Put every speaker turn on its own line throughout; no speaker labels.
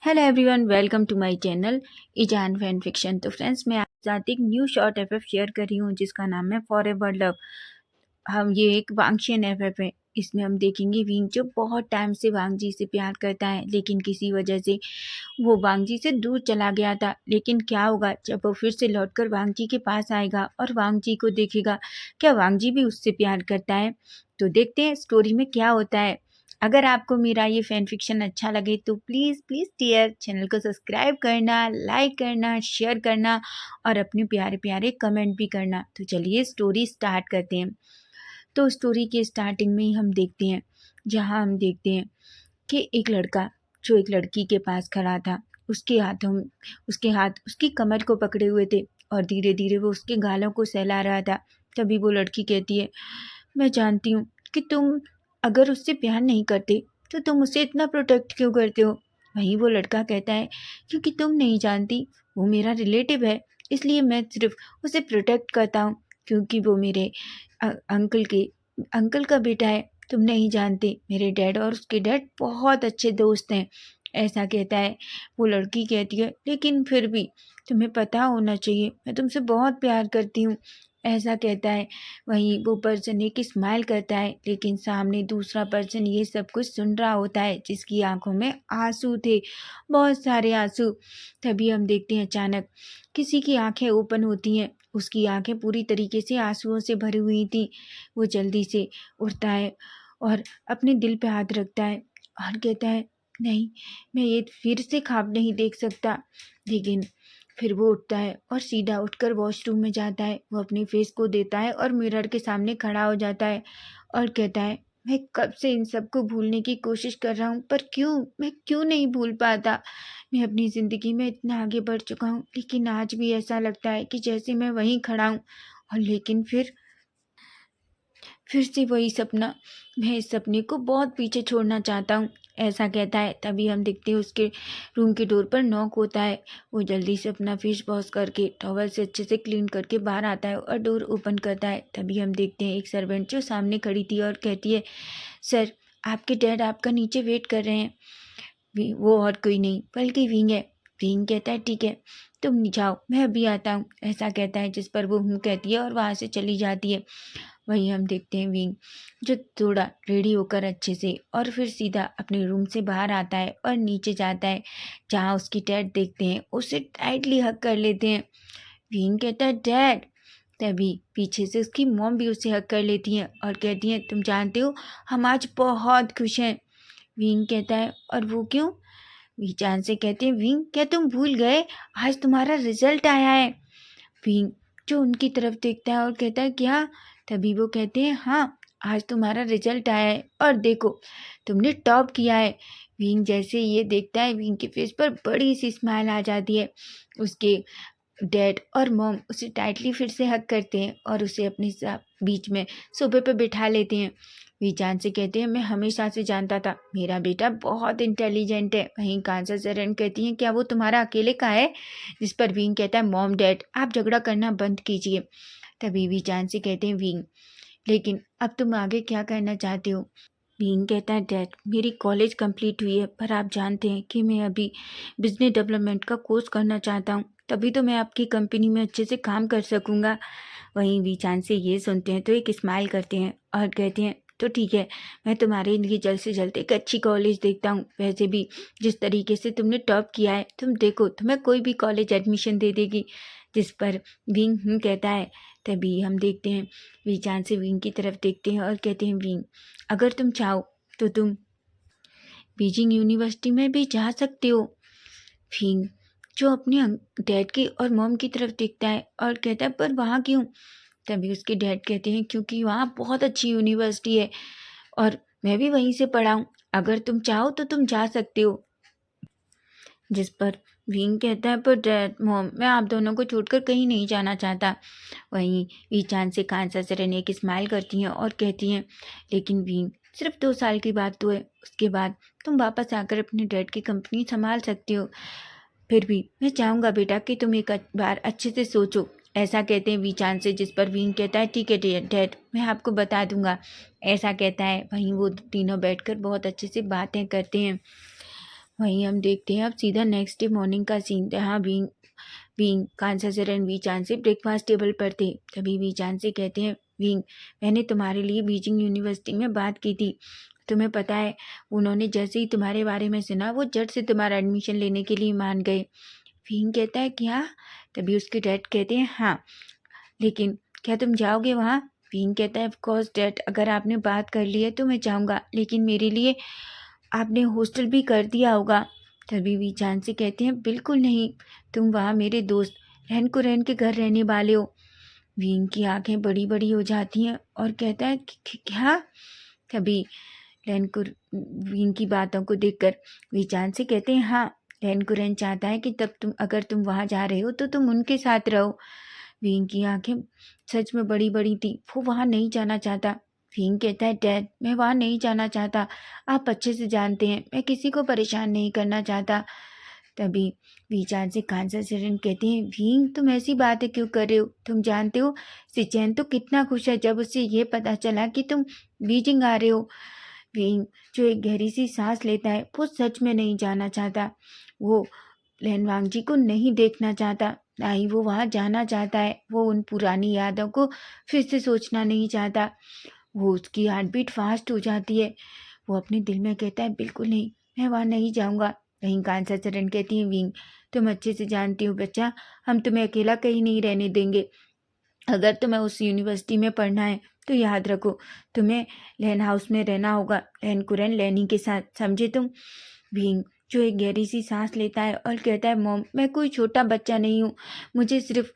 Hello everyone, welcome to my channel ईजान fan fiction. तो friends, मैं आपके साथ एक न्यू शॉर्ट एफएफ शेयर कर रही हूँ जिसका नाम है फॉरएवर लव। हम ये एक वांगशियन एफएफ है। इसमें हम देखेंगे विंग जो बहुत टाइम से वांग जी से प्यार करता है, लेकिन किसी वजह से वो वांग जी से दूर चला गया था। लेकिन क्या होगा जब वो फिर से लौटकर वांग जी के पास आएगा और वांग जी को देखेगा, क्या वांग जी भी उससे प्यार करता है? तो देखते हैं स्टोरी में क्या होता है। अगर आपको मेरा ये फैन फिक्शन अच्छा लगे तो प्लीज़ प्लीज़ डियर चैनल को सब्सक्राइब करना, लाइक करना, शेयर करना और अपने प्यारे प्यारे कमेंट भी करना। तो चलिए स्टोरी स्टार्ट करते हैं। तो स्टोरी के स्टार्टिंग में ही हम देखते हैं, जहाँ हम देखते हैं कि एक लड़का जो एक लड़की के पास खड़ा था, उसके हाथ उसकी कमर को पकड़े हुए थे और धीरे धीरे वो उसके गालों को सहला रहा था। तभी वो लड़की कहती है, मैं जानती हूँ कि तुम अगर उससे प्यार नहीं करते तो तुम उसे इतना प्रोटेक्ट क्यों करते हो। वहीं वो लड़का कहता है, क्योंकि तुम नहीं जानती, वो मेरा रिलेटिव है, इसलिए मैं सिर्फ उसे प्रोटेक्ट करता हूँ, क्योंकि वो मेरे अंकल का बेटा है। तुम नहीं जानते, मेरे डैड और उसके डैड बहुत अच्छे दोस्त हैं। ऐसा कहता है। वो लड़की कहती है, लेकिन फिर भी तुम्हें पता होना चाहिए, मैं तुमसे बहुत प्यार करती हूँ। ऐसा कहता है। वहीं वो पर्सन एक स्माइल करता है, लेकिन सामने दूसरा पर्सन ये सब कुछ सुन रहा होता है, जिसकी आंखों में आंसू थे, बहुत सारे आंसू। तभी हम देखते हैं अचानक किसी की आंखें ओपन होती हैं। उसकी आंखें पूरी तरीके से आंसुओं से भरी हुई थी। वो जल्दी से उठता है और अपने दिल पे हाथ रखता है और कहता है, नहीं, मैं ये फिर से ख्वाब नहीं देख सकता। लेकिन फिर वो उठता है और सीधा उठकर वॉशरूम में जाता है। वो अपने फेस को देता है और मिरर के सामने खड़ा हो जाता है और कहता है, मैं कब से इन सबको भूलने की कोशिश कर रहा हूँ, पर मैं क्यों नहीं भूल पाता। मैं अपनी ज़िंदगी में इतना आगे बढ़ चुका हूँ, लेकिन आज भी ऐसा लगता है कि जैसे मैं वहीं खड़ा हूँ। और लेकिन फिर से वही सपना, मैं इस सपने को बहुत पीछे छोड़ना चाहता हूँ। ऐसा कहता है। तभी हम देखते हैं उसके रूम के डोर पर नॉक होता है। वो जल्दी से अपना फेस वॉश करके टॉवल से अच्छे से क्लीन करके बाहर आता है और डोर ओपन करता है। तभी हम देखते हैं एक सर्वेंट जो सामने खड़ी थी और कहती है, सर, आपके डैड आपका नीचे वेट कर रहे हैं। वो और कोई नहीं बल्कि विंग है। विंग कहता है, ठीक है, तुम जाओ, मैं अभी आता हूँ। ऐसा कहता है, जिस पर वो कहती है और वहाँ से चली जाती है। वहीं हम देखते हैं विंग जो थोड़ा रेडी होकर अच्छे से और फिर सीधा अपने रूम से बाहर आता है और नीचे जाता है, जहाँ उसकी डैड देखते हैं, उसे टाइटली हग कर लेते हैं। विंग कहता है, डैड। तभी पीछे से उसकी मॉम भी उसे हग कर लेती हैं और कहती हैं, तुम जानते हो, हम आज बहुत खुश हैं। विंग कहता है, और वो क्यों? वीचान से कहते हैं, विंग, क्या तुम भूल गए, आज तुम्हारा रिजल्ट आया है। विंग जो उनकी तरफ देखता है और कहता है, क्या? तभी वो कहते हैं, हाँ, आज तुम्हारा रिजल्ट आया है और देखो, तुमने टॉप किया है। विंग जैसे ये देखता है, विंग के फेस पर बड़ी सी स्माइल आ जाती है। उसके डैड और मॉम उसे टाइटली फिर से हग करते हैं और उसे अपने बीच में सोफे पर बिठा लेते हैं। वीचान से कहते हैं, मैं हमेशा से जानता था, मेरा बेटा बहुत इंटेलिजेंट है। वहीं कांसा सरन कहती हैं, क्या वो तुम्हारा अकेले का है? जिस पर विंग कहता है, मॉम डैड, आप झगड़ा करना बंद कीजिए। तभी वीचान से कहते हैं, विंग, लेकिन अब तुम आगे क्या करना चाहते हो? विंग कहता है, डैड, मेरी कॉलेज कंप्लीट हुई है, पर आप जानते हैं कि मैं अभी बिजनेस डेवलपमेंट का कोर्स करना चाहता हूँ, तभी तो मैं आपकी कंपनी में अच्छे से काम कर सकूँगा। वहीं वीचान से ये सुनते हैं तो एक स्माइल करते हैं और कहते हैं, तो ठीक है, मैं तुम्हारे लिए जल्द से जल्द एक अच्छी कॉलेज देखता हूँ। वैसे भी जिस तरीके से तुमने टॉप किया है, तुम देखो, तुम्हें कोई भी कॉलेज एडमिशन दे देगी। जिस पर विंग कहता है। तभी हम देखते हैं, वीचान से विंग की तरफ देखते हैं और कहते हैं, विंग, अगर तुम चाहो तो तुम बीजिंग यूनिवर्सिटी में भी जा सकते हो। फिंग जो अपने डैड की और मॉम की तरफ देखता है और कहता है, पर वहाँ क्यों? तभी उसके डैड कहते हैं, क्योंकि वहाँ बहुत अच्छी यूनिवर्सिटी है और मैं भी वहीं से पढ़ा हूँ, अगर तुम चाहो तो तुम जा सकते हो। जिस पर विंग कहता है, पर डैड मॉम, मैं आप दोनों को छोड़कर कहीं नहीं जाना चाहता। वहीं वीचान से कांसा सरन एक स्माइल करती हैं और कहती हैं, लेकिन विंग, सिर्फ 2 साल की बात तो है, उसके बाद तुम वापस आकर अपने डैड की कंपनी संभाल सकती हो। फिर भी मैं चाहूँगा बेटा कि तुम एक बार अच्छे से सोचो। ऐसा कहते हैं वीचान से, जिस पर विंग कहता है, ठीक है डैड, मैं आपको बता दूंगा। ऐसा कहता है। वहीं वो तीनों बैठकर बहुत अच्छे से बातें करते हैं। वहीं हम देखते हैं अब सीधा नेक्स्ट डे मॉर्निंग का सीन। जहाँ बीइंग बीइंग कांसाचरण वीचान से ब्रेकफास्ट टेबल पर थे। तभी वीचान से कहते हैं, बीइंग, मैंने तुम्हारे लिए बीजिंग यूनिवर्सिटी में बात की थी। तुम्हें पता है, उन्होंने जैसे ही तुम्हारे बारे में सुना वो झट से तुम्हारा एडमिशन लेने के लिए मान गए। बीइंग कहता है, क्या? तभी उसके डैड कहते हैं, हाँ, लेकिन क्या तुम जाओगे वहाँ? बीइंग कहता है, ऑफ कोर्स डैड, अगर आपने बात कर ली है तो मैं जाऊँगा, लेकिन मेरे लिए आपने हॉस्टल भी कर दिया होगा। तभी वीचान से कहते हैं, बिल्कुल नहीं, तुम वहाँ मेरे दोस्त रैन को रैन के घर रहने वाले हो। वीन की आंखें बड़ी बड़ी हो जाती हैं और कहता है, क्या? तभी रैन को वीन की बातों को देखकर वीचान से कहते हैं, हाँ, रैन को रैन चाहता है कि तब अगर तुम वहाँ जा रहे हो तो तुम उनके साथ रहो। वीन की आंखें सच में बड़ी बड़ी थी, वो वहाँ नहीं जाना चाहता। वीन कहता है, डैड, मैं वहाँ नहीं जाना चाहता, आप अच्छे से जानते हैं मैं किसी को परेशान नहीं करना चाहता। तभी वीचान से कांसाचरण कहते हैं, वीन, तुम ऐसी बातें क्यों कर रहे हो? तुम जानते हो सिचैन तो कितना खुश है जब उसे ये पता चला कि तुम बीजिंग आ रहे हो। वीन जो एक गहरी सी सांस लेता है, वो सच में नहीं जाना चाहता। वो लैनवांग जी को नहीं देखना चाहता, ना ही वो वहाँ जाना चाहता है। वो उन पुरानी यादों को फिर से सोचना नहीं चाहता। वो उसकी हार्ट बीट फास्ट हो जाती है। वो अपने दिल में कहता है, बिल्कुल नहीं, मैं वहाँ नहीं जाऊँगा। वहीं कांसाचरण कहती है, विंग, तुम अच्छे से जानती हो बच्चा, हम तुम्हें अकेला कहीं नहीं रहने देंगे। अगर तुम्हें उस यूनिवर्सिटी में पढ़ना है तो याद रखो, तुम्हें लैन हाउस में रहना होगा, लैन कुरैन लैनी के साथ, समझे तुम? विंग जो एक गहरी सी सांस लेता है और कहता है, मॉम, मैं कोई छोटा बच्चा नहीं हूँ, मुझे सिर्फ,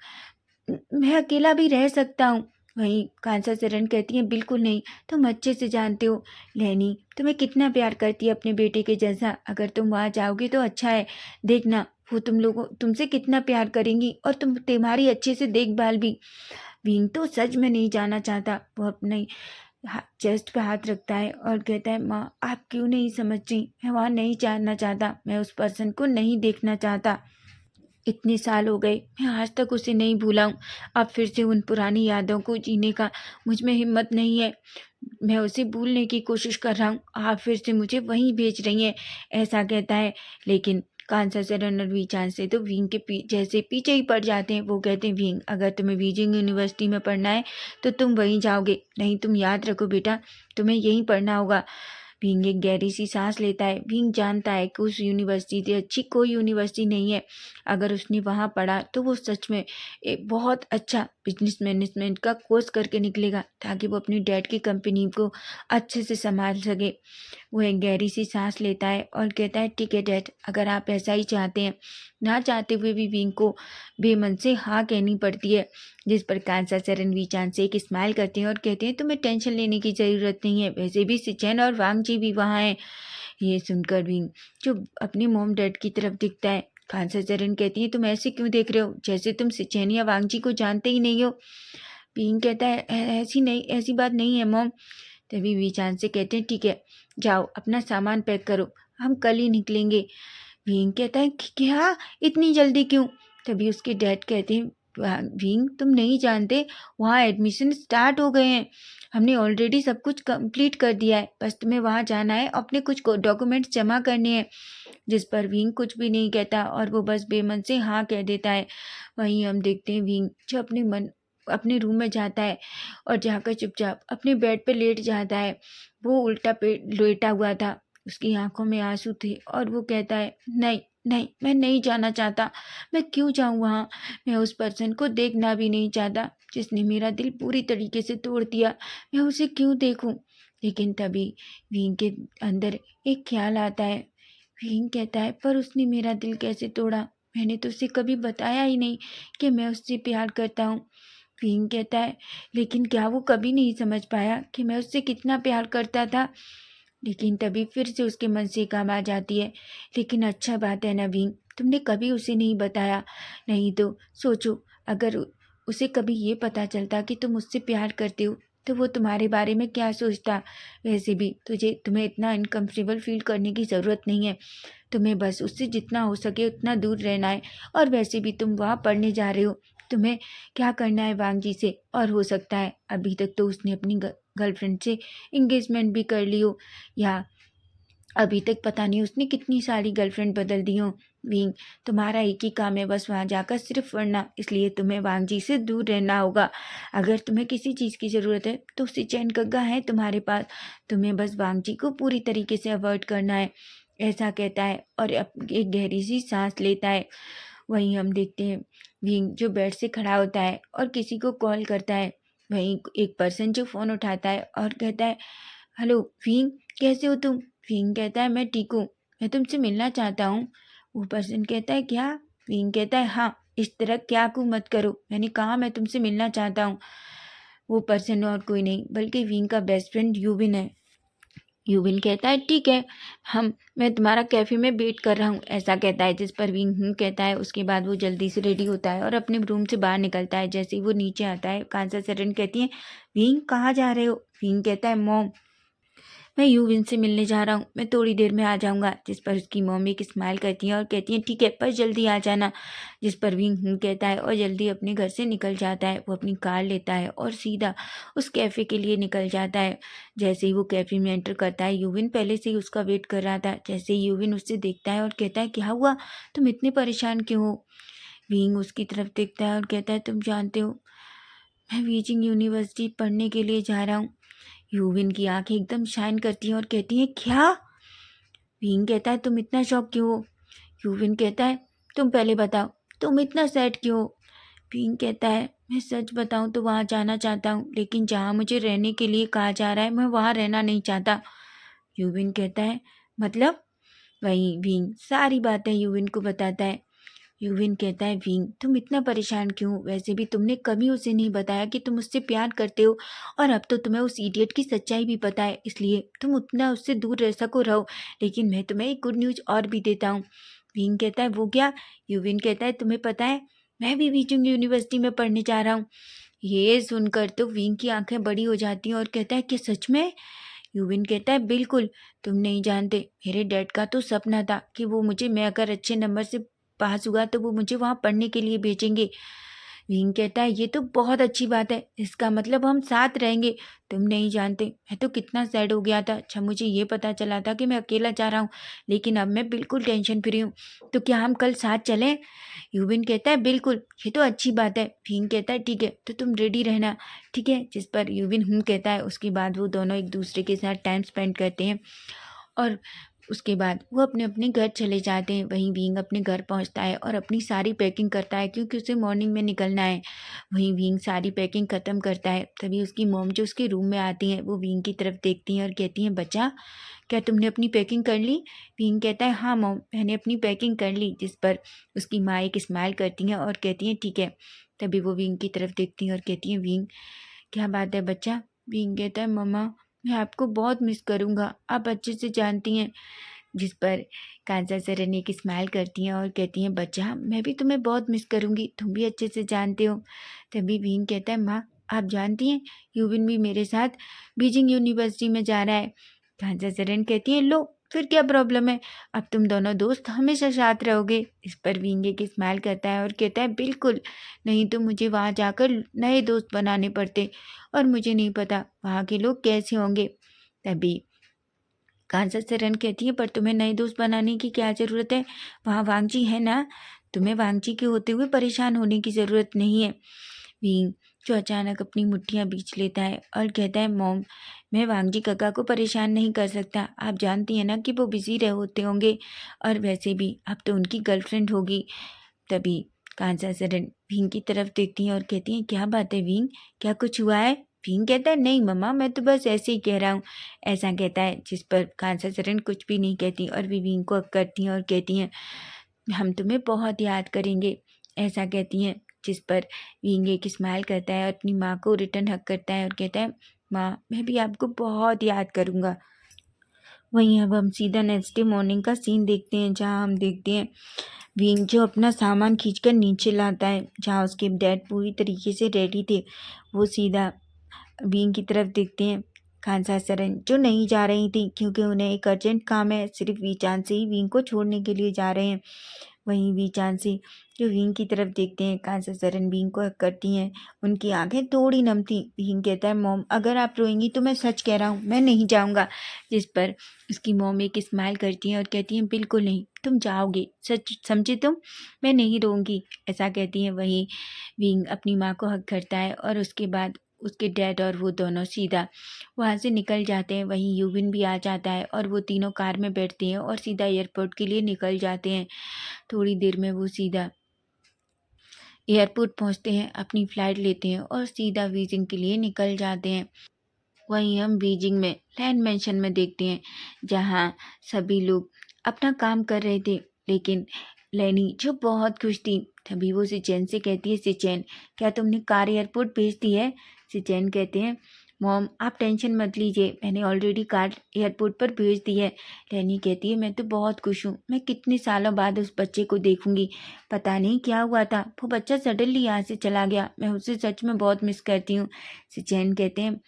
मैं अकेला भी रह सकता हूँ। वहीं कांसाचरण कहती है, बिल्कुल नहीं, तुम अच्छे से जानते हो लैनी तुम्हें कितना प्यार करती है अपने बेटे के जैसा। अगर तुम वहाँ जाओगे तो अच्छा है, देखना वो तुम लोगों तुमसे कितना प्यार करेंगी और तुम्हारी अच्छे से देखभाल भी। विंग तो सच में नहीं जाना चाहता। वो अपने चेस्ट पे हाथ रखता है और कहता है, माँ, आप क्यों नहीं समझ रही? मैं वहाँ नहीं जाना चाहता, मैं उस पर्सन को नहीं देखना चाहता। इतने साल हो गए, मैं आज तक उसे नहीं भूला हूँ। अब फिर से उन पुरानी यादों को जीने का मुझ में हिम्मत नहीं है। मैं उसे भूलने की कोशिश कर रहा हूँ, आप फिर से मुझे वहीं भेज रही हैं, ऐसा कहता है। लेकिन कांसाचरण और वीचान से तो विंग के जैसे पीछे ही पड़ जाते हैं। वो कहते हैं, विंग, अगर तुम्हें बीजिंग यूनिवर्सिटी में पढ़ना है तो तुम वहीं जाओगे, नहीं तुम याद रखो बेटा, तुम्हें यहीं पढ़ना होगा। विंग एक गहरी सी सांस लेता है। विंग जानता है कि उस यूनिवर्सिटी से अच्छी कोई यूनिवर्सिटी नहीं है। अगर उसने वहाँ पढ़ा तो वो सच में एक बहुत अच्छा बिजनेस मैनेजमेंट का कोर्स करके निकलेगा, ताकि वो अपनी डैड की कंपनी को अच्छे से संभाल सके। वो एक गहरी सी सांस लेता है और कहता है, ठीक है डैड, अगर आप ऐसा ही चाहते हैं। ना चाहते हुए भी विंग को बेमन से हाँ कहनी पड़ती है, जिस पर कांसाचरण वीचान से एक स्माइल करते हैं और कहते हैं, तुम्हें टेंशन लेने की ज़रूरत नहीं है, वैसे भी सिचैन और वांग जी भी वहाँ हैं। ये सुनकर विंग जो अपने मॉम डैड की तरफ दिखता है। कांसाचरण कहती है, तुम ऐसे क्यों देख रहे हो, जैसे तुम सिचैन या वांग जी को जानते ही नहीं हो। विंग कहता है, ऐसी नहीं, ऐसी बात नहीं है मॉम। तभी वीचान से कहते हैं, ठीक है, जाओ अपना सामान पैक करो, हम कल ही निकलेंगे। विंग कहता है, क्या, इतनी जल्दी क्यों? तभी उसके डैड कहते हैं, विंग, तुम नहीं जानते, वहाँ एडमिशन स्टार्ट हो गए हैं, हमने ऑलरेडी सब कुछ कंप्लीट कर दिया है, बस तुम्हें वहाँ जाना है, अपने कुछ डॉक्यूमेंट्स जमा करने हैं। जिस पर विंग कुछ भी नहीं कहता और वो बस बेमन से हाँ कह देता है। वहीं हम देखते हैं विंग जो अपने रूम में जाता है और जाकर चुपचाप अपने बेड पे लेट जाता है। वो उल्टा पेट लेटा हुआ था, उसकी आंखों में आंसू थे और वो कहता है, नहीं नहीं, मैं नहीं जाना चाहता, मैं क्यों जाऊँ वहाँ? मैं उस पर्सन को देखना भी नहीं चाहता जिसने मेरा दिल पूरी तरीके से तोड़ दिया, मैं उसे क्यों देखूँ? लेकिन तभी विंग के अंदर एक ख्याल आता है। विंग कहता है, पर उसने मेरा दिल कैसे तोड़ा? मैंने तो उसे कभी बताया ही नहीं कि मैं उससे प्यार करता हूँ। विंग कहता है, लेकिन क्या वो कभी नहीं समझ पाया कि मैं उससे कितना प्यार करता था? लेकिन तभी फिर से उसके मन से एक आवाज़ आती है, लेकिन अच्छा बात है ना विंग, तुमने कभी उसे नहीं बताया, नहीं तो सोचो, अगर उसे कभी ये पता चलता कि तुम उससे प्यार करते हो तो वो तुम्हारे बारे में क्या सोचता? वैसे भी तुम्हें इतना अनकम्फर्टेबल फील करने की ज़रूरत नहीं है, तुम्हें बस उससे जितना हो सके उतना दूर रहना है। और वैसे भी तुम वहाँ पढ़ने जा रहे हो, तुम्हें क्या करना है वांग जी से? और हो सकता है अभी तक तो उसने अपनी गर्लफ्रेंड से इंगेजमेंट भी कर ली हो, या अभी तक पता नहीं उसने कितनी सारी गर्लफ्रेंड बदल दी हों। विंग, तुम्हारा एक ही काम है बस वहाँ जाकर सिर्फ पढ़ना, इसलिए तुम्हें वांग जी से दूर रहना होगा। अगर तुम्हें किसी चीज़ की ज़रूरत है तो सिचैन गग्गा है तुम्हारे पास, तुम्हें बस वांग जी को पूरी तरीके से अवॉइड करना है। ऐसा कहता है और एक गहरी सी सांस लेता है। वहीं हम देखते हैं विंग जो बेड से खड़ा होता है और किसी को कॉल करता है। वहीं एक पर्सन जो फ़ोन उठाता है और कहता है, हेलो विंग, कैसे हो तुम? विंग कहता है, मैं ठीक हूँ, मैं तुमसे मिलना चाहता हूँ। वो पर्सन कहता है, क्या? विंग कहता है, हाँ, इस तरह क्या को मत करो, मैंने कहा मैं तुमसे मिलना चाहता हूँ। वो पर्सन और कोई नहीं बल्कि विंग का बेस्ट फ्रेंड यूविन है। यूविन कहता है, ठीक है, मैं तुम्हारा कैफ़े में वेट कर रहा हूँ, ऐसा कहता है, जिस पर विंग कहता है। उसके बाद वो जल्दी से रेडी होता है और अपने रूम से बाहर निकलता है। जैसे ही वो नीचे आता है, कांसा सरन कहती है, विंग कहाँ जा रहे हो? विंग कहता है, मॉम, मैं यूविन से मिलने जा रहा हूँ, मैं थोड़ी देर में आ जाऊँगा। जिस पर उसकी मम्मी एक स्माइल करती है और कहती है, ठीक है, पर जल्दी आ जाना। जिस पर विंग कहता है और जल्दी अपने घर से निकल जाता है। वो अपनी कार लेता है और सीधा उस कैफ़े के लिए निकल जाता है। जैसे ही वो कैफ़े में एंटर करता है, यूविन पहले से ही उसका वेट कर रहा था। जैसे ही यूविन उससे देखता है और कहता है, क्या हुआ, तुम इतने परेशान क्यों हो? विंग उसकी तरफ देखता है और कहता है, तुम जानते हो, मैं बीजिंग यूनिवर्सिटी पढ़ने के लिए जा रहा हूँ। यूविन की आंखें एकदम शाइन करती हैं और कहती हैं, क्या? विंग कहता है, तुम इतना शॉक क्यों हो? यूविन कहता है, तुम पहले बताओ, तुम इतना सैड क्यों हो? विंग कहता है, मैं सच बताऊं तो वहाँ जाना चाहता हूँ, लेकिन जहाँ मुझे रहने के लिए कहा जा रहा है मैं वहाँ रहना नहीं चाहता। यूविन कहता है, मतलब? वहीं विंग सारी बातें यूविन को बताता है। यूविन कहता है, विंग तुम इतना परेशान क्यों? वैसे भी तुमने कभी उसे नहीं बताया कि तुम उससे प्यार करते हो, और अब तो तुम्हें उस इडियट की सच्चाई भी पता है, इसलिए तुम उतना उससे दूर रह सको रहो। लेकिन मैं तुम्हें एक गुड न्यूज़ और भी देता हूँ। विंग कहता है, वो क्या? यूविन कहता है, तुम्हें पता है मैं भी बीजिंग यूनिवर्सिटी में पढ़ने जा रहा हूँ। ये सुनकर तो विंग की आंखें बड़ी हो जाती हैं और कहता है कि सच में? यूविन कहता है, बिल्कुल, तुम नहीं जानते, मेरे डैड का तो सपना था कि वो मुझे, मैं अगर अच्छे नंबर से पास हुआ तो वो मुझे वहाँ पढ़ने के लिए भेजेंगे। विंग कहता है, ये तो बहुत अच्छी बात है, इसका मतलब हम साथ रहेंगे। तुम नहीं जानते मैं तो कितना सैड हो गया था जब मुझे ये पता चला था कि मैं अकेला जा रहा हूँ, लेकिन अब मैं बिल्कुल टेंशन फ्री हूँ। तो क्या हम कल साथ चलें? यूविन कहता है, बिल्कुल, ये तो अच्छी बात है। विंग कहता है, ठीक है, तो तुम रेडी रहना, ठीक है? जिस पर यूविन कहता है। उसके बाद वो दोनों एक दूसरे के साथ टाइम स्पेंड करते हैं और उसके बाद वो अपने अपने घर चले जाते हैं। वहीं विंग अपने घर पहुंचता है और अपनी सारी पैकिंग करता है क्योंकि उसे मॉर्निंग में निकलना है। वहीं विंग सारी पैकिंग ख़त्म करता है, तभी उसकी मॉम जो उसके रूम में आती हैं, वो विंग की तरफ देखती हैं और कहती हैं, बच्चा, क्या तुमने अपनी पैकिंग कर ली? विंग कहता है, हाँ मॉम, मैंने अपनी पैकिंग कर ली। जिस पर उसकी माँ एक स्माइल करती हैं और कहती हैं, ठीक है। तभी वो विंग की तरफ देखती हैं और कहती हैं, विंग, क्या बात है बच्चा? विंग कहता है, मम्मा, मैं आपको बहुत मिस करूँगा, आप अच्छे से जानती हैं। जिस पर कांसा सरन एक स्माइल करती हैं और कहती हैं, बच्चा, मैं भी तुम्हें बहुत मिस करूँगी, तुम भी अच्छे से जानते हो। तभी विंग कहता है, माँ, आप जानती हैं यूविन भी मेरे साथ बीजिंग यूनिवर्सिटी में जा रहा है। कांसा सरन कहती है, लो, फिर क्या प्रॉब्लम है, अब तुम दोनों दोस्त हमेशा साथ रहोगे। इस पर विंग एक स्माइल करता है और कहता है, बिल्कुल, नहीं तो मुझे वहाँ जाकर नए दोस्त बनाने पड़ते और मुझे नहीं पता वहाँ के लोग कैसे होंगे। तभी कांसा सरन कहती है, पर तुम्हें नए दोस्त बनाने की क्या ज़रूरत है, वहाँ वांगजी है ना, तुम्हें वांगजी के होते हुए परेशान होने की ज़रूरत नहीं है। विंग जो अचानक अपनी मुट्ठियाँ बींच लेता है और कहता है, मॉम, मैं वांगजी काका को परेशान नहीं कर सकता, आप जानती हैं ना कि वो बिजी रहे होते होंगे, और वैसे भी अब तो उनकी गर्लफ्रेंड होगी। तभी कांसा सरन विंग की तरफ देखती हैं और कहती हैं, क्या बात है विंग, क्या कुछ हुआ है? विंग कहता है, नहीं मम्मा, मैं तो बस ऐसे ही कह रहा हूँ, ऐसा कहता है। जिस पर कांसा सरन कुछ भी नहीं कहती और भी विंग को हक करती हैं और कहती हैं, हम तुम्हें बहुत याद करेंगे, ऐसा कहती हैं। जिस पर विंग एक स्माइल करता है और अपनी माँ को रिटर्न हक करता है और कहता है, माँ, मैं भी आपको बहुत याद करूँगा। वहीं अब हम सीधा नेक्स्ट डे मॉर्निंग का सीन देखते हैं, जहाँ हम देखते हैं विंग जो अपना सामान खींचकर नीचे लाता है, जहाँ उसके डैड पूरी तरीके से रेडी थे। वो सीधा विंग की तरफ देखते हैं। खानसा सरन जो नहीं जा रही थी क्योंकि उन्हें एक अर्जेंट काम है, सिर्फ वीचान से ही विंग को छोड़ने के लिए जा रहे हैं। वहीं वीचान से जो विंग की तरफ देखते हैं, खानसा सरन विंग को हक करती हैं। उनकी आंखें थोड़ी नम थी। विंग कहता है, मॉम अगर आप रोएंगी तो मैं सच कह रहा हूँ, मैं नहीं जाऊँगा। जिस पर उसकी मॉम एक स्माइल करती हैं और कहती हैं, बिल्कुल नहीं, तुम जाओगे, सच समझे तुम, मैं नहीं रोऊंगी, ऐसा कहती हैं। वहीं विंग अपनी माँ को हक करता है और उसके बाद उसके डैड और वो दोनों सीधा वहाँ से निकल जाते हैं। वहीं यूविन भी आ जाता है और वो तीनों कार में बैठते हैं और सीधा एयरपोर्ट के लिए निकल जाते हैं। थोड़ी देर में वो सीधा एयरपोर्ट पहुँचते हैं, अपनी फ़्लाइट लेते हैं और सीधा बीजिंग के लिए निकल जाते हैं। वहीं हम बीजिंग में लैंड मेंशन में देखते हैं, जहाँ सभी लोग अपना काम कर रहे थे, लेकिन लेनी जो बहुत खुश थी। तभी वो सिचेन से कहती है, सिचेन क्या तुमने कार एयरपोर्ट भेज दी है? सिचेन कहते हैं, मॉम आप टेंशन मत लीजिए, मैंने ऑलरेडी कार एयरपोर्ट पर भेज दी है। लेनी कहती है, मैं तो बहुत खुश हूँ, मैं कितने सालों बाद उस बच्चे को देखूंगी। पता नहीं क्या हुआ था, वो बच्चा सडनली यहाँ से चला गया, मैं उसे सच में बहुत मिस करती हूँ। सिचेन कहते हैं,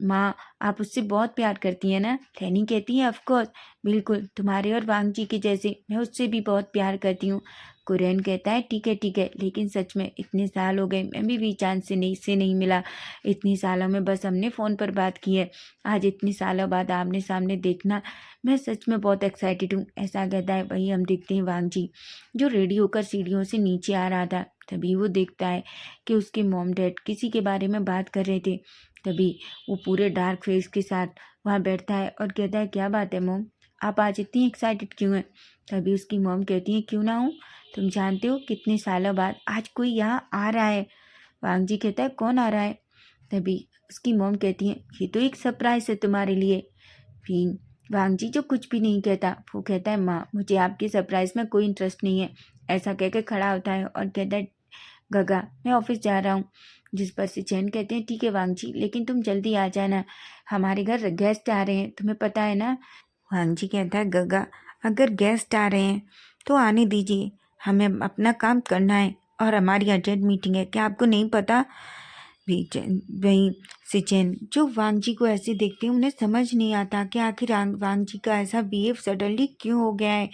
माँ आप उससे बहुत प्यार करती हैं ना? लेनी कहती है, ऑफ कोर्स, बिल्कुल तुम्हारे और वांग जी के जैसे, मैं उससे भी बहुत प्यार करती हूँ। कुरेन कहता है, ठीक है, लेकिन सच में इतने साल हो गए, मैं भी वीचान से नहीं मिला। इतनी सालों में बस हमने फ़ोन पर बात की है, आज इतनी सालों बाद आमने सामने देखना, मैं सच में बहुत एक्साइटेड हूँ, ऐसा कहता है। वही हम देखते हैं वांग जी जो रेडी होकर सीढ़ियों से नीचे आ रहा था। तभी वो देखता है कि उसके मॉम डैड किसी के बारे में बात कर रहे थे। तभी वो पूरे डार्क फेस के साथ वहाँ बैठता है और कहता है, क्या बात है मॉम, आप आज इतनी एक्साइटेड क्यों हैं? तभी उसकी मॉम कहती है, क्यों ना हूँ, तुम जानते हो कितने सालों बाद आज कोई यहाँ आ रहा है। वांग जी कहता है, कौन आ रहा है? तभी उसकी मॉम कहती है, ये तो एक सरप्राइज है तुम्हारे लिए। फिर वांग जी जो कुछ भी नहीं कहता, वो कहता है, माँ मुझे आपके सरप्राइज में कोई इंटरेस्ट नहीं है, ऐसा कहकर खड़ा होता है और कहता है, गगा मैं ऑफिस जा रहा हूँ। जिस पर सिचेन कहते हैं, ठीक है वांग जी, लेकिन तुम जल्दी आ जाना, हमारे घर गेस्ट आ रहे हैं, तुम्हें पता है ना? वांग जी कहता है, गगा अगर गेस्ट आ रहे हैं तो आने दीजिए, हमें अपना काम करना है और हमारी अर्जेंट मीटिंग है, क्या आपको नहीं पता? वहीं सिचेन जो वांग जी को ऐसे देखते हैं, उन्हें समझ नहीं आता कि आखिर वांग जी का ऐसा बिहेव सडनली क्यों हो गया है।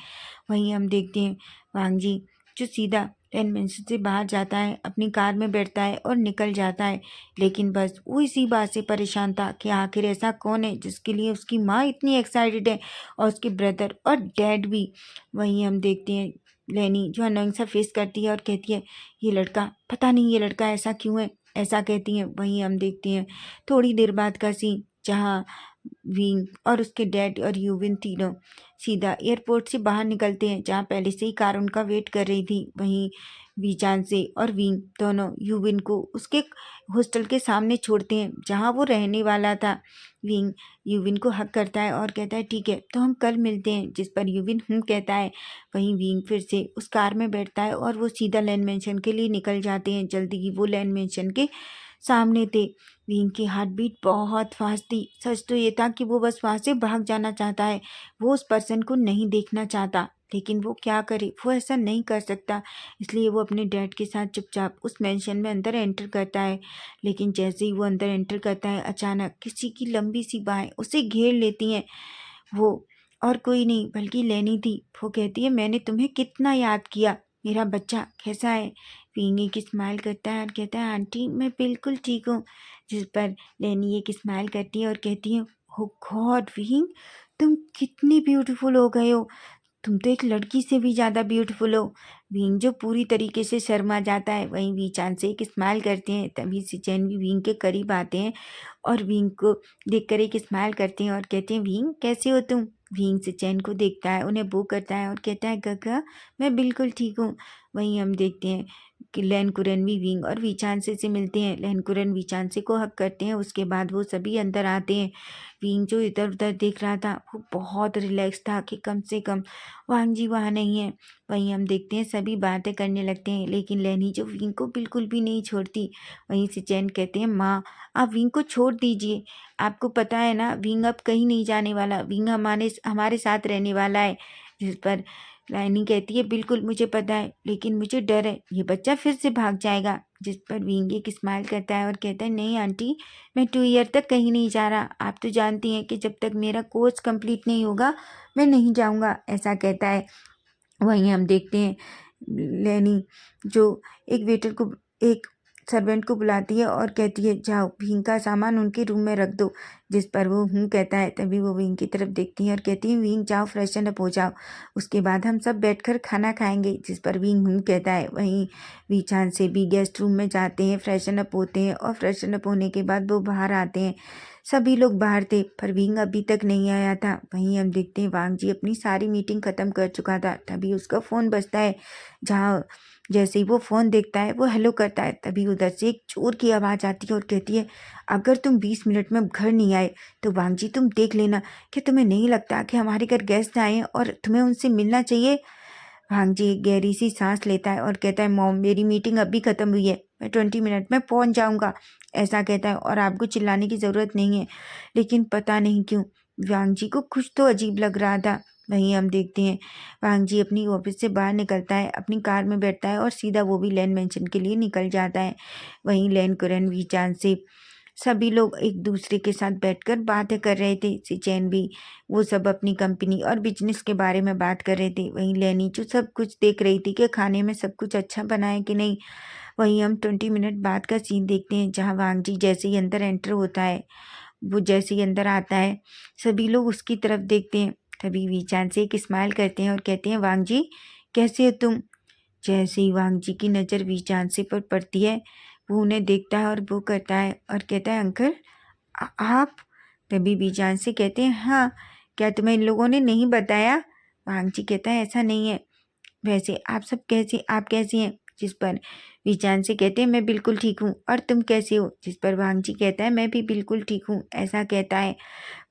वहीं हम देखते हैं वांग जी जो सीधा टेन मिनट से बाहर जाता है, अपनी कार में बैठता है और निकल जाता है। लेकिन बस वो इसी बात से परेशान था कि आखिर ऐसा कौन है जिसके लिए उसकी माँ इतनी एक्साइटेड है और उसके ब्रदर और डैड भी। वहीं हम देखते हैं लेनी जो अनोइंग सा फेस करती है और कहती है, ये लड़का पता नहीं, ये लड़का ऐसा क्यों है, ऐसा कहती हैं। वहीं हम देखते हैं थोड़ी देर बाद का सीन, जहाँ विंग और उसके डैड और यूविन तीनों सीधा एयरपोर्ट से बाहर निकलते हैं, जहाँ पहले से ही कार उनका वेट कर रही थी। वहीं वीचान से और विंग दोनों यूविन को उसके हॉस्टल के सामने छोड़ते हैं, जहाँ वो रहने वाला था। विंग यूविन को हक करता है और कहता है, ठीक है तो हम कल मिलते हैं। जिस पर यूविन कहता है। वहीं विंग फिर से उस कार में बैठता है और वो सीधा लैंड मेंशन के लिए निकल जाते हैं। जल्दी ही वो लैंड मेंशन के सामने थे। विंग की हार्ट बीट बहुत फास्ट थी। सच तो ये था कि वो बस वहाँ से भाग जाना चाहता है, वो उस पर्सन को नहीं देखना चाहता, लेकिन वो क्या करे, वो ऐसा नहीं कर सकता। इसलिए वो अपने डैड के साथ चुपचाप उस मेंशन में अंदर एंटर करता है। लेकिन जैसे ही वो अंदर एंटर करता है, अचानक किसी की लंबी सी बाहें उसे घेर लेती हैं। वो और कोई नहीं बल्कि लेनी थी। वो कहती है, मैंने तुम्हें कितना याद किया, मेरा बच्चा कैसा है? पींगी की स्माइल करता है और कहता है, आंटी मैं बिल्कुल ठीक हूँ। जिस पर लेनी एक स्माइल करती है और कहती है, हो गॉड विंग, तुम कितनी ब्यूटीफुल हो गए हो, तुम तो एक लड़की से भी ज़्यादा ब्यूटीफुल हो। विंग जो पूरी तरीके से शर्मा जाता है। वहीं वीचान से एक स्माइल करते हैं। तभी सिचेन भी विंग के करीब आते हैं और विंग को देखकर एक स्माइल करते हैं और कहते हैं, विंग कैसे हो तुम? विंग सिचेन को देखता है, उन्हें बो करता है और कहता है, गगा मैं बिल्कुल ठीक हूँ। वहीं हम देखते हैं कि लैन कुरन भी विंग और वीचांसे से मिलते हैं। लैन कुरन वीचांसे को हक करते हैं। उसके बाद वो सभी अंदर आते हैं। विंग जो इधर उधर देख रहा था, वो बहुत रिलैक्स था कि कम से कम वांग जी वहाँ नहीं है। वहीं हम देखते हैं सभी बातें करने लगते हैं, लेकिन लैनी जो विंग को बिल्कुल भी नहीं छोड़ती। वहीं से चैन कहते हैं, माँ आप विंग को छोड़ दीजिए, आपको पता है ना विंग अब कहीं नहीं जाने वाला, विंग हमारे हमारे साथ रहने वाला है। जिस पर लैनी कहती है, बिल्कुल मुझे पता है, लेकिन मुझे डर है ये बच्चा फिर से भाग जाएगा। जिस पर विंग एक स्माइल करता है और कहता है, नहीं आंटी, मैं 2 ईयर तक कहीं नहीं जा रहा। आप तो जानती हैं कि जब तक मेरा कोर्स कंप्लीट नहीं होगा मैं नहीं जाऊंगा, ऐसा कहता है। वहीं हम देखते हैं लैनी जो एक वेटर को, एक सर्वेंट को बुलाती है और कहती है, जाओ विंग का सामान उनके रूम में रख दो। जिस पर वो हूँ कहता है। तभी वो विंग की तरफ देखती है और कहती है, विंग जाओ फ्रेशन अप हो जाओ, उसके बाद हम सब बैठकर खाना खाएंगे। जिस पर विंग हूँ कहता है। वहीं वीचान से भी गेस्ट रूम में जाते हैं, फ्रेशन अप होते हैं और फ्रेशन अप होने के बाद वो बाहर आते हैं। सभी लोग बाहर थे पर विंग अभी तक नहीं आया था। वहीं हम देखते हैं वांग जी अपनी सारी मीटिंग खत्म कर चुका था। तभी उसका फ़ोन बजता है। जहाँ जैसे ही वो फ़ोन देखता है वो हेलो करता है। तभी उधर से एक चोर की आवाज़ आती है और कहती है, अगर तुम 20 मिनट में घर नहीं आए तो वांग जी तुम देख लेना कि तुम्हें नहीं लगता कि हमारे घर गेस्ट आए हैं और तुम्हें उनसे मिलना चाहिए। वांग जी गहरी सी सांस लेता है और कहता है, मॉम मेरी मीटिंग अभी ख़त्म हुई है, मैं 20 मिनट में पहुंच जाऊंगा, ऐसा कहता है। और आपको चिल्लाने की ज़रूरत नहीं है। लेकिन पता नहीं क्यों वांग जी को कुछ तो अजीब लग रहा था। वहीं हम देखते हैं वांग जी अपनी ऑफिस से बाहर निकलता है, अपनी कार में बैठता है और सीधा वो भी लैन मेंशन के लिए निकल जाता है। वहीं लैन कुरन वीचान से सभी लोग एक दूसरे के साथ बैठकर बातें कर रहे थे। सिचैन भी, वो सब अपनी कंपनी और बिजनेस के बारे में बात कर रहे थे। वहीं लैनी जो सब कुछ देख रही थी कि खाने में सब कुछ अच्छा बना है कि नहीं। वहीं हम 20 मिनट बाद का सीन देखते हैं जहाँ वांग जी जैसे ही अंदर एंटर होता है, वो जैसे ही अंदर आता है सभी लोग उसकी तरफ देखते हैं। तभी वीचान से एक स्माइल करते हैं और कहते हैं, वांग जी कैसे हो तुम। जैसे ही वांग जी की नज़र वीचान से पर पड़ती है वो उन्हें देखता है और वो करता है और कहता है, अंकल आप। तभी वीचान से कहते हैं, हाँ क्या तुम्हें इन लोगों ने नहीं बताया। वांग जी कहता है, ऐसा नहीं है, वैसे आप कैसी हैं। जिस पर वीचान से कहते हैं, मैं बिल्कुल ठीक हूँ, और तुम कैसे हो। जिस पर वांग जी कहता है, मैं भी बिल्कुल ठीक हूँ, ऐसा कहता है।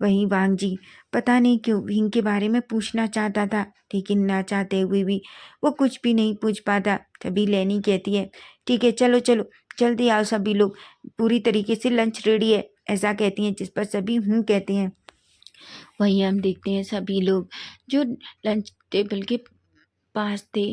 वहीं वांग जी पता नहीं क्यों विंग के बारे में पूछना चाहता था, लेकिन ना चाहते हुए भी वो कुछ भी नहीं पूछ पाता। तभी लैनी कहती है, ठीक है चलो चलो जल्दी आओ सभी लोग, पूरी तरीके से लंच रेडी है, ऐसा कहती हैं। जिस पर सभी हूँ कहते हैं। वहीं हम देखते हैं सभी लोग जो लंच टेबल के पास थे,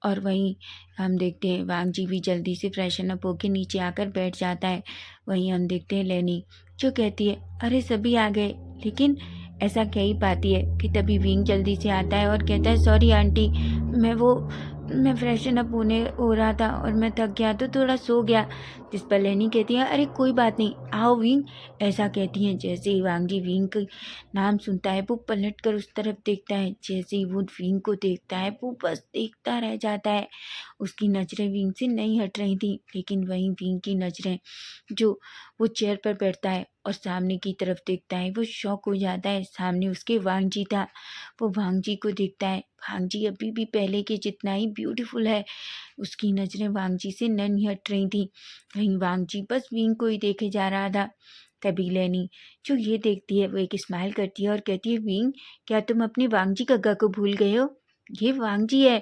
और वहीं हम देखते हैं वांग जी भी जल्दी से फ्रेशन अप होके नीचे आकर बैठ जाता है। वहीं हम देखते हैं लैनी जो कहती है, अरे सभी आ गए, लेकिन ऐसा कह ही पाती है कि तभी विंग जल्दी से आता है और कहता है, सॉरी आंटी, मैं फ्रेशन अप होने हो रहा था और मैं थक गया तो थोड़ा सो गया। जिस पर लैनी कहती है, अरे कोई बात नहीं, आओ विंग, ऐसा कहती हैं। जैसे ही वांग जी विंग का नाम सुनता है वो पलट कर उस तरफ देखता है। जैसे ही वो विंग को देखता है वो बस देखता रह जाता है। उसकी नज़रें विंग से नहीं हट रही थी, लेकिन वहीं विंग की नज़रें जो वो चेयर पर बैठता है और सामने की तरफ देखता है, वो शॉक हो जाता है। सामने उसके वांग जी था। वो वांग जी को देखता है, वांग जी अभी भी पहले के जितना ही ब्यूटीफुल है। उसकी नज़रें वांग जी से नहीं हट रही थी। वहीं वांग जी बस विंग को ही देखे जा रहा था। तभी लैनी जो ये देखती है वो एक स्माइल करती है और कहती है, विंग क्या तुम अपने वांग जी गग्गा को भूल गए हो, ये वांग जी है।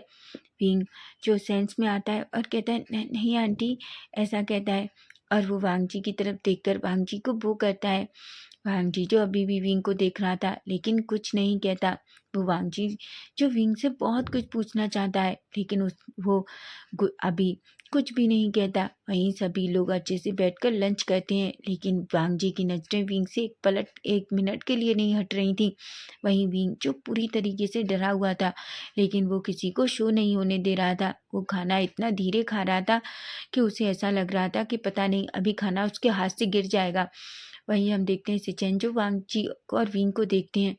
विंग जो सेंस में आता है और कहता है, नहीं आंटी, ऐसा कहता है। और वो वांग जी की तरफ देखकर वांग जी को वो करता है। वांग जी जो अभी भी विंग को देख रहा था लेकिन कुछ नहीं कहता। वो वांग जी जो विंग से बहुत कुछ पूछना चाहता है, लेकिन वो अभी कुछ भी नहीं कहता। वहीं सभी लोग अच्छे से बैठकर लंच करते हैं, लेकिन वांग जी की नज़रें विंग से एक मिनट के लिए नहीं हट रही थी। वहीं विंग जो पूरी तरीके से डरा हुआ था, लेकिन वो किसी को शो नहीं होने दे रहा था। वो खाना इतना धीरे खा रहा था कि उसे ऐसा लग रहा था कि पता नहीं अभी खाना उसके हाथ से गिर जाएगा। वहीं हम देखते हैं सिचेन जो वांग जी और विंग को देखते हैं,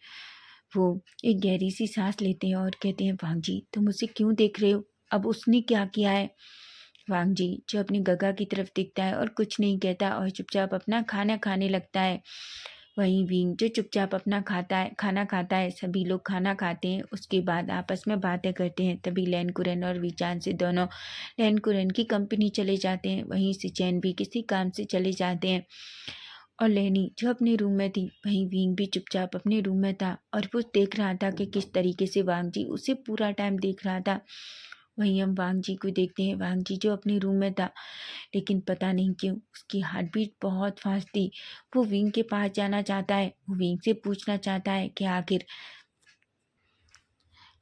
वो एक गहरी सी सांस लेते हैं और कहते हैं, वांग जी तुम उसे क्यों देख रहे हो, अब उसने क्या किया है। वांग जी जो अपनी गगा की तरफ देखता है और कुछ नहीं कहता और चुपचाप अपना खाना खाने लगता है। वहीं विंग जो चुपचाप अपना खाना खाता है। सभी लोग खाना खाते हैं, उसके बाद आपस में बातें करते हैं। तभी लैन कुरन और वीचान से दोनों लैन कुरन की कंपनी चले जाते हैं। वहीं सिचैन भी किसी काम से चले जाते हैं और लैनी जो अपने रूम में थी, वहीं विंग भी चुपचाप अपने रूम में था और वो देख रहा था कि किस तरीके से वांग जी उसे पूरा टाइम देख रहा था। वहीं हम वांग जी को देखते हैं, वांग जी जो अपने रूम में था, लेकिन पता नहीं क्यों उसकी हार्ट बीट बहुत फास्ट थी। वो विंग के पास जाना चाहता है, वो विंग से पूछना चाहता है कि आखिर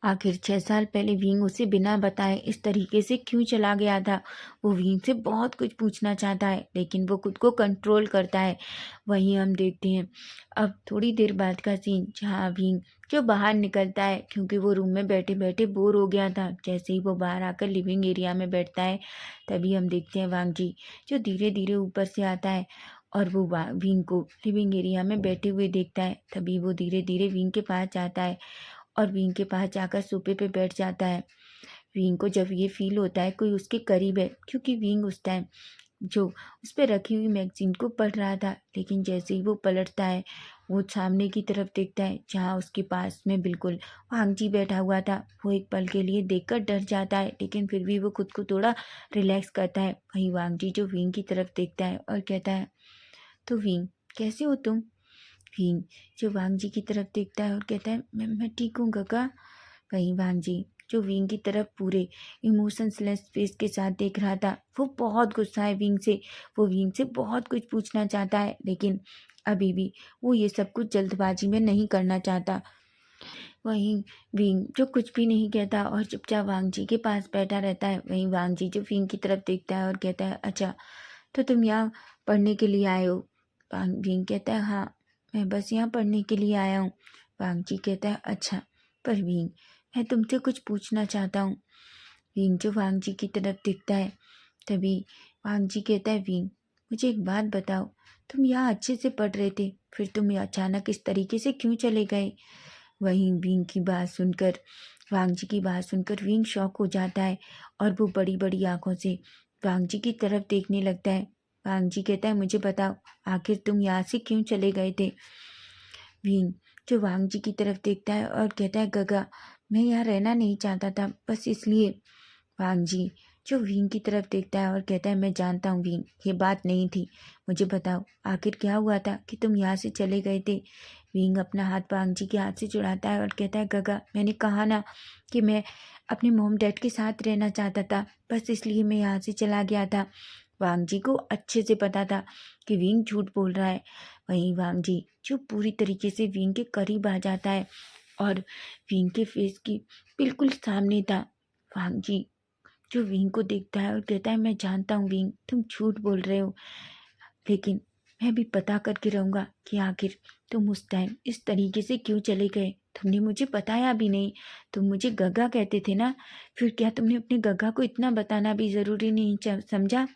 आखिर 6 साल पहले विंग उसे बिना बताए इस तरीके से क्यों चला गया था। वो विंग से बहुत कुछ पूछना चाहता है लेकिन वो खुद को कंट्रोल करता है। वहीं हम देखते हैं अब थोड़ी देर बाद का सीन, जहाँ विंग जो बाहर निकलता है क्योंकि वो रूम में बैठे बैठे बोर हो गया था। जैसे ही वो बाहर आकर लिविंग एरिया में बैठता है तभी हम देखते हैं वांग जी जो धीरे धीरे ऊपर से आता है और वो विंग को लिविंग एरिया में बैठे हुए देखता है। तभी वो धीरे धीरे विंग के पास जाता है और विंग के पास जाकर सोफे पे बैठ जाता है। विंग को जब ये फील होता है कोई उसके करीब है, क्योंकि विंग उस टाइम जो उस पर रखी हुई मैगजीन को पढ़ रहा था, लेकिन जैसे ही वो पलटता है वो सामने की तरफ देखता है जहाँ उसके पास में बिल्कुल वांग जी बैठा हुआ था। वो एक पल के लिए देखकर डर जाता है लेकिन फिर भी वो खुद को थोड़ा रिलैक्स करता है। वहीं वांग जी जो विंग की तरफ देखता है और कहता है, तो विंग कैसे हो तुम। विंग जो वांग जी की तरफ देखता है और कहता है, मैं ठीक हूँ काका। वहीं वांग जी जो विंग की तरफ पूरे इमोशंसलेस फेस के साथ देख रहा था, वो बहुत गुस्सा है विंग से। वो विंग से बहुत कुछ पूछना चाहता है लेकिन अभी भी वो ये सब कुछ जल्दबाजी में नहीं करना चाहता। वहीं विंग जो कुछ भी नहीं कहता और चुपचाप वांग जी के पास बैठा रहता है। वहीं वांग जी जो विंग की तरफ देखता है और कहता है, अच्छा तो तुम यहाँ पढ़ने के लिए आए हो। विंग कहता है, हाँ मैं बस यहाँ पढ़ने के लिए आया हूँ। वांग जी कहता है, अच्छा पर विंग मैं तुमसे कुछ पूछना चाहता हूँ। विंग जो वांग जी की तरफ दिखता है तभी वांग जी कहता है, विंग मुझे एक बात बताओ, तुम यहाँ अच्छे से पढ़ रहे थे, फिर तुम अचानक इस तरीके से क्यों चले गए। वहीं विंग की बात सुनकर वांग जी की बात सुनकर विंग शॉक हो जाता है और वो बड़ी बड़ी आंखों से वांग जी की तरफ देखने लगता है। वांग जी कहता है, मुझे बताओ आखिर तुम यहाँ से क्यों चले गए थे। विंग जो वांग जी की तरफ देखता है और कहता है, गगा मैं यहाँ रहना नहीं चाहता था, बस इसलिए। वांग जी जो विंग की तरफ देखता है और कहता है, मैं जानता हूँ विंग ये बात नहीं थी, मुझे बताओ आखिर क्या हुआ था कि तुम यहाँ से चले गए थे। विंग अपना हाथ वांग जी के हाथ से छुड़ाता है और कहता है, गगा मैंने कहा ना कि मैं अपने मॉम डैड के साथ रहना चाहता था, बस इसलिए मैं यहाँ से चला गया था। वांग जी को अच्छे से पता था कि विंग झूठ बोल रहा है। वहीं वांग जी जो पूरी तरीके से विंग के करीब आ जाता है और विंग के फेस की बिल्कुल सामने था। वांग जी जो विंग को देखता है और कहता है, मैं जानता हूँ विंग तुम झूठ बोल रहे हो, लेकिन मैं भी पता करके रहूँगा कि आखिर तुम उस टाइम इस तरीके से क्यों चले गए। तुमने मुझे बताया भी नहीं, तुम मुझे गगा कहते थे ना, फिर क्या तुमने अपने गगा को इतना बताना भी ज़रूरी नहीं समझा।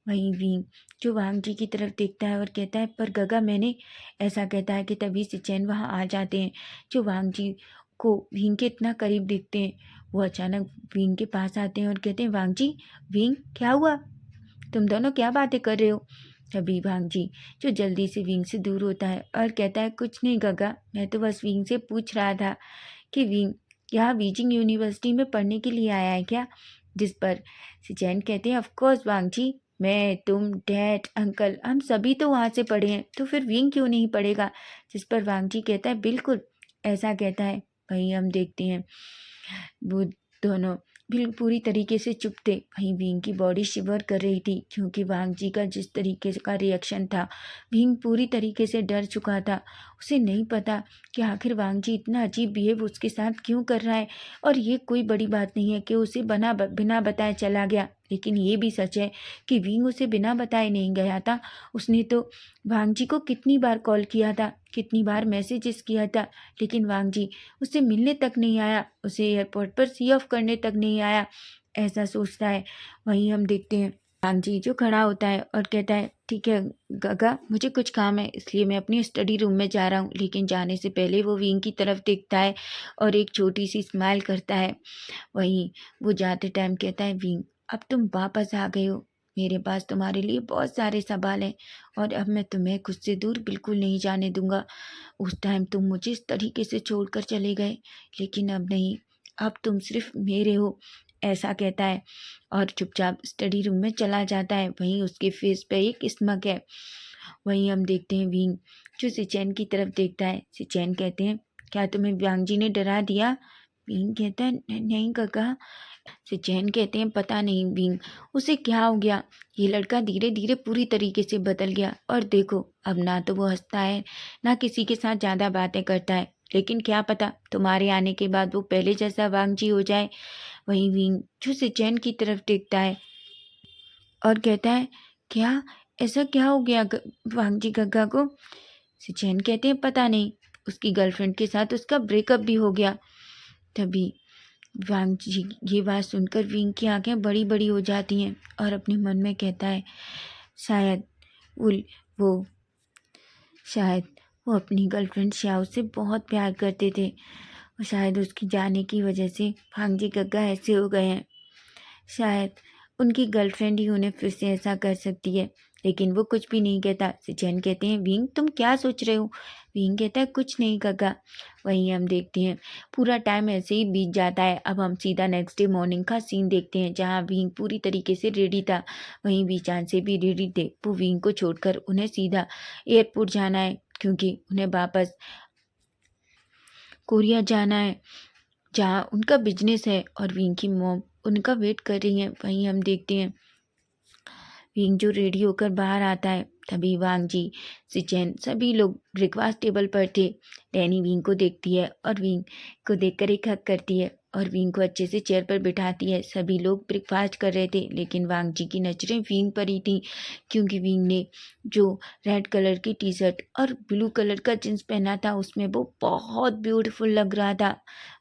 वहीं विंग जो वांग जी की तरफ देखता है और कहता है, पर गगा मैंने ऐसा कहता है कि तभी सिचैन वहाँ आ जाते हैं जो वांग जी को विंग के इतना करीब देखते हैं। वो अचानक विंग के पास आते हैं और कहते हैं, वांग जी विंग क्या हुआ, तुम दोनों क्या बातें कर रहे हो। तभी वांग जी जो जल्दी से विंग से दूर होता है और कहता है, कुछ नहीं गगा मैं तो बस विंग से पूछ रहा था कि विंग यहाँ बीजिंग यूनिवर्सिटी में पढ़ने के लिए आया है क्या। जिस पर सिचैन कहते हैं, ऑफ कोर्स वांग जी, मैं तुम डैड अंकल हम सभी तो वहाँ से पढ़े हैं, तो फिर विंग क्यों नहीं पढ़ेगा। जिस पर वांग जी कहता है, बिल्कुल ऐसा कहता है। वहीं हम देखते हैं वो दोनों बिल्कुल पूरी तरीके से चुप थे। वहीं विंग की बॉडी शिवर कर रही थी क्योंकि वांग जी का जिस तरीके का रिएक्शन था, विंग पूरी तरीके से डर चुका था। उसे नहीं पता कि आखिर वांग जी इतना अजीब बिहेव उसके साथ क्यों कर रहा है। और ये कोई बड़ी बात नहीं है कि उसे बिना बताए चला गया, लेकिन ये भी सच है कि विंग उसे बिना बताए नहीं गया था। उसने तो वांग जी को कितनी बार कॉल किया था, कितनी बार मैसेजेस किया था, लेकिन वांग जी उससे मिलने तक नहीं आया, उसे एयरपोर्ट पर सी ऑफ करने तक नहीं आया, ऐसा सोचता है। वहीं हम देखते हैं वांग जी जो खड़ा होता है और कहता है, ठीक है गगा मुझे कुछ काम है इसलिए मैं अपनी स्टडी रूम में जा रहा हूँ। लेकिन जाने से पहले वो विंग की तरफ देखता है और एक छोटी सी स्माइल करता है। वहीं वो जाते टाइम कहता है, विंग अब तुम वापस आ गए हो, मेरे पास तुम्हारे लिए बहुत सारे सवाल हैं और अब मैं तुम्हें खुद से दूर बिल्कुल नहीं जाने दूंगा। उस टाइम तुम मुझे इस तरीके से छोड़कर चले गए, लेकिन अब नहीं, अब तुम सिर्फ मेरे हो, ऐसा कहता है और चुपचाप स्टडी रूम में चला जाता है। वहीं उसके फेस पे एक स्मक है। वहीं हम देखते हैं विंग जो सिचैन की तरफ देखता है। सिचैन कहते हैं, क्या तुम्हें वांग जी ने डरा दिया। विंग कहता है, नहीं काका। सिचैन कहते हैं, पता नहीं विंग उसे क्या हो गया, ये लड़का धीरे धीरे पूरी तरीके से बदल गया और देखो अब ना तो वो हंसता है ना किसी के साथ ज़्यादा बातें करता है। लेकिन क्या पता तुम्हारे आने के बाद वो पहले जैसा वांग जी हो जाए। वहीं विंग जो सिचैन की तरफ देखता है और कहता है, क्या ऐसा क्या हो गया वांग जी गग्गा को? सिचैन कहते हैं, पता नहीं, उसकी गर्लफ्रेंड के साथ उसका ब्रेकअप भी हो गया। तभी वांग जी ये बात सुनकर विंग की आंखें बड़ी बड़ी हो जाती हैं और अपने मन में कहता है, शायद उल वो शायद वो अपनी गर्लफ्रेंड श्याओ से बहुत प्यार करते थे और शायद उसकी जाने की वजह से वांग जी गग्गा ऐसे हो गए हैं। शायद उनकी गर्लफ्रेंड ही उन्हें फिर से ऐसा कर सकती है। लेकिन वो कुछ भी नहीं कहता। सिचैन कहते हैं, विंग तुम क्या सोच रहे हो? विंग कहता है, कुछ नहीं गग्गा। वहीं हम देखते हैं पूरा टाइम ऐसे ही बीत जाता है। अब हम सीधा नेक्स्ट डे मॉर्निंग का सीन देखते हैं जहाँ विंग पूरी तरीके से रेडी था। वहीं बीचान से भी रेडी थे। वो विंग को छोड़कर उन्हें सीधा एयरपोर्ट जाना है क्योंकि उन्हें वापस कोरिया जाना है जहाँ उनका बिजनेस है और विंग की मॉम उनका वेट कर रही हैं। वहीं हम देखते हैं विंग जो रेडी होकर बाहर आता है। तभी वांग जी, सिचैन सभी लोग ब्रेकफास्ट टेबल पर थे। डैनी विंग को देखती है और विंग को देखकर एक हक करती है और विंग को अच्छे से चेयर पर बिठाती है। सभी लोग ब्रेकफास्ट कर रहे थे लेकिन वांग जी की नज़रें विंग पर ही थी क्योंकि विंग ने जो रेड कलर की टी शर्ट और ब्लू कलर का जींस पहना था उसमें वो बहुत ब्यूटीफुल लग रहा था।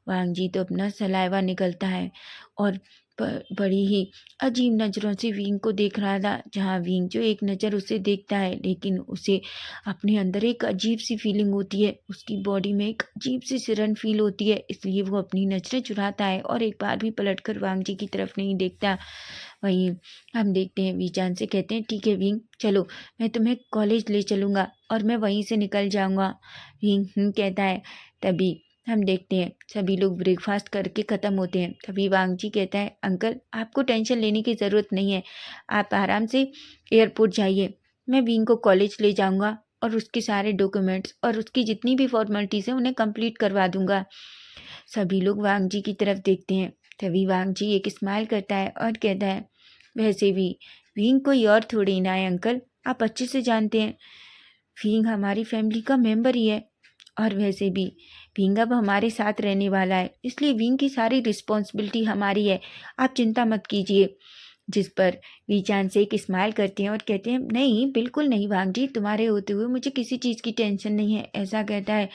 वांग जी तो अपना सलाइवा निकलता है और बड़ी ही अजीब नज़रों से विंग को देख रहा था। जहाँ विंग जो एक नज़र उसे देखता है लेकिन उसे अपने अंदर एक अजीब सी फीलिंग होती है। उसकी बॉडी में एक अजीब सी सिरन फील होती है, इसलिए वो अपनी नज़रें चुराता है और एक बार भी पलटकर वांग जी की तरफ नहीं देखता। वहीं हम देखते हैं वीचान से कहते हैं, ठीक है विंग, चलो मैं तुम्हें कॉलेज ले चलूँगा और मैं वहीं से निकल जाऊँगा। विंग कहता है। तभी हम देखते हैं सभी लोग ब्रेकफास्ट करके ख़त्म होते हैं। तभी वांग जी कहता है, अंकल आपको टेंशन लेने की ज़रूरत नहीं है, आप आराम से एयरपोर्ट जाइए, मैं विंग को कॉलेज ले जाऊंगा और उसके सारे डॉक्यूमेंट्स और उसकी जितनी भी फॉर्मेलिटीज़ हैं उन्हें कंप्लीट करवा दूंगा। सभी लोग वांग जी की तरफ देखते हैं। तभी वांग जी एक स्माइल करता है और कहता है, वैसे भी विंग कोई और थोड़ी ना है अंकल, आप अच्छे से जानते हैं विंग हमारी फैमिली का मेंबर ही है और वैसे भी विंग अब हमारे साथ रहने वाला है, इसलिए विंग की सारी रिस्पॉन्सिबिलिटी हमारी है, आप चिंता मत कीजिए। जिस पर वीचान से एक स्माइल करते हैं और कहते हैं, नहीं बिल्कुल नहीं वांग जी, तुम्हारे होते हुए मुझे किसी चीज़ की टेंशन नहीं है, ऐसा कहता है।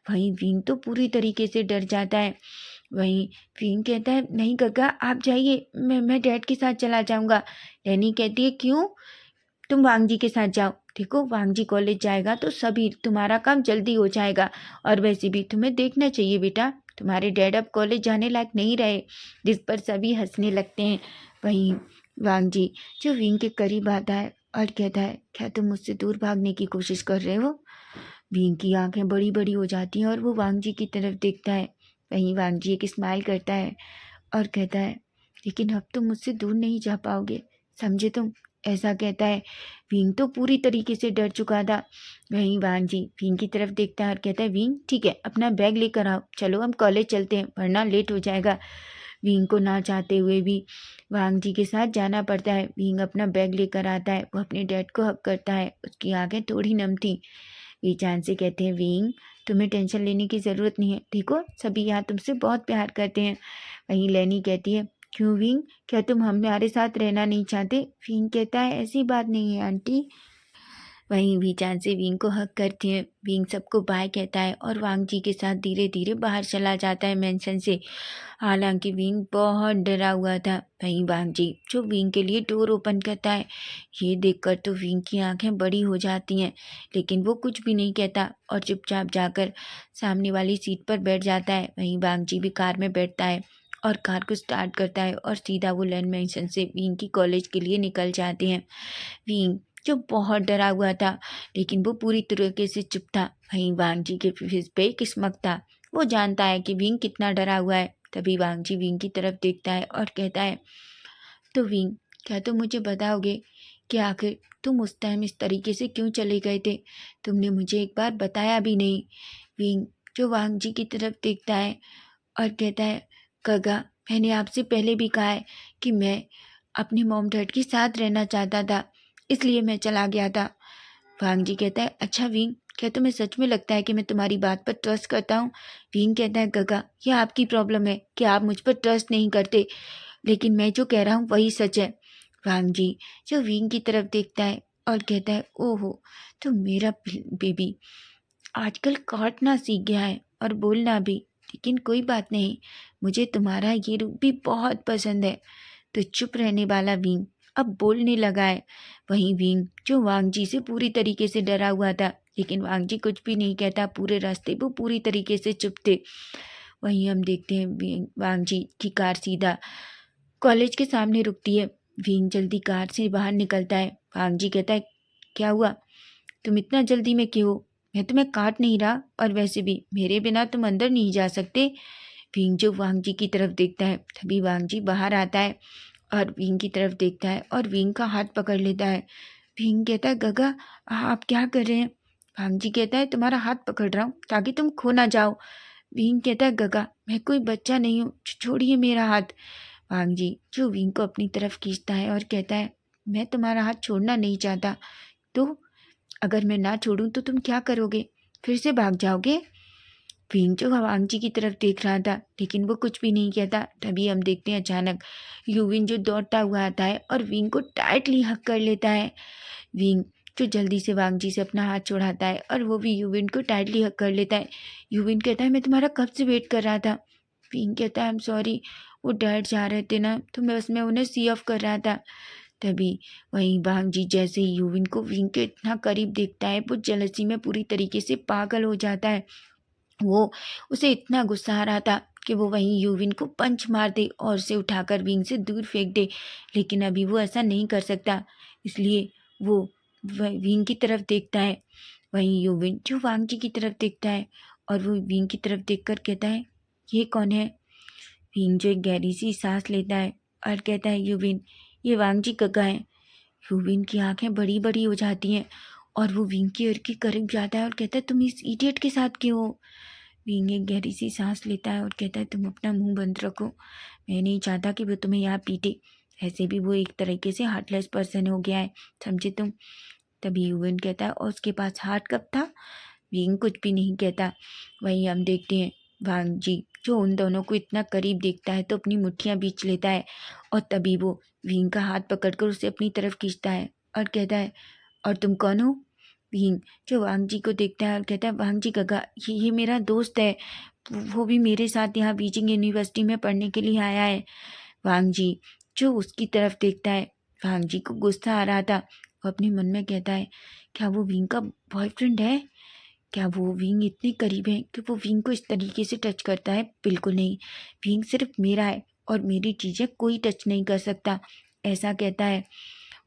वहीं विंग तो पूरी तरीके से डर जाता है। वहीं विंग कहता है, नहीं गग्गा आप जाइए, मैं डैड के साथ चला जाऊँगा। डैनी कहती है, क्यों? तुम वांग जी के साथ जाओ, देखो वांग जी कॉलेज जाएगा तो सभी तुम्हारा काम जल्दी हो जाएगा और वैसे भी तुम्हें देखना चाहिए बेटा, तुम्हारे डैड अब कॉलेज जाने लायक नहीं रहे। जिस पर सभी हंसने लगते हैं। वहीं वांग जी जो विंग के करीब आता है और कहता है, क्या तुम मुझसे दूर भागने की कोशिश कर रहे हो? विंग की आंखें बड़ी बड़ी हो जाती हैं और वो वांग जी की तरफ देखता है। वहीं वांग जी एक स्माइल करता है और कहता है, लेकिन अब तुम मुझसे दूर नहीं जा पाओगे, समझे तुम, ऐसा कहता है। विंग तो पूरी तरीके से डर चुका था। वहीं वांग जी विंग की तरफ देखता है और कहता है, विंग ठीक है, अपना बैग लेकर आओ, चलो हम कॉलेज चलते हैं वरना लेट हो जाएगा। विंग को ना चाहते हुए भी वांग जी के साथ जाना पड़ता है। विंग अपना बैग लेकर आता है, वो अपने डैड को हक करता है, उसकी आंखें थोड़ी नम थी। वीचान से कहते हैं, विंग तुम्हें टेंशन लेने की ज़रूरत नहीं है, देखो सभी यहाँ तुमसे बहुत प्यार करते हैं। वहीं लेनी कहती है, क्यों विंग, क्या तुम हमारे साथ रहना नहीं चाहते? विंग कहता है, ऐसी बात नहीं है आंटी। वहीं वीचान से विंग को हक करती है। विंग सबको बाय कहता है और वांग जी के साथ धीरे धीरे बाहर चला जाता है मेंशन से। हालांकि विंग बहुत डरा हुआ था। वहीं वांग जी जो विंग के लिए डोर ओपन करता है, ये देखकर तो विंग की आंखें बड़ी हो जाती हैं, लेकिन वो कुछ भी नहीं कहता और चुपचाप जाकर सामने वाली सीट पर बैठ जाता है। वहीं वांग जी भी कार में बैठता है और कार को स्टार्ट करता है और सीधा वो लैंड मेंशन से विंग की कॉलेज के लिए निकल जाते हैं। विंग जो बहुत डरा हुआ था लेकिन वो पूरी तरीके से चुप था। वहीं वांग जी के फेस पे एक स्मक था, वो जानता है कि विंग कितना डरा हुआ है। तभी वांग जी विंग की तरफ देखता है और कहता है, तो विंग क्या तुम मुझे बताओगे कि आखिर तुम उस टाइम इस तरीके से क्यों चले गए थे? तुमने मुझे एक बार बताया भी नहीं। विंग जो वांग जी की तरफ देखता है और कहता है, गगा मैंने आपसे पहले भी कहा है कि मैं अपने मॉम डैड के साथ रहना चाहता था, इसलिए मैं चला गया था। वांग जी कहता है, अच्छा विंग क्या तुम्हें सच में लगता है कि मैं तुम्हारी बात पर ट्रस्ट करता हूँ? विंग कहता है, गगा ये आपकी प्रॉब्लम है कि आप मुझ पर ट्रस्ट नहीं करते, लेकिन मैं जो कह रहा हूँ वही सच है। वांग जी जो विंग की तरफ देखता है और कहता है, ओहो, तो मेरा बेबी आजकल काटना सीख गया है और बोलना भी, लेकिन कोई बात नहीं, मुझे तुम्हारा ये रूप भी बहुत पसंद है। तो चुप रहने वाला विंग अब बोलने लगा है। वहीं विंग जो वांग जी से पूरी तरीके से डरा हुआ था, लेकिन वांग जी कुछ भी नहीं कहता, पूरे रास्ते वो पूरी तरीके से चुप थे। वहीं हम देखते हैं वांग जी की कार सीधा कॉलेज के सामने रुकती है। विंग जल्दी कार से बाहर निकलता है। वांग जी कहता है, क्या हुआ, तुम इतना जल्दी में क्यों हो? मैं तुम्हें काट नहीं रहा, और वैसे भी मेरे बिना तुम अंदर नहीं जा सकते। विंग जो वांग जी की तरफ देखता है, तभी वांग जी बाहर आता है और विंग की तरफ देखता है और विंग का हाथ पकड़ लेता है। विंग कहता है, गगा आप क्या कर रहे हैं? वांग जी कहता है, तुम्हारा हाथ पकड़ रहा हूँ ताकि तुम खो ना जाओ। विंग कहता है, गगा मैं कोई बच्चा नहीं हूँ, छोड़िए मेरा हाथ। वांग जी जो विंग को अपनी तरफ खींचता है और कहता है, मैं तुम्हारा हाथ छोड़ना नहीं चाहता, तो अगर मैं ना छोड़ूं तो तुम क्या करोगे? फिर से भाग जाओगे? विंग जो वांग जी की तरफ देख रहा था, लेकिन वो कुछ भी नहीं कहता। तभी हम देखते हैं अचानक यूविन जो दौड़ता हुआ आता है और विंग को टाइटली हक कर लेता है। विंग जो जल्दी से वांग जी से अपना हाथ छुड़ाता है और वो भी यूविन को टाइटली हक कर लेता है। यूविन कहता है, मैं तुम्हारा कब से वेट कर रहा था। विंग कहता है, आई एम सॉरी, वो डैड जा रहे थे ना, तो मैं उन्हें सी ऑफ कर रहा था। तभी वहीं वांग जी जैसे ही यूविन को विंग के इतना करीब देखता है, वो जलसी में पूरी तरीके से पागल हो जाता है। वो उसे इतना गुस्सा आ रहा था कि वो वहीं यूविन को पंच मार दे और उसे उठाकर विंग से दूर फेंक दे, लेकिन अभी वो ऐसा नहीं कर सकता, इसलिए वो विंग की तरफ देखता है। वहीं यूविन जो वांग जी की तरफ देखता है और वो विंग की तरफ देखकर कहता है, ये कौन है? विंग जो एक गहरी सी सांस लेता है और कहता है, यूविन ये वांग जी कक्का है। यूविन की आंखें बड़ी बड़ी हो जाती हैं और वो विंग की ओर के करीब जाता है और कहता है, तुम इस इडियट के साथ क्यों हो? विंग एक गहरी सी सांस लेता है और कहता है, तुम अपना मुंह बंद रखो, मैं नहीं चाहता कि वो तुम्हें यहाँ पीटे, ऐसे भी वो एक तरीके से हार्टलेस पर्सन हो गया है, समझे तुम? तभी यूविन कहता है, और उसके पास हार्ट कब था? विंग कुछ भी नहीं कहता। वहीं हम देखते हैं वांग जी जो उन दोनों को इतना करीब देखता है तो अपनी मुट्ठियां बीच लेता है और तभी वो विंग का हाथ पकड़कर उसे अपनी तरफ खींचता है और कहता है, और तुम कौन हो? विंग जो वांग जी को देखता है और कहता है, वांग जी गगा ये मेरा दोस्त है, वो भी मेरे साथ यहाँ बीजिंग यूनिवर्सिटी में पढ़ने के लिए आया है। वांग जी जो उसकी तरफ देखता है, वांग जी को गुस्सा आ रहा था, वो अपने मन में कहता है, क्या वो विंग का बॉयफ्रेंड है? क्या वो विंग इतने करीब है कि वो विंग को इस तरीके से टच करता है? बिल्कुल नहीं, विंग सिर्फ मेरा है और मेरी चीज़ें कोई टच नहीं कर सकता, ऐसा कहता है।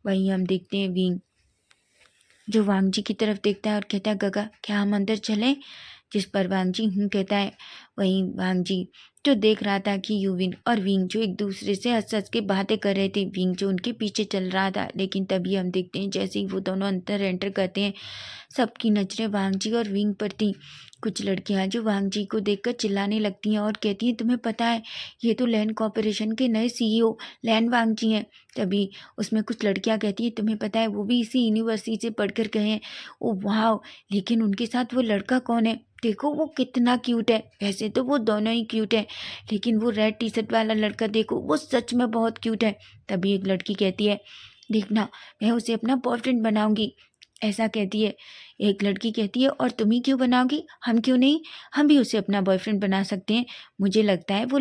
वहीं हम देखते हैं विंग जो वांग जी की तरफ देखता है और कहता है, गगा क्या हम अंदर चलें? जिस पर वांग जी कहता है। वहीं वांग जी जो देख रहा था कि यूविन और विंग जो एक दूसरे से हंस हंस के बातें कर रहे थे, विंग जो उनके पीछे चल रहा था, लेकिन तभी हम देखते हैं जैसे ही वो दोनों अंदर एंटर करते हैं, सबकी नजरें वांग जी और विंग पर थी। कुछ लड़कियां जो वांग जी को देखकर चिल्लाने लगती हैं और कहती हैं, तुम्हें पता है ये तो लैंड कॉर्पोरेशन के नए सीईओ लैंड वांग जी हैं। तभी उसमें कुछ लड़कियां कहती हैं, तुम्हें पता है वो भी इसी यूनिवर्सिटी से पढ़कर गए हैं। ओ वाह, लेकिन उनके साथ वो लड़का कौन है? देखो वो कितना क्यूट है। वैसे तो वो दोनों ही क्यूट है, लेकिन वो रेड टी शर्ट वाला लड़का देखो, वो सच में बहुत क्यूट है। तभी एक लड़की कहती है, देखना मैं उसे अपना बॉयफ्रेंड बनाऊंगी, ऐसा कहती है। एक लड़की कहती है, और तुम ही क्यों बनाओगी, हम क्यों नहीं, हम भी उसे अपना बॉयफ्रेंड बना सकते हैं। मुझे लगता है वो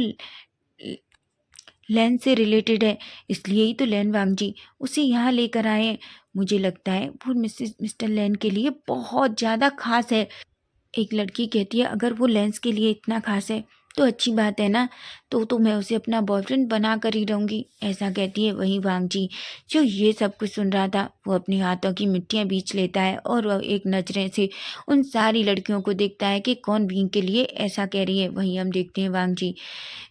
लैन से रिलेटेड है, इसलिए ही तो लैन वांग जी उसे यहाँ लेकर आए हैं। मुझे लगता है वो मिस्टर लैन के लिए बहुत ज़्यादा खास है। एक लड़की कहती है, अगर वो लेंस के लिए इतना खास है तो अच्छी बात है ना, तो मैं उसे अपना बॉयफ्रेंड बना कर ही रहूँगी, ऐसा कहती है। वहीं वांग जी जो ये सब कुछ सुन रहा था, वो अपने हाथों की मिट्टियाँ बींच लेता है और वह एक नजरे से उन सारी लड़कियों को देखता है कि कौन विंग के लिए ऐसा कह रही है। वहीं हम देखते हैं वांग जी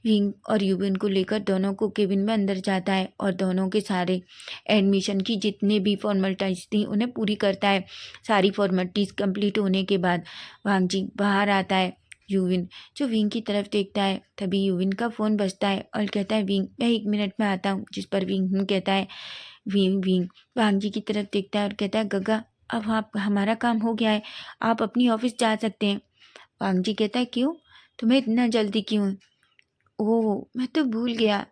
विंग और यूबिन को लेकर दोनों को केबिन में अंदर जाता है और दोनों के सारे एडमिशन की जितने भी फॉर्मेलिटीज थी उन्हें पूरी करता है। सारी फॉर्मेलिटीज कंप्लीट होने के बाद वांग जी बाहर आता है। यूविन जो विंग की तरफ देखता है, तभी यूविन का फ़ोन बजता है और कहता है, विंग मैं 1 मिनट में आता हूँ। जिस पर विंग कहता है। विंग वांग जी की तरफ देखता है और कहता है, गगा अब आप हमारा काम हो गया है, आप अपनी ऑफिस जा सकते हैं। वांग जी कहता है क्यों, तुम्हें इतना जल्दी क्यों? ओह मैं तो भूल गया,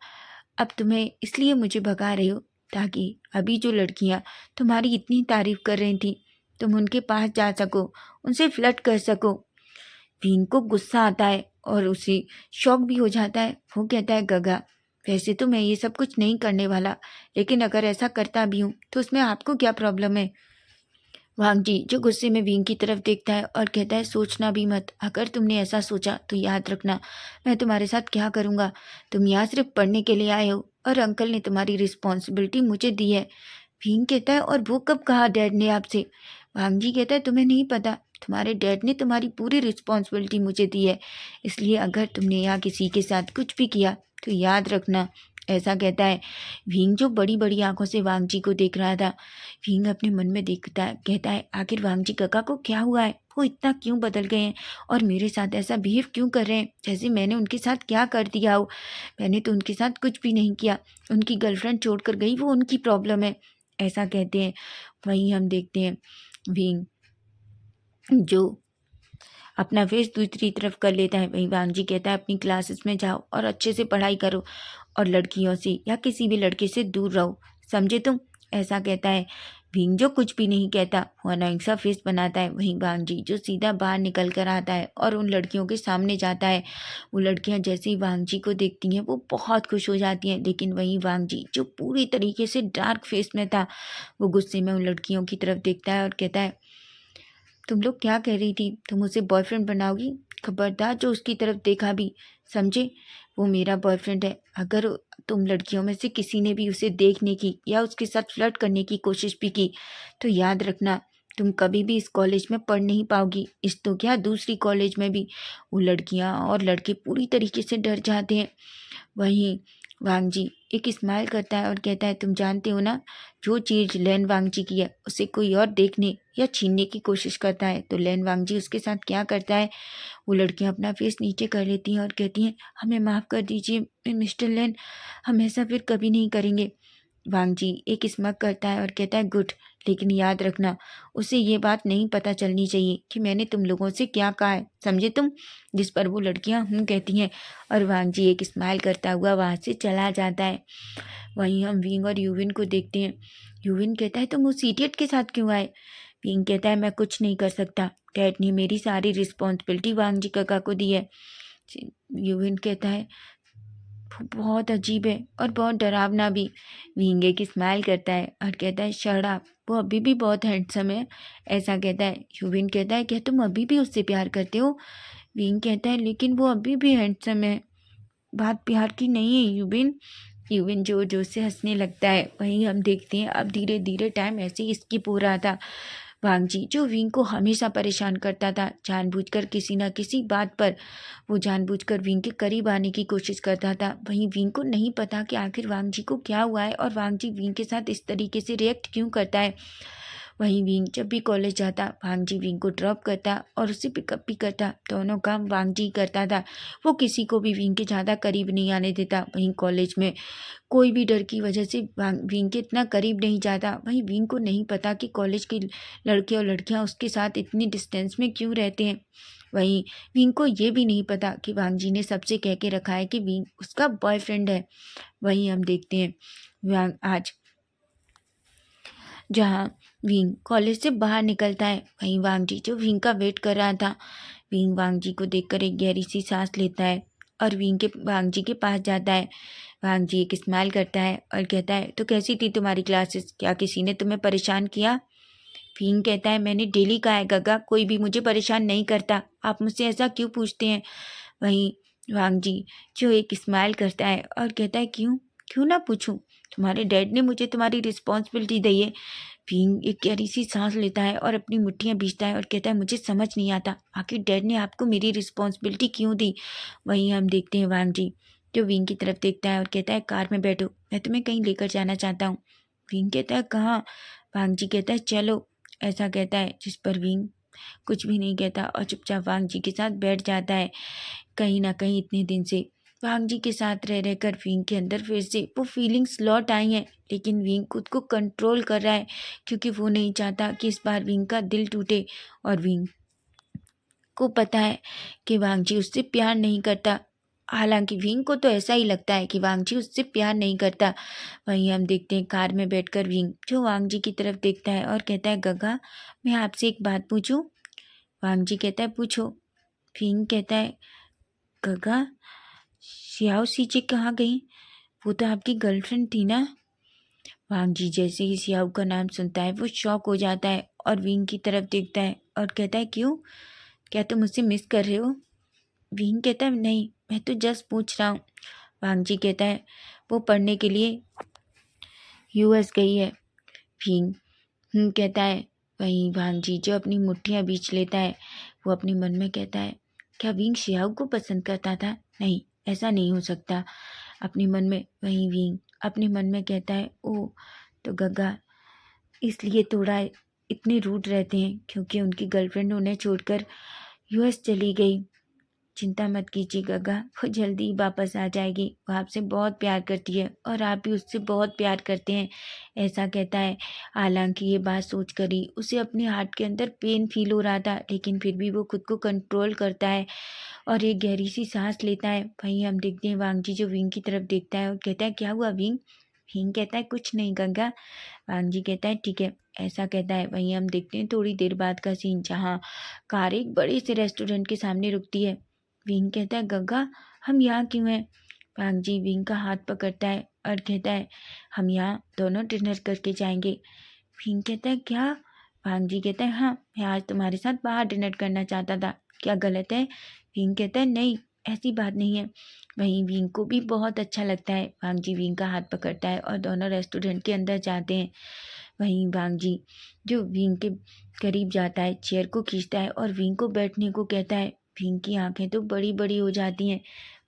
अब तुम्हें इसलिए मुझे भगा रहे हो ताकि अभी जो लड़कियां तुम्हारी इतनी तारीफ कर रही थी तुम उनके पास जा सको, उनसे फ्लर्ट कर सको। भीम को गुस्सा आता है और उसे शौक भी हो जाता है। वो कहता है गगा, वैसे तो मैं ये सब कुछ नहीं करने वाला, लेकिन अगर ऐसा करता भी हूँ तो उसमें आपको क्या प्रॉब्लम है? वांग जी जो गुस्से में विंग की तरफ देखता है और कहता है सोचना भी मत, अगर तुमने ऐसा सोचा तो याद रखना मैं तुम्हारे साथ क्या करूँगा। तुम यहाँ सिर्फ पढ़ने के लिए आए हो और अंकल ने तुम्हारी रिस्पॉन्सिबिलिटी मुझे दी है। भीम कहता है और वो कब कहा डैड ने आपसे? वांग जी कहता है तुम्हें नहीं पता, तुम्हारे डैड ने तुम्हारी पूरी रिस्पॉन्सिबिलिटी मुझे दी है, इसलिए अगर तुमने यहाँ किसी के साथ कुछ भी किया तो याद रखना। ऐसा कहता है। भीम जो बड़ी बड़ी आंखों से वांग जी को देख रहा था, भीम अपने मन में देखता है, कहता है आखिर वांग जी काका को क्या हुआ है, वो इतना क्यों बदल गए हैं और मेरे साथ ऐसा बिहेव क्यों कर रहे हैं जैसे मैंने उनके साथ क्या कर दिया हो। मैंने तो उनके साथ कुछ भी नहीं किया, उनकी गर्लफ्रेंड छोड़कर गई वो उनकी प्रॉब्लम है। ऐसा कहते हैं। वहीं हम देखते हैं भीम जो अपना फेस दूसरी तरफ कर लेता है। वहीं वांग जी कहता है अपनी क्लासेस में जाओ और अच्छे से पढ़ाई करो और लड़कियों से या किसी भी लड़के से दूर रहो, समझे तुम? ऐसा कहता है। भीम जो कुछ भी नहीं कहता, वो अनायक सा फेस बनाता है। वहीं वांग जी जो सीधा बाहर निकल कर आता है और उन लड़कियों के सामने जाता है। वो लड़कियां जैसे ही वांग जी को देखती हैं वो बहुत खुश हो जाती हैं, लेकिन वहीं वांग जी जो पूरी तरीके से डार्क फेस में था, वो गुस्से में उन लड़कियों की तरफ देखता है और कहता है तुम लोग क्या कह रही थी, तुम उसे बॉयफ्रेंड बनाओगी? खबरदार जो उसकी तरफ देखा भी, समझे? वो मेरा बॉयफ्रेंड है। अगर तुम लड़कियों में से किसी ने भी उसे देखने की या उसके साथ फ्लर्ट करने की कोशिश भी की तो याद रखना तुम कभी भी इस कॉलेज में पढ़ नहीं पाओगी, इस तो क्या दूसरी कॉलेज में भी। वो लड़कियां और लड़के पूरी तरीके से डर जाते हैं। वहीं वांग जी एक स्माइल करता है और कहता है तुम जानते हो ना, जो चीज़ लेन वांग जी की है उसे कोई और देखने या छीनने की कोशिश करता है तो लेन वांग जी उसके साथ क्या करता है, वो लड़कियां अपना फेस नीचे कर लेती हैं और कहती हैं हमें माफ़ कर दीजिए मिस्टर लेन, हम ऐसा फिर कभी नहीं करेंगे। वांग जी एक स्मग करता है और कहता है गुड, लेकिन याद रखना उसे ये बात नहीं पता चलनी चाहिए कि मैंने तुम लोगों से क्या कहा है, समझे तुम? जिस पर वो लड़कियां कहती हैं और वांग जी एक स्माइल करता हुआ वहाँ से चला जाता है। वहीं हम विंग और यूविन को देखते हैं। यूविन कहता है तुम उस इडियट के साथ क्यों आए? विंग कहता है मैं कुछ नहीं कर सकता, डैड ने मेरी सारी रिस्पॉन्सिबिलिटी वांग जी काका को दी है। यूविन कहता है बहुत अजीब है और बहुत डरावना भी। विंगे की स्माइल करता है और कहता है शट अप, वो अभी भी बहुत हैंडसम है। ऐसा कहता है। यूविन कहता है क्या तुम अभी भी उससे प्यार करते हो? विंग कहता है लेकिन वो अभी भी हैंडसम है, बात प्यार की नहीं है यूविन। यूविन जोर जोर से हंसने लगता है। वहीं हम देखते हैं अब धीरे धीरे टाइम ऐसे ही स्किप हो रहा था। वांग जी जो विंग को हमेशा परेशान करता था जानबूझकर किसी न किसी बात पर, वो जानबूझकर विंग के करीब आने की कोशिश करता था। वहीं विंग को नहीं पता कि आखिर वांग जी को क्या हुआ है और वांग जी विंग के साथ इस तरीके से रिएक्ट क्यों करता है। वहीं विंग जब भी कॉलेज जाता वांग जी विंग को ड्रॉप करता और उसे पिकअप भी करता, दोनों काम वांग जी करता था। वो किसी को भी विंग के ज़्यादा करीब नहीं आने देता। वहीं कॉलेज में कोई भी डर की वजह से विंग के इतना करीब नहीं जाता। वहीं विंग को नहीं पता कि कॉलेज के लड़के और लड़कियां उसके साथ इतनी डिस्टेंस में क्यों रहते हैं। वहीं विंग को ये भी नहीं पता कि वांग जी ने सबसे कह के रखा है कि विंग उसका बॉयफ्रेंड है। वहीं हम देखते हैं वांग आज जहाँ विंग कॉलेज से बाहर निकलता है, वहीं वांग जी जो विंग का वेट कर रहा था, विंग वांग जी को देखकर एक गहरी सी सांस लेता है और विंग के वांग जी के पास जाता है। वांग जी एक स्माइल करता है और कहता है तो कैसी थी तुम्हारी क्लासेस, क्या किसी ने तुम्हें परेशान किया? विंग कहता है मैंने डेली कहा है गगा, कोई भी मुझे परेशान नहीं करता, आप मुझसे ऐसा क्यों पूछते हैं? वहीं वांग जी जो एक स्माइल करता है और कहता है क्यों क्यों ना पूछूं, तुम्हारे डैड ने मुझे तुम्हारी रिस्पॉन्सिबिलिटी दी है। भीम एक गहरी सी सांस लेता है और अपनी मुट्ठियां बीचता है और कहता है मुझे समझ नहीं आता आखिर डैड ने आपको मेरी रिस्पॉन्सिबिलिटी क्यों दी। वहीं हम देखते हैं वांग जी जो विंग की तरफ देखता है और कहता है कार में बैठो, मैं तुम्हें कहीं लेकर जाना चाहता हूँ। विंग कहता है कहाँ? वांग जी कहता है चलो। ऐसा कहता है जिस पर विंग कुछ भी नहीं कहता और चुपचाप वांग जी के साथ बैठ जाता है। कहीं ना कहीं इतने दिन से वांग जी के साथ रह रहकर विंग के अंदर फिर से वो फीलिंग्स लौट आई हैं, लेकिन विंग खुद को कंट्रोल कर रहा है क्योंकि वो नहीं चाहता कि इस बार विंग का दिल टूटे। और विंग को पता है कि वांग जी उससे प्यार नहीं करता। हालांकि विंग को तो ऐसा ही लगता है कि वांग जी उससे प्यार नहीं करता। वहीं हम देखते हैं कार में बैठकर विंग जो वांग जी की तरफ देखता है और कहता है, गगा मैं आपसे एक बात पूछूं? वांग जी कहता है, पूछो। विंग कहता है, गगा श्याओ सीचे कहाँ गई? वो तो आपकी गर्लफ्रेंड थी ना? वांग जी जैसे ही सियाओ का नाम सुनता है वो शॉक हो जाता है और विंग की तरफ देखता है और कहता है, क्यों? क्या तुम मुझसे मिस कर रहे हो? विंग कहता है, नहीं मैं तो जस्ट पूछ रहा हूँ। वांग जी कहता है, वो पढ़ने के लिए यूएस गई है। विंग कहता है। वहीं वांग जी जो अपनी मुट्ठियाँ बींच लेता है वो अपने मन में कहता है, क्या विंग शियाओ को पसंद करता था? नहीं, ऐसा नहीं हो सकता। अपने मन में वहीं विंग अपने मन में कहता है, ओ तो गग्गा इसलिए थोड़ा इतने रूड रहते हैं क्योंकि उनकी गर्लफ्रेंड उन्हें छोड़कर यूएस चली गई। चिंता मत कीजिए गग्गा, वो जल्दी ही वापस आ जाएगी। वो आपसे बहुत प्यार करती है और आप भी उससे बहुत प्यार करते हैं, ऐसा कहता है। हालांकि ये बात सोच कर ही उसे अपने हार्ट के अंदर पेन फील हो रहा था, लेकिन फिर भी वो खुद को कंट्रोल करता है और एक गहरी सी सांस लेता है। वहीं हम देखते हैं वांग जी जो विंग की तरफ देखता है और कहता है, क्या हुआ विंग? विंग कहता है, कुछ नहीं गंगा। वांग जी कहता है, ठीक है, ऐसा कहता है। वहीं हम देखते हैं थोड़ी देर बाद का सीन जहाँ कार एक बड़े से रेस्टोरेंट के सामने रुकती है। विंग कहता है, गग्गा हम यहाँ क्यों हैं? वांग जी विंग का हाथ पकड़ता है और कहता है, हम यहाँ दोनों डिनर करके जाएंगे। विंग कहता है, क्या? वांग जी कहता है, हाँ मैं आज तुम्हारे साथ बाहर डिनर करना चाहता था, क्या गलत है? विंग कहता है, नहीं ऐसी बात नहीं है। वहीं विंग को भी बहुत अच्छा लगता है। वांग जी विंग का हाथ पकड़ता है और दोनों रेस्टोरेंट के अंदर जाते हैं। वहीं वांग जी जो विंग के करीब जाता है, चेयर को खींचता है और विंग को बैठने को कहता है। विंग की आंखें तो बड़ी बड़ी हो जाती हैं।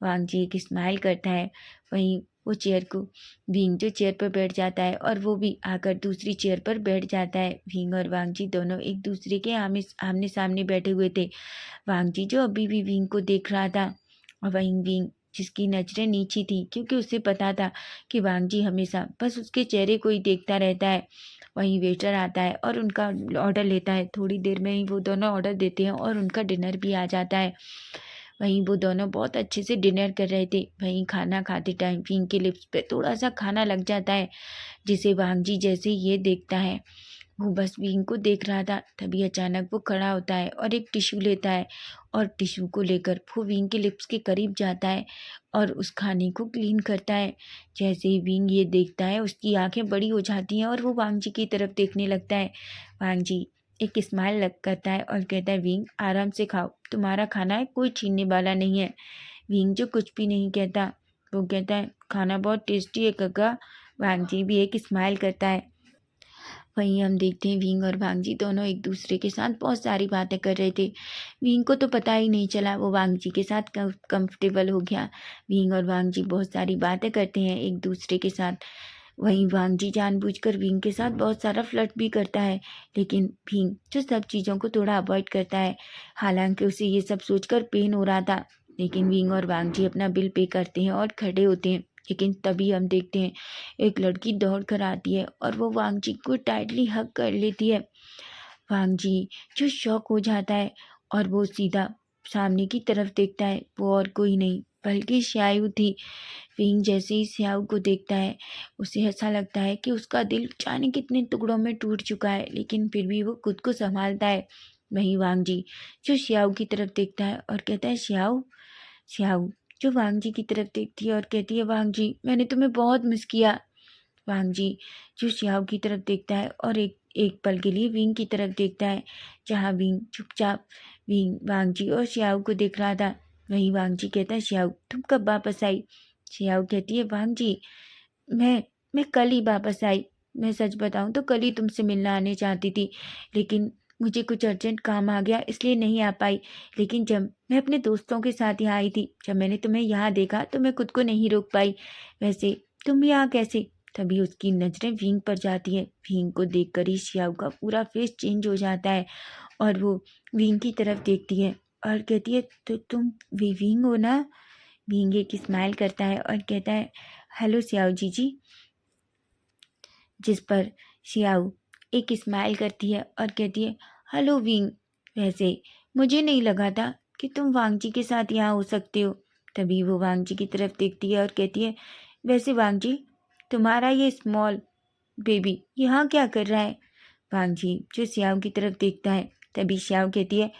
वांग जी एक स्माइल करता है। वहीं वो चेयर को विंग जो चेयर पर बैठ जाता है और वो भी आकर दूसरी चेयर पर बैठ जाता है। विंग और वांग जी दोनों एक दूसरे के आमने सामने बैठे हुए थे। वांग जी जो अभी भी विंग को देख रहा था और वहीं विंग जिसकी नजरें नीची थी क्योंकि उसे पता था कि वांग जी हमेशा बस उसके चेहरे को ही देखता रहता है। वहीं वेटर आता है और उनका ऑर्डर लेता है। थोड़ी देर में ही वो दोनों ऑर्डर देते हैं और उनका डिनर भी आ जाता है। वहीं वो दोनों बहुत अच्छे से डिनर कर रहे थे। वहीं खाना खाते टाइम विंग के लिप्स पे थोड़ा सा खाना लग जाता है, जिसे वांग जी जैसे ये देखता है वो बस विंग को देख रहा था। तभी अचानक वो खड़ा होता है और एक टिश्यू लेता है और टिश्यू को लेकर वो विंग के लिप्स के करीब जाता है और उस खाने को क्लीन करता है। जैसे ही विंग ये देखता है उसकी आंखें बड़ी हो जाती हैं और वो वांग जी की तरफ देखने लगता है। वांग जी एक स्माइल लग करता है और कहता है, विंग आराम से खाओ, तुम्हारा खाना है, कोई छीनने वाला नहीं है। विंग जो कुछ भी नहीं कहता, वो कहता है, खाना बहुत टेस्टी है काका। वांग जी भी एक स्माइल करता है। वहीं हम देखते हैं विंग और वांग जी दोनों एक दूसरे के साथ बहुत सारी बातें कर रहे थे। विंग को तो पता ही नहीं चला, वो वांग जी के साथ कंफर्टेबल हो गया। विंग और वांग जी बहुत सारी बातें करते हैं एक दूसरे के साथ। वहीं वांग जी जानबूझकर विंग के साथ बहुत सारा फ्लर्ट भी करता है, लेकिन विंग जो सब चीज़ों को थोड़ा अवॉइड करता है। हालांकि उसे ये सब सोचकर पेन हो रहा था, लेकिन विंग और वांग जी अपना बिल पे करते हैं और खड़े होते हैं। लेकिन तभी हम देखते हैं एक लड़की दौड़ कर आती है और वो वांग जी को टाइटली हग कर लेती है। वांग जी जो शॉक हो जाता है और वो सीधा सामने की तरफ देखता है, वो और कोई नहीं बल्कि श्यायु थी। विंग जैसे ही श्यायु को देखता है उसे ऐसा लगता है कि उसका दिल जाने कितने टुकड़ों में टूट चुका है, लेकिन फिर भी वो खुद को संभालता है। वहीं वांग जी जो श्यायु की तरफ देखता है और कहता है, श्यायु। श्याऊ जो वांग जी की तरफ देखती है और कहती है, वांग जी मैंने तुम्हें बहुत मिस किया। वांग जी जो श्याऊ की तरफ देखता है और एक एक पल के लिए विंग की तरफ देखता है, जहाँ विंग चुपचाप विंग वांग जी और श्याऊ को देख रहा था। वहीं वांग जी कहता है, श्याऊ तुम कब वापस आई? श्याऊ कहती है, वांग जी मैं कल ही वापस आई। मैं सच बताऊं तो कल ही तुमसे मिलना आने चाहती थी, लेकिन मुझे कुछ अर्जेंट काम आ गया इसलिए नहीं आ पाई। लेकिन जब मैं अपने दोस्तों के साथ यहाँ आई थी, जब मैंने तुम्हें यहाँ देखा तो मैं खुद को नहीं रोक पाई। वैसे तुम यहाँ कैसे? तभी उसकी नजरें विंग पर जाती है। विंग को देखकर ही शियाऊ का पूरा फेस चेंज हो जाता है और वो विंग की तरफ देखती है और कहती है, तो तुम विंग हो ना? विंग एक स्माइल करता है और कहता है हेलो सियाओ जी, जिस पर सियाओ एक स्माइल करती है और कहती है हेलो विंग, वैसे मुझे नहीं लगा था कि तुम वांग जी के साथ यहाँ हो सकते हो। तभी वो वांग जी की तरफ देखती है और कहती है वैसे वांग जी, तुम्हारा ये स्मॉल बेबी यहाँ क्या कर रहा है। वांग जी जो सियाओ की तरफ देखता है, तभी सियाओ कहती है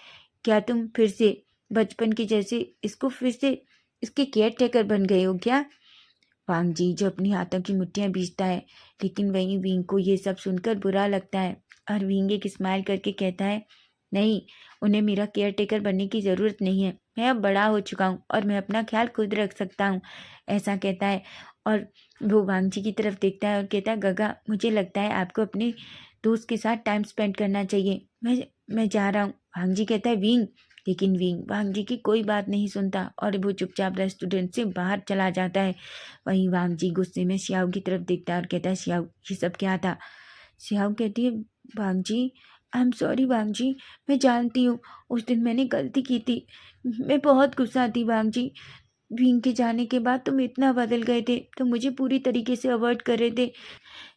क्या तुम फिर से बचपन के जैसे इसको फिर से इसके केयर टेकर बन गए हो क्या। वांग जी जो अपनी हाथों की मुट्ठियां बीचता है, लेकिन वहीं विंग को ये सब सुनकर बुरा लगता है और विंग एक स्माइल करके कहता है नहीं, उन्हें मेरा केयर टेकर बनने की ज़रूरत नहीं है, मैं अब बड़ा हो चुका हूँ और मैं अपना ख्याल खुद रख सकता हूँ, ऐसा कहता है। और वो वांग जी की तरफ देखता है और कहता है गगा, मुझे लगता है आपको अपने दोस्त के साथ टाइम स्पेंड करना चाहिए, मैं जा रहा हूँ। वांग जी कहता है विंग, लेकिन विंग वांग जी की कोई बात नहीं सुनता और वो चुपचाप रेस्टोरेंट से बाहर चला जाता है। वहीं वांग जी गुस्से में सियाओ की तरफ देखता है और कहता है सियाओ ये सब क्या था। सियाओ कहती है वांग जी आई एम सॉरी वांग जी, मैं जानती हूँ उस दिन मैंने गलती की थी, मैं बहुत गुस्सा थी वांग जी। विंग के जाने के बाद तुम इतना बदल गए थे, तुम मुझे पूरी तरीके से अवॉइड कर रहे थे।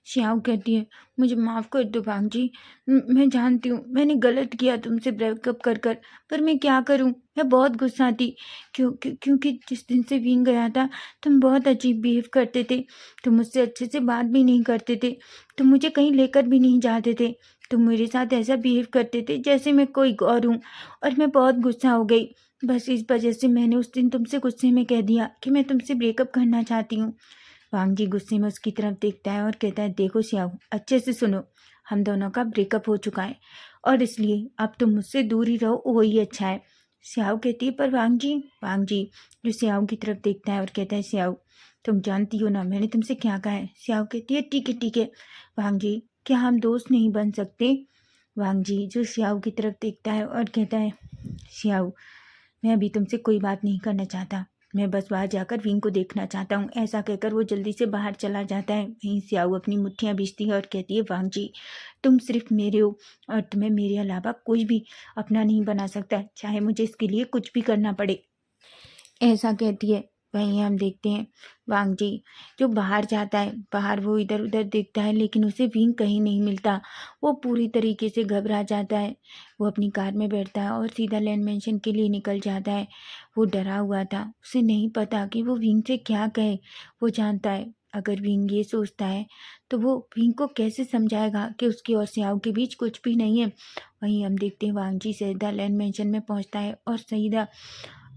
श्याम कहती है मुझे माफ़ कर दो भांग जी, मैं जानती हूँ मैंने गलत किया तुमसे ब्रेकअप कर कर, पर मैं क्या करूँ, मैं बहुत गुस्सा थी। क्योंकि जिस दिन से विंग गया था तुम बहुत अजीब बिहेव करते थे, तुम मुझसे अच्छे से बात भी नहीं करते थे, तुम मुझे कहीं लेकर भी नहीं जाते थे, तुम मेरे साथ ऐसा बिहेव करते थे जैसे मैं कोई और हूँ, और मैं बहुत गुस्सा हो गई। बस इस वजह से मैंने उस दिन तुमसे गुस्से में कह दिया कि मैं तुमसे ब्रेकअप करना चाहती हूँ। वांग जी गुस्से में उसकी तरफ देखता है और कहता है देखो सियाओ, अच्छे से सुनो, हम दोनों का ब्रेकअप हो चुका है और इसलिए अब तुम मुझसे दूर ही रहो, वही अच्छा है। सियाओ कहती है पर वांग जी जो सियाओ की तरफ देखता है और कहता है सियाओ, तुम जानती हो ना मैंने तुमसे क्या कहा है। सियाओ कहती है ठीक है वांग जी, क्या हम दोस्त नहीं बन सकते। वांग जी जो सियाओ की तरफ देखता है और कहता है सियाओ, मैं अभी तुमसे कोई बात नहीं करना चाहता, मैं बस बाहर जाकर विंग को देखना चाहता हूँ। ऐसा कहकर वो जल्दी से बाहर चला जाता है। वहीं सियाओ अपनी मुट्ठियाँ बीचती है और कहती है वांग जी, तुम सिर्फ मेरे हो और तुम्हें मेरे अलावा कोई भी अपना नहीं बना सकता, चाहे मुझे इसके लिए कुछ भी करना पड़े, ऐसा कहती है। वहीं हम देखते हैं वांग जी जो बाहर जाता है, बाहर वो इधर उधर देखता है लेकिन उसे विंग कहीं नहीं मिलता। वो पूरी तरीके से घबरा जाता है। वो अपनी कार में बैठता है और सीधा लैंड मेंशन के लिए निकल जाता है। वो डरा हुआ था, उसे नहीं पता कि वो विंग से क्या कहे। वो जानता है अगर विंग ये सोचता है तो वो विंग को कैसे समझाएगा कि उसकी और सियाओ के बीच कुछ भी नहीं है। वहीं हम देखते हैं वांग जी सीधा लैंड मेंशन में पहुंचता है और सीधा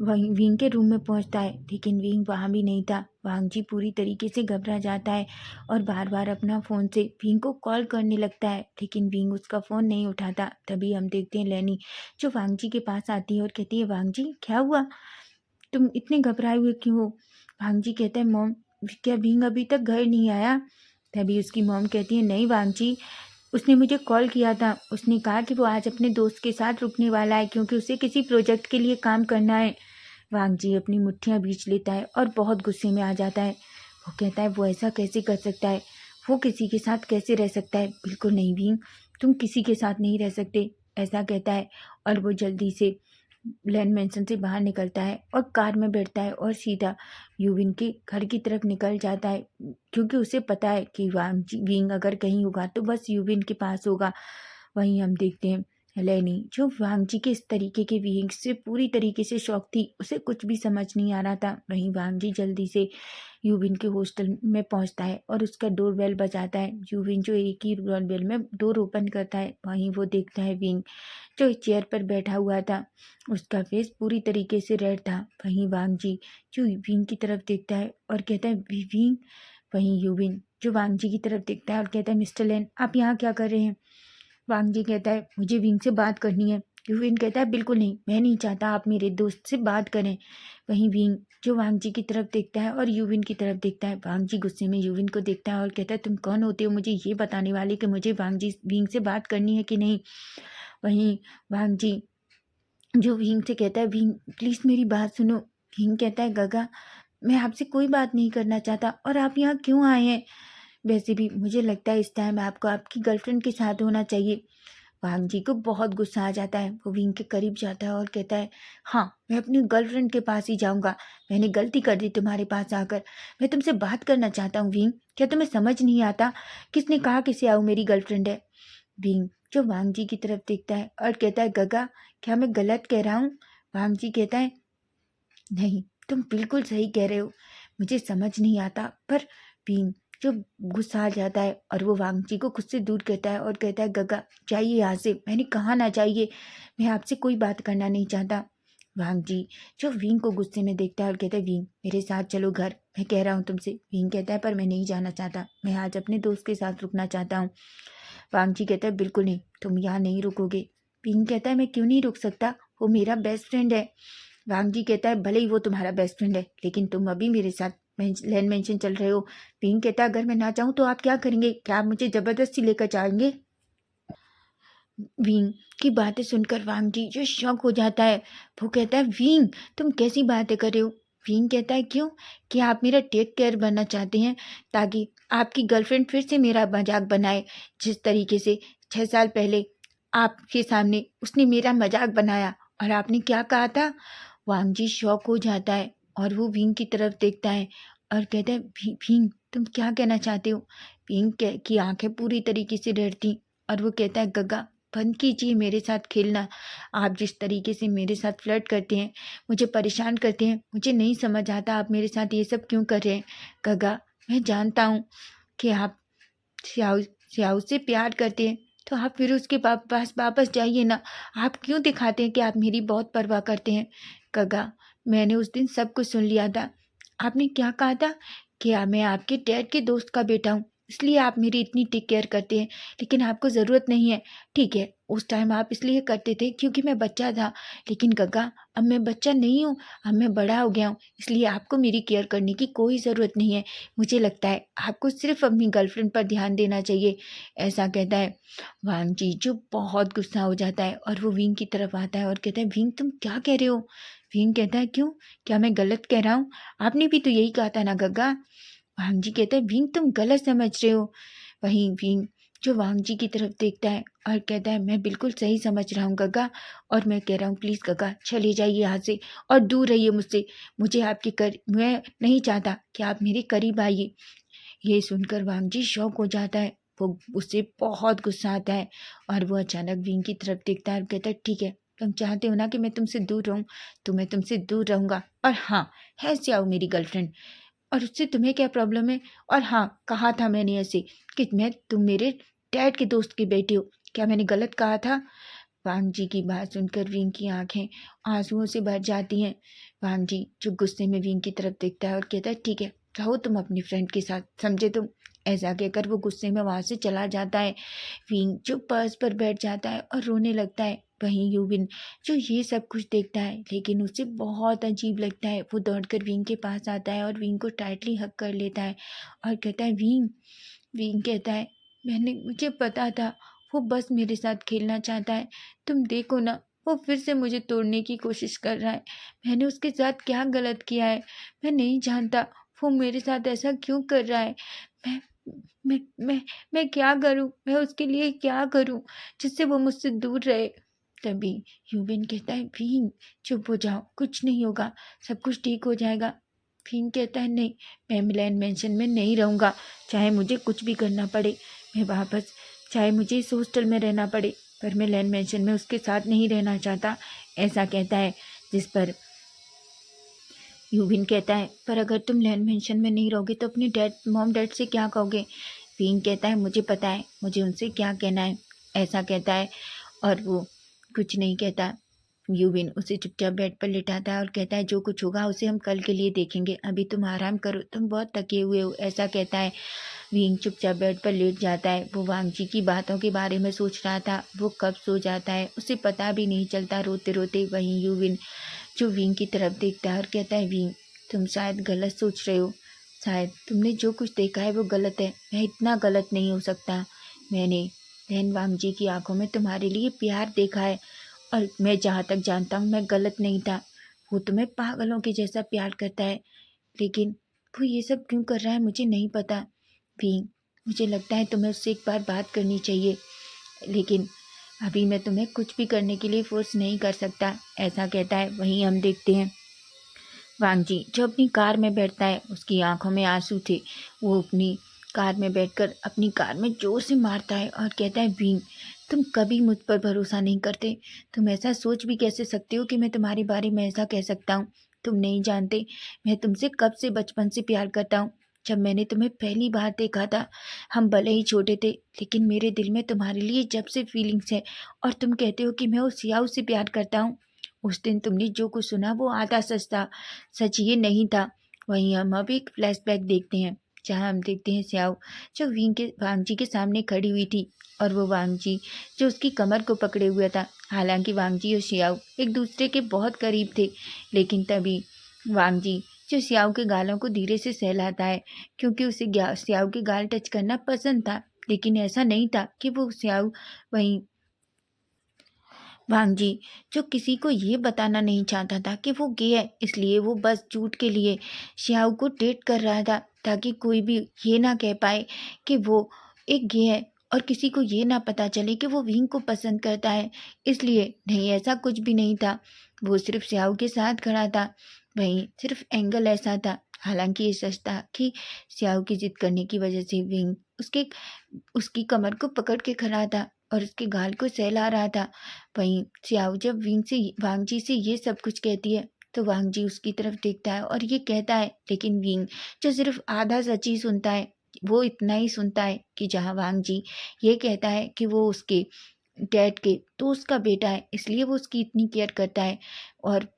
वहीं विंग के रूम में पहुंचता है, लेकिन विंग वहाँ भी नहीं था। वांग जी पूरी तरीके से घबरा जाता है और बार बार अपना फ़ोन से विंग को कॉल करने लगता है, लेकिन विंग उसका फ़ोन नहीं उठाता। तभी हम देखते हैं लैनी जो वांग जी के पास आती है और कहती है वांग जी क्या हुआ, तुम इतने घबराए हुए क्यों हो। वांग जी कहता है मॉम, क्या विंग अभी तक घर नहीं आया। तभी उसकी मॉम कहती है नहीं वांग जी, उसने मुझे कॉल किया था, उसने कहा कि वो आज अपने दोस्त के साथ रुकने वाला है क्योंकि उसे किसी प्रोजेक्ट के लिए काम करना है। वांग जी अपनी मुट्ठियाँ बीच लेता है और बहुत गुस्से में आ जाता है। वो कहता है वो ऐसा कैसे कर सकता है, वो किसी के साथ कैसे रह सकता है, बिल्कुल नहीं विंग, तुम किसी के साथ नहीं रह सकते, ऐसा कहता है। और वो जल्दी से लैंड मेंशन से बाहर निकलता है और कार में बैठता है और सीधा यूविन के घर की तरफ निकल जाता है, क्योंकि उसे पता है कि विंग अगर कहीं होगा तो बस यूविन के पास होगा। वहीं हम देखते हैं लेनी जो वांग जी के इस तरीके के बिहेव से पूरी तरीके से शॉक थी, उसे कुछ भी समझ नहीं आ रहा था। वहीं वांग जी जल्दी से यूविन के हॉस्टल में पहुंचता है और उसका डोर बेल बजाता है। यूविन जो एक ही डोर बेल में डोर ओपन करता है, वहीं वो देखता है विंग जो चेयर पर बैठा हुआ था, उसका फेस पूरी तरीके से रेड था। वहीं वांग जी जो विंग की तरफ देखता है और कहता है विंग। वहीं यूविन जो वांग जी की तरफ देखता है और कहता है मिस्टर लेन आप यहाँ क्या कर रहे हैं। वांग जी कहता है मुझे विंग से बात करनी है। यूविन कहता है बिल्कुल नहीं, मैं नहीं चाहता आप मेरे दोस्त से बात करें। वहीं विंग जो वांग जी की तरफ देखता है और यूविन की तरफ देखता है। वांग जी गुस्से में यूविन को देखता है और कहता है तुम कौन होते हो मुझे ये बताने वाले कि मुझे विंग से बात करनी है कि नहीं। वहीं वांग जी जो विंग से कहता है विंग प्लीज़ मेरी बात सुनो। विंग कहता है गगा, मैं आपसे कोई बात नहीं करना चाहता और आप यहाँ क्यों आए हैं, वैसे भी मुझे लगता है इस टाइम आपको आपकी गर्लफ्रेंड के साथ होना चाहिए। वांग जी को बहुत गुस्सा आ जाता है। वो विंग के करीब जाता है और कहता है, हाँ मैं अपनी गर्लफ्रेंड के पास ही जाऊंगा। मैंने गलती कर दी तुम्हारे पास आकर। मैं तुमसे बात करना चाहता हूँ विंग। क्या तुम्हें समझ नहीं आता? किसने कहा किसे आओ, मेरी गर्लफ्रेंड है। विंग जो वांग जी की तरफ देखता है और कहता है, गगा क्या मैं गलत कह रहा हूँ? वांग जी कहता है, नहीं तुम बिल्कुल सही कह रहे हो। मुझे समझ नहीं आता। पर भीम जो गुस्सा आ जाता है और वो वांग जी को खुद से दूर करता है और कहता है, गगा जाइए यहाँ से। मैंने कहा ना जाइए। मैं आपसे कोई बात करना नहीं चाहता। वांग जी जो विंग को गुस्से में देखता है और कहता है, विंग मेरे साथ चलो घर। मैं कह रहा हूँ तुमसे। विंग कहता है, पर मैं नहीं जाना चाहता। मैं आज अपने दोस्त के साथ रुकना चाहता हूँ। वांग जी कहता है, बिल्कुल नहीं, तुम यहाँ नहीं रुकोगे। विंग कहता है, मैं क्यों नहीं रुक सकता? वो मेरा बेस्ट फ्रेंड है। वांग जी कहता है, भले ही वो तुम्हारा बेस्ट फ्रेंड है, लेकिन तुम अभी मेरे साथ लैंड मेंशन चल रहे हो। विंग कहता है, अगर मैं ना चाहूँ तो आप क्या करेंगे? क्या आप मुझे जबरदस्ती लेकर जाएंगे? विंग की बातें सुनकर वांग जी जो शॉक हो जाता है। वो कहता है, विंग तुम कैसी बातें कर रहे हो? विंग कहता है, क्यों? क्या आप मेरा टेक केयर बनना चाहते हैं ताकि आपकी गर्लफ्रेंड फिर से मेरा मजाक बनाए? जिस तरीके से 6 साल पहले आपके सामने उसने मेरा मजाक बनाया और आपने क्या कहा था? वांग जी शॉक हो जाता है और वो विंग की तरफ देखता है और कहता है, विंग तुम क्या कहना चाहते हो? विंग की आंखें पूरी तरीके से डरती और वो कहता है, गगा बंद कीजिए मेरे साथ खेलना। आप जिस तरीके से मेरे साथ फ्लर्ट करते हैं, मुझे परेशान करते हैं, मुझे नहीं समझ आता आप मेरे साथ ये सब क्यों कर रहे हैं। गगा मैं जानता हूँ कि आप श्याऊ श्याऊ से प्यार करते हैं, तो आप फिर उसके पास वापस जाइए ना। आप क्यों दिखाते हैं कि आप मेरी बहुत परवाह करते हैं? गगा मैंने उस दिन सब कुछ सुन लिया था। आपने क्या कहा था कि मैं आपके डैड के दोस्त का बेटा हूँ, इसलिए आप मेरी इतनी टेक केयर करते हैं, लेकिन आपको ज़रूरत नहीं है। ठीक है, उस टाइम आप इसलिए करते थे क्योंकि मैं बच्चा था, लेकिन गगा अब मैं बच्चा नहीं हूँ, अब मैं बड़ा हो गया हूँ, इसलिए आपको मेरी केयर करने की कोई ज़रूरत नहीं है। मुझे लगता है आपको सिर्फ अपनी गर्लफ्रेंड पर ध्यान देना चाहिए। ऐसा कहता है। वांग जी जो बहुत गुस्सा हो जाता है और वो विंग की तरफ आता है और कहता है, विंग तुम क्या कह रहे हो? विंग कहता है, क्यों? क्या मैं गलत कह रहा हूँ? आपने भी तो यही कहा था ना गग्गा। वांग जी कहता है, विंग तुम गलत समझ रहे हो। वहीं विंग जो वांग जी की तरफ देखता है और कहता है, मैं बिल्कुल सही समझ रहा हूँ गग्गा, और मैं कह रहा हूँ प्लीज़ गग्गा चले जाइए यहाँ से और दूर रहिए मुझसे। मुझे मैं नहीं चाहता कि आप मेरे करीब आइए। ये सुनकर वांग जी शॉक हो जाता है। वो उससे बहुत गुस्सा आता है और वो अचानक विंग की तरफ देखता है और कहता है, ठीक है तुम चाहते हो ना कि मैं तुमसे दूर रहूं, तो मैं तुमसे दूर रहूंगा। और हाँ, है श्याओ मेरी गर्लफ्रेंड, और उससे तुम्हें क्या प्रॉब्लम है? और हाँ, कहा था मैंने ऐसे कि तुम मेरे डैड के दोस्त की बेटी हो। क्या मैंने गलत कहा था? वांग जी की बात सुनकर विंग की आंखें आंसुओं से भर जाती हैं। वांग जी जो गुस्से में विंग की तरफ देखता है और कहता है, ठीक है रहो तुम अपनी फ्रेंड के साथ, समझे तुम? ऐसा कहकर वो गुस्से में वहां से चला जाता है। विंग जो पर्स पर बैठ जाता है और रोने लगता है। वहीं यूविन जो ये सब कुछ देखता है लेकिन उसे बहुत अजीब लगता है, वो दौड़कर विंग के पास आता है और विंग को टाइटली हक कर लेता है और कहता है, विंग। विंग कहता है, मुझे पता था वो बस मेरे साथ खेलना चाहता है। तुम देखो ना, वो फिर से मुझे तोड़ने की कोशिश कर रहा है। मैंने उसके साथ क्या गलत किया है? मैं नहीं जानता वो मेरे साथ ऐसा क्यों कर रहा है। मैं मैं मैं मैं क्या करूं? मैं उसके लिए क्या करूं जिससे वो मुझसे दूर रहे? तभी यूबिन कहता है, भीम चुप हो जाओ, कुछ नहीं होगा, सब कुछ ठीक हो जाएगा। भीम कहता है, नहीं, मैं मिलन मेंशन में नहीं रहूँगा, चाहे मुझे कुछ भी करना पड़े। मैं वापस, चाहे मुझे इस हॉस्टल में रहना पड़े, पर मैं लैंड मेंशन में उसके साथ नहीं रहना चाहता। ऐसा कहता है। जिस पर यूबिन कहता है, पर अगर तुम लैंड मेंशन में नहीं रहोगे तो अपने मॉम डैड से क्या कहोगे? विंग कहता है, मुझे पता है मुझे उनसे क्या कहना है। ऐसा कहता है और वो कुछ नहीं कहता। यूविन उसे चुपचाप बेड पर लिटाता है और कहता है, जो कुछ होगा उसे हम कल के लिए देखेंगे, अभी तुम आराम करो, तुम बहुत थके हुए हो। ऐसा कहता है। विंग चुपचाप बेड पर लेट जाता है। वो वांग जी की बातों के बारे में सोच रहा था, वो कब सो जाता है उसे पता भी नहीं चलता रोते रोते। वहीं यूविन जो विंग की तरफ देखता है और कहता है, विंग तुम शायद गलत सोच रहे हो, शायद तुमने जो कुछ देखा है वो गलत है। मैं इतना गलत नहीं हो सकता। मैंने बहन वांग जी की आंखों में तुम्हारे लिए प्यार देखा है, और मैं जहाँ तक जानता हूँ मैं गलत नहीं था। वो तुम्हें पागलों के जैसा प्यार करता है, लेकिन वो ये सब क्यों कर रहा है मुझे नहीं पता। भी मुझे लगता है तुम्हें उससे एक बार बात करनी चाहिए, लेकिन अभी मैं तुम्हें कुछ भी करने के लिए फोर्स नहीं कर सकता, ऐसा कहता है। वहीं हम देखते हैं वांगजी जो अपनी कार में बैठता है, उसकी आंखों में आंसू थे। वो अपनी कार में बैठकर अपनी कार में जोर से मारता है और कहता है, विंग तुम कभी मुझ पर भरोसा नहीं करते। तुम ऐसा सोच भी कैसे सकते हो कि मैं तुम्हारे बारे में ऐसा कह सकता हूँ। तुम नहीं जानते मैं तुमसे कब से बचपन से प्यार करता हूँ। जब मैंने तुम्हें पहली बार देखा था, हम भले ही छोटे थे, लेकिन मेरे दिल में तुम्हारे लिए जब से फीलिंग्स है। और तुम कहते हो कि मैं उस याव से प्यार करता हूँ। उस दिन तुमने जो कुछ सुना वो आधा सच था, सच ये नहीं था। वहीं हम अब एक फ्लैशबैक देखते हैं, जहाँ हम देखते हैं स्याओ जो वांगजी के सामने खड़ी हुई थी, और वो वांगजी जो उसकी कमर को पकड़े हुआ था। हालांकि वांगजी और सियाओ एक दूसरे के बहुत करीब थे, लेकिन तभी वांगजी जो सियाओ के गालों को धीरे से सहलाता है, क्योंकि उसे सियाओ के गाल टच करना पसंद था। लेकिन ऐसा नहीं था कि वो सियाओ वहीं भांजी जो किसी को ये बताना नहीं चाहता था कि वो गे है, इसलिए वो बस झूठ के लिए श्याओ को डेट कर रहा था, ताकि कोई भी ये ना कह पाए कि वो एक गे है, और किसी को ये ना पता चले कि वो विंग को पसंद करता है। इसलिए नहीं, ऐसा कुछ भी नहीं था। वो सिर्फ श्याओ के साथ खड़ा था। वहीं सिर्फ एंगल ऐसा था। हालांकि ये सच था कि श्याओ की जिद करने की वजह से विंग उसकी कमर को पकड़ के खड़ा था और उसके गाल को सहला रहा था। वहीं सियाओ जब वांगजी से ये सब कुछ कहती है, तो वांगजी उसकी तरफ देखता है और ये कहता है, लेकिन विंग जो सिर्फ आधा सच ही सुनता है, वो इतना ही सुनता है कि जहाँ वांगजी ये कहता है कि वो उसके डैड के दोस्त का बेटा है, इसलिए वो उसकी इतनी केयर करता है और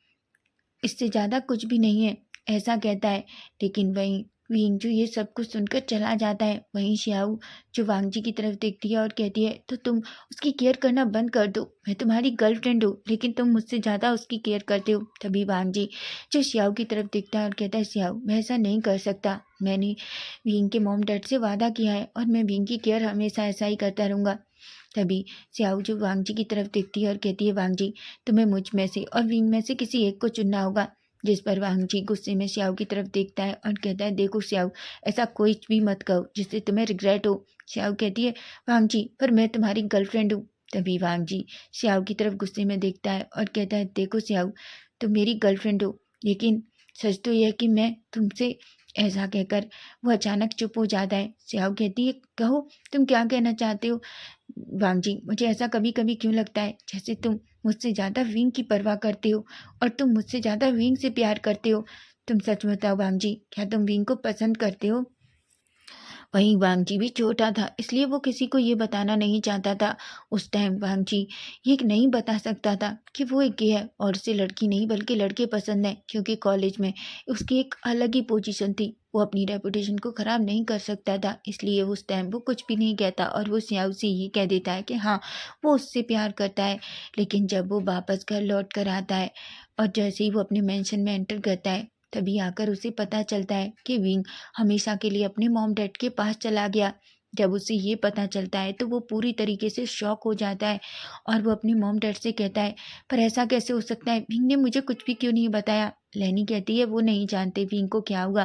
इससे ज़्यादा कुछ भी नहीं है, ऐसा कहता है। लेकिन वहीं विंजू ये सब कुछ सुनकर चला जाता है। वहीं श्याऊ जो वांगजी की तरफ देखती है और कहती है, तो तुम उसकी केयर करना बंद कर दो। मैं तुम्हारी गर्लफ्रेंड हूँ, लेकिन तुम मुझसे ज़्यादा उसकी केयर करते हो। तभी वांगजी जो श्याऊ की तरफ देखता है और कहता है, श्याऊ मैं ऐसा नहीं कर सकता। मैंने विंग के मॉम डैड से वादा किया है और मैं विंग की केयर हमेशा ऐसा ही करता रहूँगा। तभी श्याऊ जो वांगजी की तरफ देखती है और कहती है, वांगजी तुम्हें मुझ में से और विंग में से किसी एक को चुनना होगा। जिस पर वांगजी गुस्से में श्याऊ की तरफ देखता है और कहता है, देखो श्याऊ ऐसा कोई भी मत कहो जिससे तुम्हें रिग्रेट हो। श्याऊ कहती है, वांगजी पर मैं तुम्हारी गर्लफ्रेंड हूँ। तभी वांगजी श्याऊ की तरफ गुस्से में देखता है और कहता है, देखो श्याऊ तुम मेरी गर्लफ्रेंड हो, लेकिन सच तो यह है कि मैं तुमसे, ऐसा कहकर वो अचानक चुप हो जाता है। श्याऊ कहती है, कहो तुम क्या कहना चाहते हो। वांगजी मुझे ऐसा कभी कभी क्यों लगता है जैसे तुम मुझसे ज़्यादा विंग की परवाह करते हो और तुम मुझसे ज़्यादा विंग से प्यार करते हो। तुम सच बताओ वांगजी, क्या तुम विंग को पसंद करते हो। वहीं वांगजी भी छोटा था, इसलिए वो किसी को ये बताना नहीं चाहता था। उस टाइम वांगजी ये नहीं बता सकता था कि वो एक गे है और उसे लड़की नहीं बल्कि लड़के पसंद है, क्योंकि कॉलेज में उसकी एक अलग ही पोजीशन थी। वो अपनी रेपुटेशन को ख़राब नहीं कर सकता था, इसलिए उस टाइम वो कुछ भी नहीं कहता और वो सियाऊ से ये कह देता है कि हाँ वो उससे प्यार करता है। लेकिन जब वो वापस घर लौट कर आता है और जैसे ही वो अपने मेंशन में एंटर करता है, तभी आकर उसे पता चलता है कि विंग हमेशा के लिए अपने मॉम डैड के पास चला गया। जब उसे ये पता चलता है तो वो पूरी तरीके से शॉक हो जाता है और वो अपने मॉम डैड से कहता है, पर ऐसा कैसे हो सकता है, विंग ने मुझे कुछ भी क्यों नहीं बताया। लेनी कहती है, वो नहीं जानते विंग को क्या हुआ।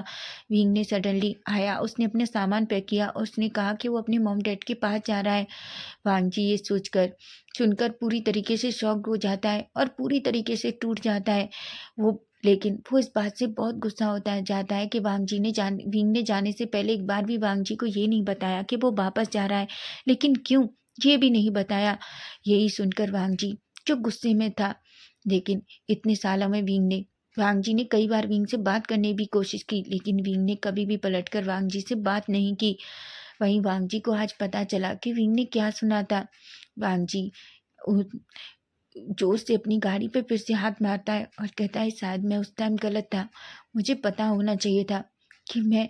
विंग ने सडनली आया, उसने अपने सामान पैक किया और उसने कहा कि वो अपने मॉम डैड के पास जा रहा है। वांगजी ये सुनकर पूरी तरीके से शॉक्ड हो जाता है और पूरी तरीके से टूट जाता है। लेकिन वो इस बात से बहुत गुस्सा होता है जाता है कि विंग ने जाने से पहले एक बार भी वांगजी को ये नहीं बताया कि वो वापस जा रहा है, लेकिन क्यों ये भी नहीं बताया। यही सुनकर वांगजी जो गुस्से में था, लेकिन इतने सालों में वांगजी ने कई बार विंग से बात करने की भी कोशिश की, लेकिन विंग ने कभी भी पलटकर वांगजी से बात नहीं की। वहीं वांगजी को आज पता चला कि विंग ने क्या सुना था। वांगजी जोर से अपनी गाड़ी पे फिर से हाथ मारता है और कहता है, शायद मैं उस टाइम गलत था। मुझे पता होना चाहिए था कि मैं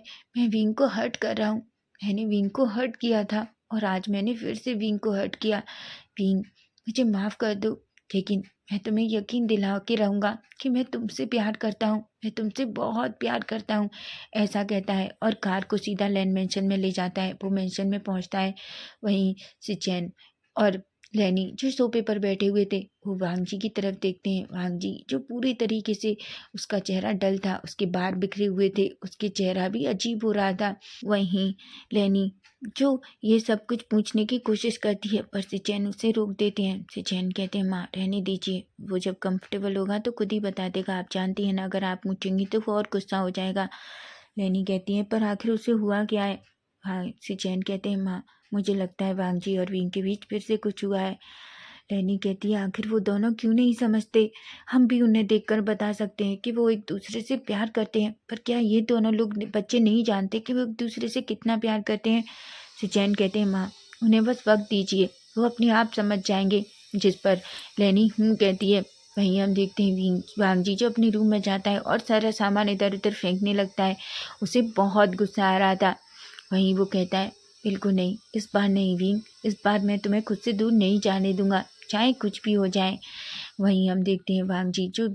विंग को हर्ट कर रहा हूँ। मैंने विंग को हर्ट किया था और आज मैंने फिर से विंग को हर्ट किया। विंग मुझे माफ़ कर दो, लेकिन मैं तुम्हें यकीन दिला के रहूँगा कि मैं तुमसे प्यार करता हूँ, मैं तुमसे बहुत प्यार करता हूँ, ऐसा कहता है और कार को सीधा लैंड मेंशन में ले जाता है। वो मेंशन में पहुँचता है। वहीं सिचेन और लैनी जो सोफे पर बैठे हुए थे वो वांग जी की तरफ देखते हैं। वांग जी जो पूरी तरीके से, उसका चेहरा डल था, उसके बाल बिखरे हुए थे, उसके चेहरा भी अजीब हो रहा था। वहीं लैनी जो ये सब कुछ पूछने की कोशिश करती है पर सिचैन उसे रोक देते हैं। सिचैन कहते हैं माँ रहने दीजिए, वो जब कंफर्टेबल होगा तो खुद ही बता देगा, आप जानती हैं ना अगर आप पूछेंगी तो वो और गुस्सा हो जाएगा। लैनी कहती है पर आखिर उसे हुआ क्या है। हाँ सिचैन कहते हैं माँ मुझे लगता है वांग जी और विंग के बीच फिर से कुछ हुआ है। लैनी कहती है आखिर वो दोनों क्यों नहीं समझते, हम भी उन्हें देखकर बता सकते हैं कि वो एक दूसरे से प्यार करते हैं, पर क्या ये दोनों लोग बच्चे नहीं जानते कि वो एक दूसरे से कितना प्यार करते हैं। सिचैन कहते हैं माँ उन्हें बस वक्त दीजिए, वो अपने आप समझ जाएंगे। जिस पर लैनी कहती है। वहीं हम देखते हैं वांग जी जो अपने रूम में जाता है और सारा सामान इधर उधर फेंकने लगता है। उसे बहुत गुस्सा आ रहा था। वहीं वो कहता है बिल्कुल नहीं, इस बार नहीं विंग, इस बार मैं तुम्हें खुद से दूर नहीं जाने दूंगा, चाहे कुछ भी हो जाए। वहीं हम देखते हैं वांग जी जो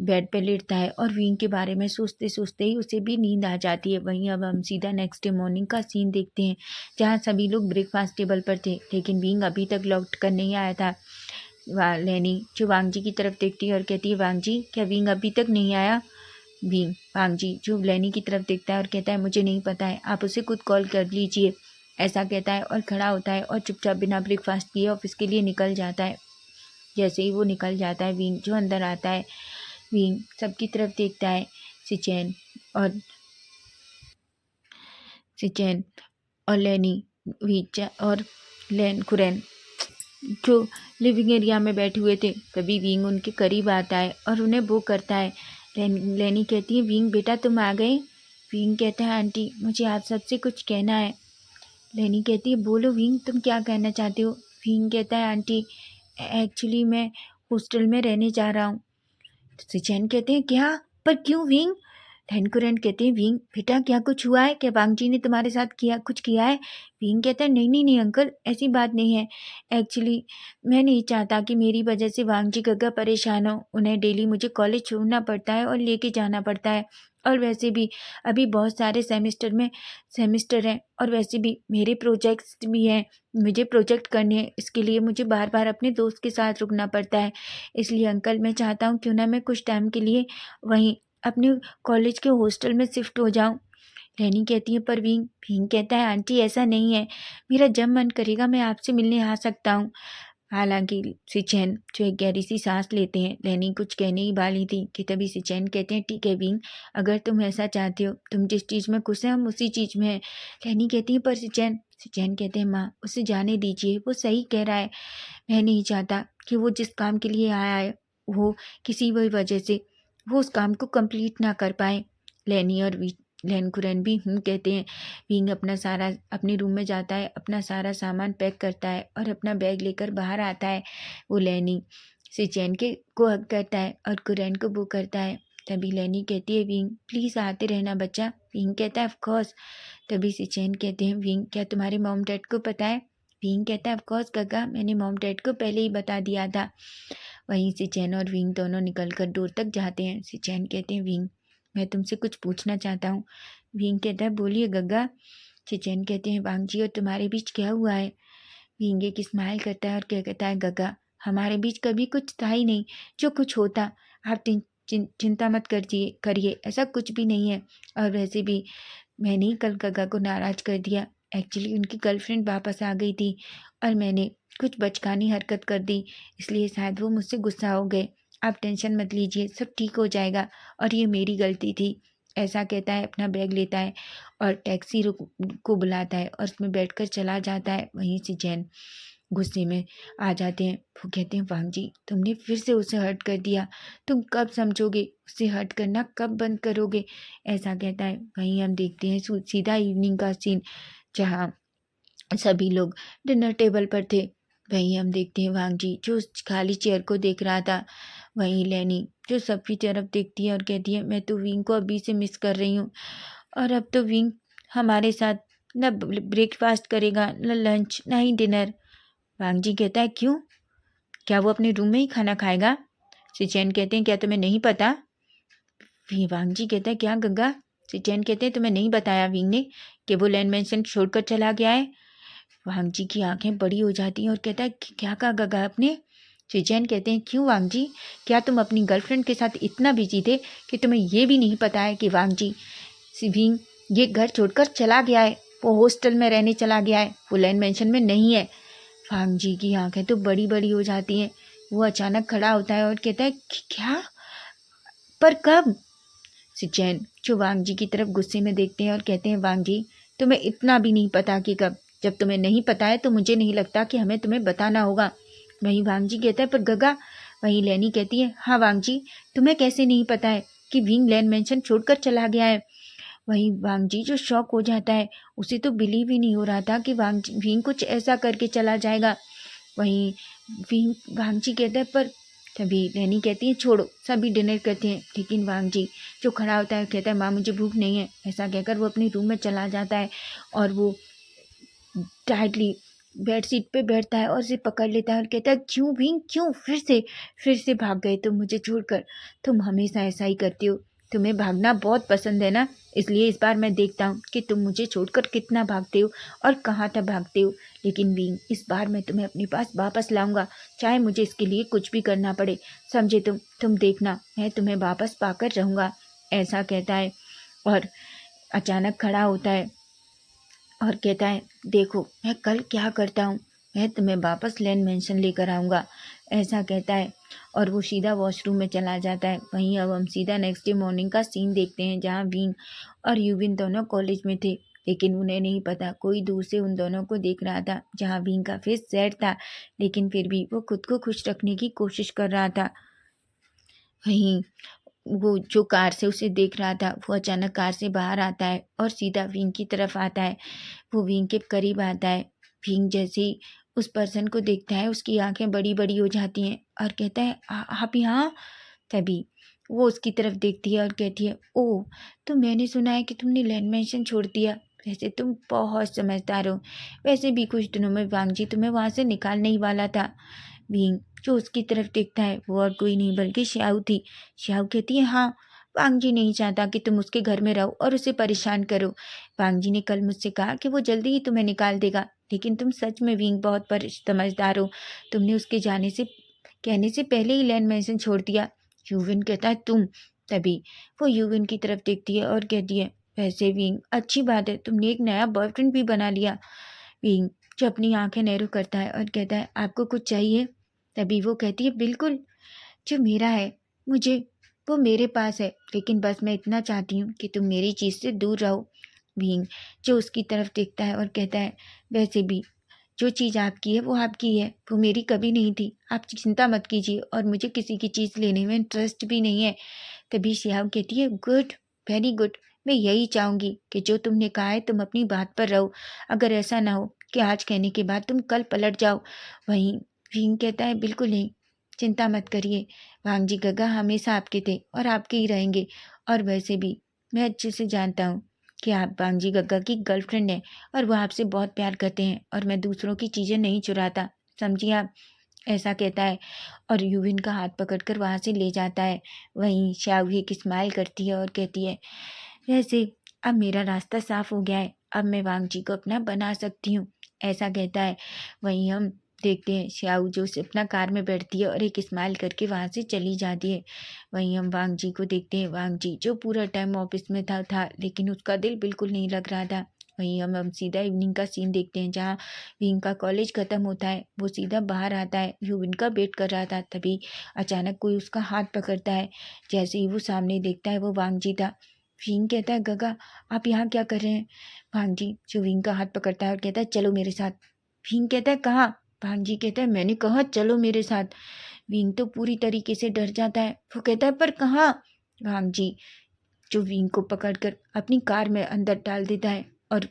बेड पर लेटता है और विंग के बारे में सोचते सोचते ही उसे भी नींद आ जाती है। वहीं अब हम सीधा नेक्स्ट डे मॉर्निंग का सीन देखते हैं जहाँ सभी लोग ब्रेकफास्ट टेबल पर थे लेकिन विंग अभी तक लौट कर नहीं आया था। लैनी जो वांग जी की तरफ देखती है और कहती है वांग जी क्या विंग अभी तक नहीं आया। वांग जी जो लैनी की तरफ देखता है और कहता है मुझे नहीं पता है, आप उसे खुद कॉल कर लीजिए। ऐसा कहता है और खड़ा होता है और चुपचाप बिना ब्रेकफास्ट किए ऑफिस के लिए निकल जाता है। जैसे ही वो निकल जाता है विंग जो अंदर आता है। विंग सबकी तरफ देखता है। सिचैन और सिचैन और लैनी वीचा और लैन कुरैन जो लिविंग एरिया में बैठे हुए थे, तभी विंग उनके करीब आता है और उन्हें वो करता है। लैनी कहती है विंग बेटा तुम आ गए। विंग कहता है आंटी मुझे आप सबसे कुछ कहना है। लैनी कहती है बोलो विंग तुम क्या कहना चाहते हो। विंग कहता है आंटी एक्चुअली मैं हॉस्टल में रहने जा रहा हूँ। सिचैन कहते हैं क्या, पर क्यों विंग। धनकुरन कहते हैं विंग बेटा क्या कुछ हुआ है, क्या वांग जी ने तुम्हारे साथ कुछ किया है। विंग कहता है नहीं नहीं नहीं अंकल ऐसी बात नहीं है, एक्चुअली मैं नहीं चाहता कि मेरी वजह से वांग जी गग्गा परेशान हो, उन्हें डेली मुझे कॉलेज छोड़ना पड़ता है और लेके जाना पड़ता है, और वैसे भी अभी बहुत सारे सेमेस्टर हैं और वैसे भी मेरे प्रोजेक्ट्स भी हैं, मुझे प्रोजेक्ट करने हैं, इसके लिए मुझे बार बार अपने दोस्त के साथ रुकना पड़ता है। इसलिए अंकल मैं चाहता हूँ क्यों ना मैं कुछ टाइम के लिए वहीं अपने कॉलेज के हॉस्टल में शिफ्ट हो जाऊँ। रैनी कहती है पर विंग कहता है आंटी ऐसा नहीं है, मेरा जब मन करेगा मैं आपसे मिलने आ सकता हूँ। हालांकि सिचैन जो एक गहरी सी सांस लेते हैं। रैनी कुछ कहने ही वाली थी कि तभी सिचैन कहते हैं ठीक है विंग अगर तुम ऐसा चाहते हो, तुम जिस चीज़ में खुश हैं हम उसी चीज़ में हैं। रैनी कहती है पर सिचैन कहते हैं माँ उसे जाने दीजिए, वो सही कह रहा है, मैं नहीं चाहता कि वो जिस काम के लिए आया है वो किसी भी वजह से वो उस काम को कंप्लीट ना कर पाए। लैनी और लैनकुरन भी कहते हैं। विंग अपने रूम में जाता है, अपना सारा सामान पैक करता है और अपना बैग लेकर बाहर आता है। वो लैनी सिचैन को हक करता है और कुरैन को वो करता है। तभी लैनी कहती है विंग प्लीज़ आते रहना बच्चा। विंग कहता है ऑफ कोर्स। तभी सिचैन कहते हैं विंग क्या तुम्हारे मॉम डैड को पता है। विंग कहता है ऑफ कोर्स गग्गा मैंने मॉम डैड को पहले ही बता दिया था। वहीं सिचैन और विंग दोनों निकलकर डोर तक जाते हैं। सिचैन कहते हैं विंग मैं तुमसे कुछ पूछना चाहता हूँ। विंग कहता है बोलिए गग्गा। सिचैन कहते हैं वांग जी और तुम्हारे बीच क्या हुआ है। विंग एक स्माइल करता है और क्या कहता है गग्गा हमारे बीच कभी कुछ था ही नहीं, जो कुछ होता आप चिंता मत करिए ऐसा कुछ भी नहीं है, और वैसे भी मैंने ही कल गग्गा को नाराज़ कर दिया, एक्चुअली उनकी गर्लफ्रेंड वापस आ गई थी और मैंने कुछ बचकानी हरकत कर दी, इसलिए शायद वो मुझसे गुस्सा हो गए। आप टेंशन मत लीजिए सब ठीक हो जाएगा और ये मेरी गलती थी। ऐसा कहता है, अपना बैग लेता है और टैक्सी को बुलाता है और उसमें बैठकर चला जाता है। वहीं से जैन गुस्से में आ जाते हैं। वो कहते हैं वांग जी तुमने फिर से उसे हर्ट कर दिया, तुम कब समझोगे, उसे हर्ट करना कब बंद करोगे। ऐसा कहता है। वहीं हम देखते हैं सीधा इवनिंग का सीन जहाँ सभी लोग डिनर टेबल पर थे। वहीं हम देखते हैं वांग जी जो उस खाली चेयर को देख रहा था। वहीं लैनी जो सबकी तरफ देखती है और कहती है मैं तो विंग को अभी से मिस कर रही हूँ, और अब तो विंग हमारे साथ न ब्रेकफास्ट करेगा न लंच न ही डिनर। वांग जी कहता है क्यों, क्या वो अपने रूम में ही खाना खाएगा। सिचैन कहते हैं क्या तुम्हें नहीं पता। वांग जी कहता है क्या गंगा। सिचैन कहते हैं तुम्हें नहीं बताया विंग ने कि वो लैंड मेंशन छोड़कर चला गया है। वांग जी की आंखें बड़ी हो जाती हैं और कहता है क्या कहा गगा आपने? सुजैन कहते हैं क्यों वांग जी, क्या तुम अपनी गर्लफ्रेंड के साथ इतना बिजी थे कि तुम्हें ये भी नहीं पता है कि वांग जी सिविंग ये घर छोड़कर चला गया है, वो हॉस्टल में रहने चला गया है, वो लैंड मेंशन में नहीं है। वांग जी की आंखें तो बड़ी बड़ी हो जाती हैं। वो अचानक खड़ा होता है और कहता है क्या, पर कब? सुचैन जो वांग जी की तरफ गुस्से में देखते हैं और कहते हैं वांग जी तुम्हें इतना भी नहीं पता कि कब, जब तुम्हें नहीं पता है तो मुझे नहीं लगता कि हमें तुम्हें बताना होगा। वहीं वांग जी कहता है पर गगा। वहीं लैनी कहती है हाँ वांग जी, तुम्हें कैसे नहीं पता है कि विंग लैंड मेंशन छोड़कर चला गया है। वहीं वांग जी जो शॉक हो जाता है, उसे तो बिलीव ही नहीं हो रहा था कि विंग कुछ ऐसा करके चला जाएगा। वहीं वांग जी कहता है पर तभी नैनी कहती है छोड़ो सभी डिनर करते हैं, लेकिन वांग जी जो खड़ा होता है कहता है माँ मुझे भूख नहीं है। ऐसा कहकर वो अपने रूम में चला जाता है और वो टाइटली बेड सीट पे बैठता है और उसे पकड़ लेता है और कहता है क्यों भी क्यों फिर से भाग गए तुम मुझे छोड़कर, तुम हमेशा ऐसा ही करती हो, तुम्हें भागना बहुत पसंद है ना, इसलिए इस बार मैं देखता हूँ कि तुम मुझे छोड़कर कितना भागते हो और कहाँ तक भागते हो, लेकिन बींग इस बार मैं तुम्हें अपने पास वापस लाऊंगा, चाहे मुझे इसके लिए कुछ भी करना पड़े, समझे तुम देखना मैं तुम्हें वापस पाकर रहूँगा। ऐसा कहता है और अचानक खड़ा होता है और कहता है देखो मैं कल क्या करता हूँ, मैं तुम्हें वापस लैंड मेंशन लेकर आऊँगा। ऐसा कहता है और वो सीधा वॉशरूम में चला जाता है। वहीं अब हम सीधा नेक्स्ट डे मॉर्निंग का सीन देखते हैं जहाँ विंग और यूविन दोनों कॉलेज में थे, लेकिन उन्हें नहीं पता कोई दूर से उन दोनों को देख रहा था। जहाँ विंग का फेस सैड था लेकिन फिर भी वो खुद को खुश रखने की कोशिश कर रहा था। वहीं वो जो कार से उसे देख रहा था वो अचानक कार से बाहर आता है और सीधा विंग की तरफ आता है। वो विंग के करीब आता है। विंग जैसे ही उस पर्सन को देखता है उसकी आंखें बड़ी बड़ी हो जाती हैं और कहता है आप यहाँ। तभी वो उसकी तरफ देखती है और कहती है ओह, तो मैंने सुना है कि तुमने लैंड मेंशन छोड़ दिया, वैसे तुम बहुत समझदार हो, वैसे भी कुछ दिनों में वांग जी तुम्हें वहाँ से निकालने ही वाला था। विंग जो उसकी तरफ देखता है वो और कोई नहीं बल्कि श्याऊ थी। श्याऊ कहती है हाँ, वांग जी नहीं चाहता कि तुम उसके घर में रहो और उसे परेशान करो। वांग जी ने कल मुझसे कहा कि वो जल्दी ही तुम्हें निकाल देगा, लेकिन तुम सच में विंग बहुत समझदार हो, तुमने उसके जाने से कहने से पहले ही लैंड मेंशन छोड़ दिया। यूविन कहता है तुम। तभी वो यूविन की तरफ देखती है और कहती है वैसे विंग अच्छी बात है, तुमने एक नया बॉयफ्रेंड भी बना लिया। विंग जो अपनी आंखें नैरो करता है और कहता है आपको कुछ चाहिए? तभी वो कहती है बिल्कुल, जो मेरा है मुझे वो मेरे पास है, लेकिन बस मैं इतना चाहती हूँ कि तुम मेरी चीज़ से दूर रहो। भीम जो उसकी तरफ देखता है और कहता है वैसे भी जो चीज़ आपकी है वो आपकी है, वो मेरी कभी नहीं थी, आप चिंता मत कीजिए और मुझे किसी की चीज़ लेने में इंटरेस्ट भी नहीं है। तभी शिहाब कहती है गुड, वेरी गुड, मैं यही चाहूँगी कि जो तुमने कहा है तुम अपनी बात पर रहो, अगर ऐसा ना हो कि आज कहने के बाद तुम कल पलट जाओ। वहीं भीम कहता है बिल्कुल नहीं, चिंता मत करिए, वांग जी गगा हमेशा आपके थे और आपके ही रहेंगे, और वैसे भी मैं अच्छे से जानता हूँ कि आप वांग जी गग्गा की गर्लफ्रेंड हैं और वो आपसे बहुत प्यार करते हैं और मैं दूसरों की चीज़ें नहीं चुराता, समझिए आप। ऐसा कहता है और यूविन का हाथ पकड़कर वहाँ से ले जाता है। वहीं शाओही एक स्माइल करती है और कहती है वैसे अब मेरा रास्ता साफ हो गया है, अब मैं वांग जी को अपना बना सकती हूँ। ऐसा कहता है। वहीं हम देखते हैं श्याऊ जो से अपना कार में बैठती है और एक स्माइल करके वहाँ से चली जाती है। वहीं हम वांग जी को देखते हैं, वांग जी जो पूरा टाइम ऑफिस में था लेकिन उसका दिल बिल्कुल नहीं लग रहा था। वहीं हम सीधा इवनिंग का सीन देखते हैं जहाँ विंग का कॉलेज खत्म होता है, वो सीधा बाहर आता है, यूविन का वेट कर रहा था। तभी अचानक कोई उसका हाथ पकड़ता है, जैसे ही वो सामने देखता है वो वांग जी था। विंग कहता है गगा आप यहाँ क्या कर रहे हैं? वांग जी जो विंग का हाथ पकड़ता है और कहता है चलो मेरे साथ। विंग कहता है कहाँ? वांग जी कहता है मैंने कहा चलो मेरे साथ। विंग तो पूरी तरीके से डर जाता है, वो कहता है पर कहाँ? वांग जी जो विंग को पकड़कर अपनी कार में अंदर डाल देता है और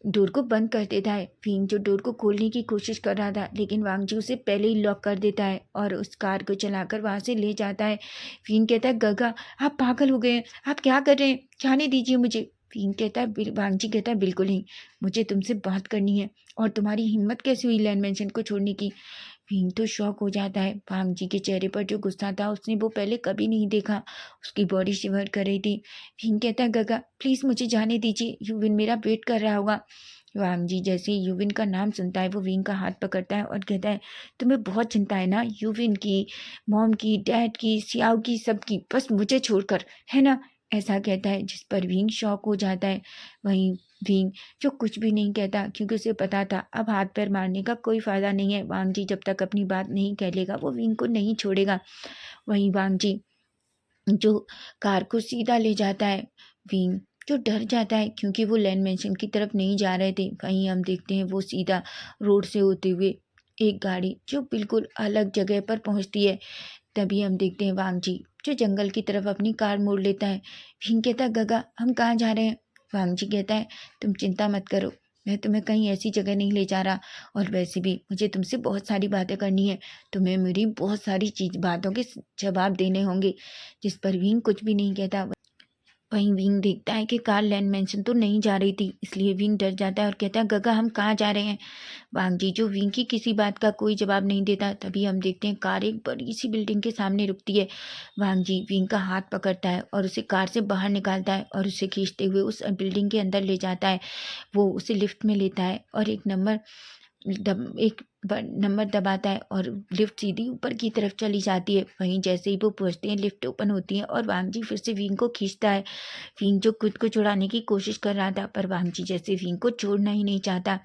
डोर को बंद कर देता है। विंग जो डोर को खोलने की कोशिश कर रहा था लेकिन वांग जी उसे पहले ही लॉक कर देता है और उस कार को चलाकर वहाँ से ले जाता है। विंग कहता है गगा आप पागल हो गए हैं, आप क्या कर रहे हैं, जाने दीजिए मुझे। विंग कहता है वांग जी कहता है बिल्कुल नहीं, मुझे तुमसे बात करनी है, और तुम्हारी हिम्मत कैसी हुई लैंड मेंशन को छोड़ने की? भीम तो शॉक हो जाता है। भांग जी के चेहरे पर जो गुस्सा था उसने वो पहले कभी नहीं देखा, उसकी बॉडी शिवर कर रही थी। भीम कहता है गगा प्लीज़ मुझे जाने दीजिए, यूविन मेरा वेट कर रहा होगा। वांग जी जैसे ही यूविन का नाम सुनता है वो विंग का हाथ पकड़ता है और कहता है, तुम्हें बहुत चिंता है ना यूविन की, मॉम की, डैड की, सियाओ की, सबकी, बस मुझे छोड़कर, है ना? ऐसा कहता है, जिस पर विंग शॉक हो जाता है। वहीं विंग जो कुछ भी नहीं कहता, क्योंकि उसे पता था अब हाथ पैर मारने का कोई फायदा नहीं है। वांग जी जब तक अपनी बात नहीं कह लेगा वो विंग को नहीं छोड़ेगा। वहीं वांग जी जो कार को सीधा ले जाता है। विंग जो डर जाता है क्योंकि वो लैंड मैंशन की तरफ नहीं जा रहे थे। वहीं हम देखते हैं वो सीधा रोड से होते हुए एक गाड़ी जो बिल्कुल अलग जगह पर पहुंचती है। तभी हम देखते हैं वांग जी जो जंगल की तरफ अपनी कार मोड़ लेता है। विंग कहता है, गगा हम कहाँ जा रहे हैं? वांग जी कहता है, तुम चिंता मत करो, मैं तुम्हें कहीं ऐसी जगह नहीं ले जा रहा, और वैसे भी मुझे तुमसे बहुत सारी बातें करनी है, तुम्हें मेरी बहुत सारी बातों के जवाब देने होंगे। जिस पर विंग कुछ भी नहीं कहता। वहीं विंग देखता है कि कार लैंड मैंशन तो नहीं जा रही थी, इसलिए विंग डर जाता है और कहता है, गगा हम कहाँ जा रहे हैं? वांग जी जो विंग की किसी बात का कोई जवाब नहीं देता। तभी हम देखते हैं कार एक बड़ी सी बिल्डिंग के सामने रुकती है। वांग जी विंग का हाथ पकड़ता है और उसे कार से बाहर निकालता है और उसे खींचते हुए उस बिल्डिंग के अंदर ले जाता है। वो उसे लिफ्ट में लेता है और एक नंबर दबाता है और लिफ्ट सीधी ऊपर की तरफ चली जाती है। वहीं जैसे ही वो पहुंचते हैं लिफ्ट ओपन होती है और वांग जी फिर से विंग को खींचता है। विंग जो खुद को छुड़ाने की कोशिश कर रहा था, पर वांग जी जैसे विंग को छोड़ना ही नहीं चाहता।